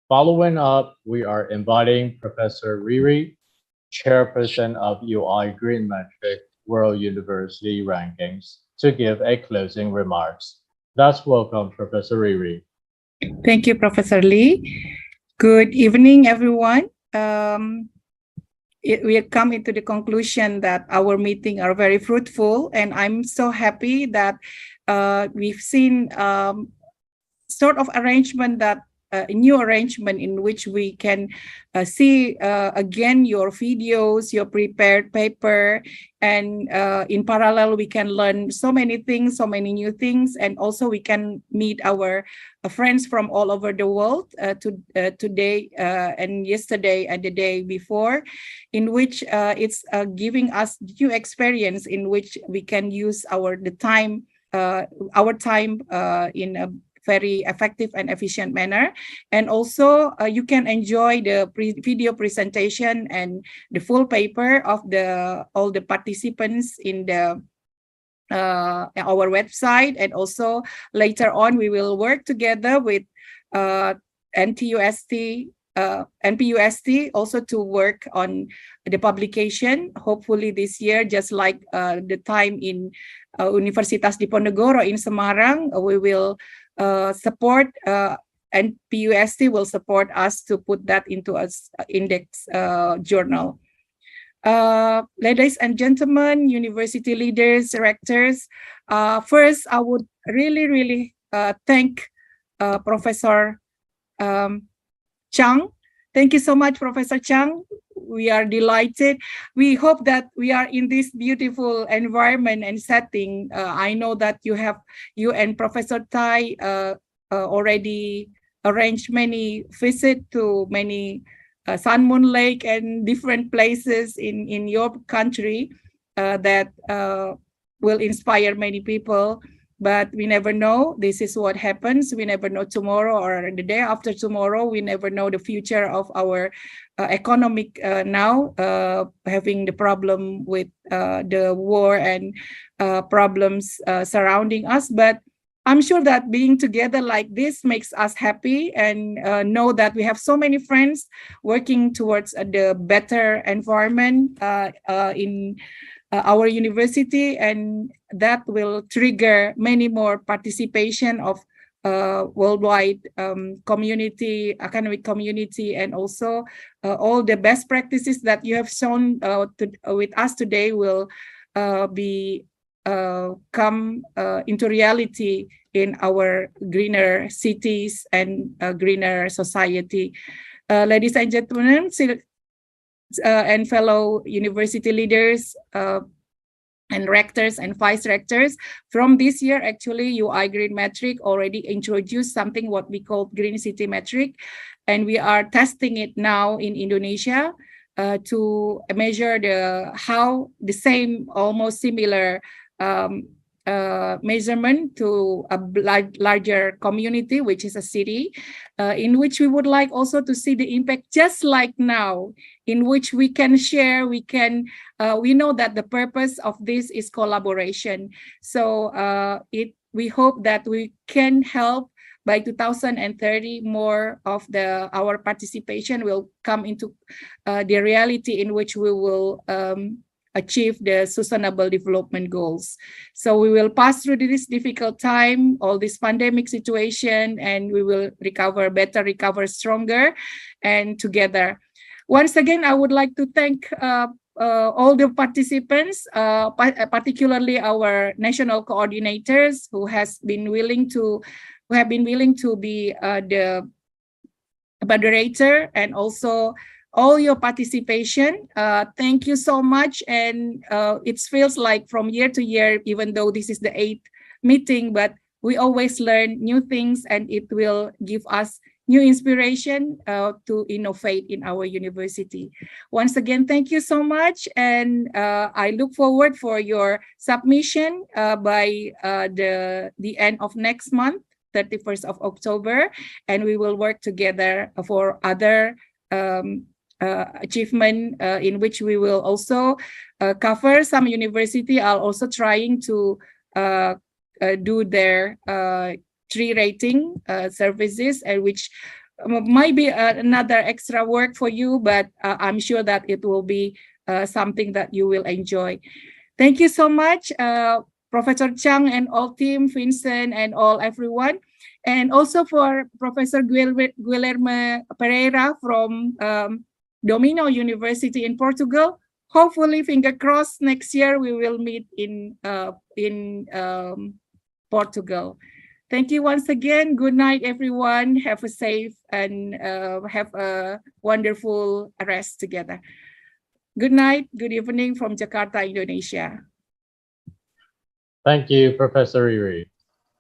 Following up, we are inviting Professor Riri, Chairperson of UI GreenMetric World University Rankings, to give a closing remarks. Let's welcome Professor Riri. Thank you, Professor Lee. Good evening, everyone. we come into the conclusion that our meeting are very fruitful, and I'm so happy that we've seen sort of arrangement that a new arrangement in which we can see again your videos, your prepared paper, and in parallel we can learn so many things, so many new things, and also we can meet our friends from all over the world today and yesterday and the day before, in which it's giving us new experience in which we can use our time in a very effective and efficient manner. And also you can enjoy the video presentation and the full paper of all the participants in the our website. And also later on we will work together with NPUST also to work on the publication, hopefully this year, just like the time in Universitas Diponegoro in Semarang. We will support NPUST will support us to put that into an index journal. Ladies and gentlemen, university leaders, rectors, first I would really thank Professor Chang. Thank you so much, Professor Chang. We are delighted. We hope that we are in this beautiful environment and setting. I know that you and Professor Tai already arranged many visits to many Sun Moon Lake and different places in your country that will inspire many people. But we never know. This is what happens. We never know tomorrow or the day after tomorrow. We never know the future of our economic now, having the problem with the war and problems surrounding us. But I'm sure that being together like this makes us happy, and know that we have so many friends working towards the better environment in our university, and that will trigger many more participation of worldwide community, academic community, and also all the best practices that you have shown with us today will come into reality in our greener cities and greener society. Ladies and gentlemen, and fellow university leaders and rectors and vice rectors, from this year, actually, UI GreenMetric already introduced something what we call Green City Metric, and we are testing it now in Indonesia to measure how the same, almost similar measurement to a larger community, which is a city, in which we would like also to see the impact just like now, in which we can share, we know that the purpose of this is collaboration. So we hope that we can help by 2030, more of our participation will come into the reality in which we will achieve the Sustainable Development Goals. So we will pass through this difficult time, all this pandemic situation, and we will recover better, recover stronger, and together. Once again, I would like to thank all the participants, particularly our national coordinators who have been willing to be the moderator, and also all your participation. Thank you so much. And it feels like from year to year, even though this is the 8th meeting, but we always learn new things, and it will give us new inspiration to innovate in our university. Once again, thank you so much. And I look forward for your submission by the end of next month, 31st of October. And we will work together for other achievement in which we will also cover. Some university are also trying to do their tree rating services, and which might be another extra work for you, but I'm sure that it will be something that you will enjoy. Thank you so much, Professor Chang and all team, Vincent and all everyone. And also for Professor Guilherme Pereira from Domino University in Portugal. Hopefully, finger crossed, next year we will meet in Portugal. Thank you once again. Good night, everyone. Have a safe and have a wonderful rest together. Good night, good evening from Jakarta, Indonesia. Thank you, Professor Riri.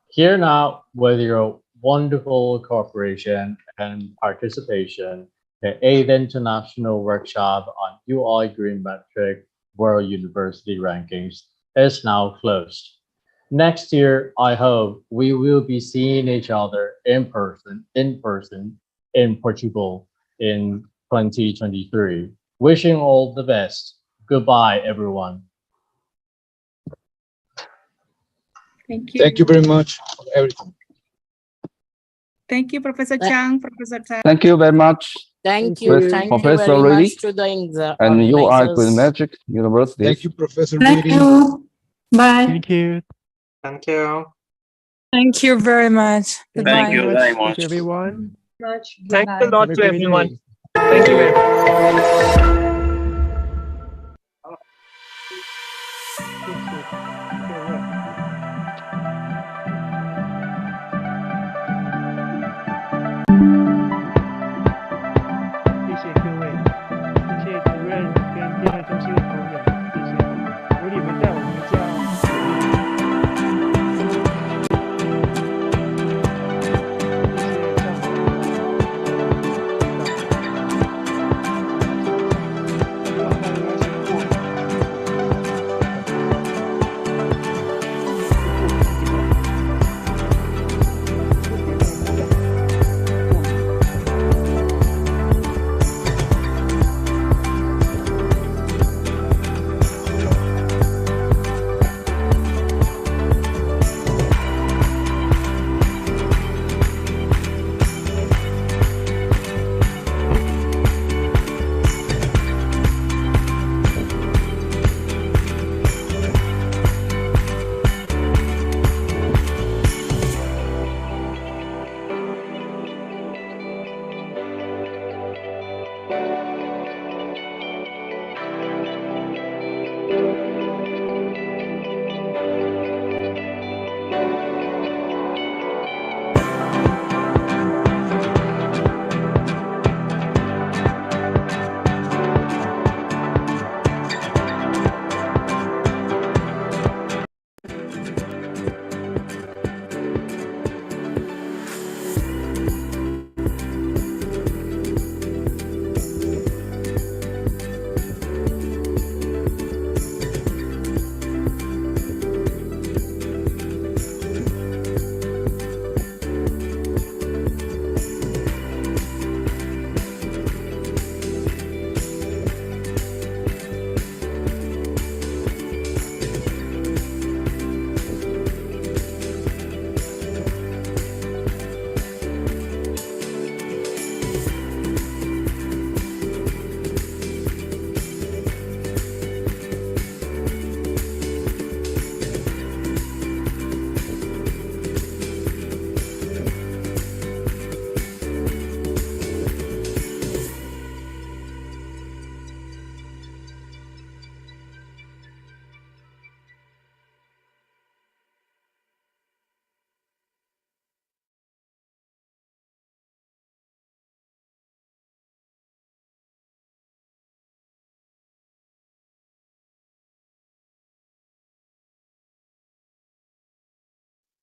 Here now, with your wonderful cooperation and participation, the 8th International Workshop on UI GreenMetric World University Rankings is now closed. Next year, I hope we will be seeing each other in person in Portugal in 2023. Wishing all the best. Goodbye, everyone. Thank you. Thank you very much for everything. Thank you, Professor Chang, Professor Tan. Thank you very much. Thank you. Thank you Professor very Riri, much to the and you are organizers. GreenMetric University. Thank you, Professor Thank Riri. you. Bye. Thank you. Thank you. Thank you very much. Thank Goodbye. you very much, everyone. Thanks a lot Have a to great everyone. day. Thank you very much.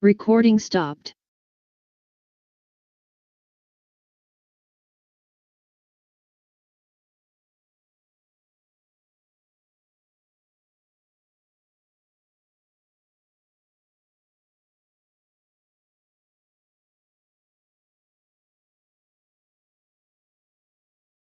Recording stopped.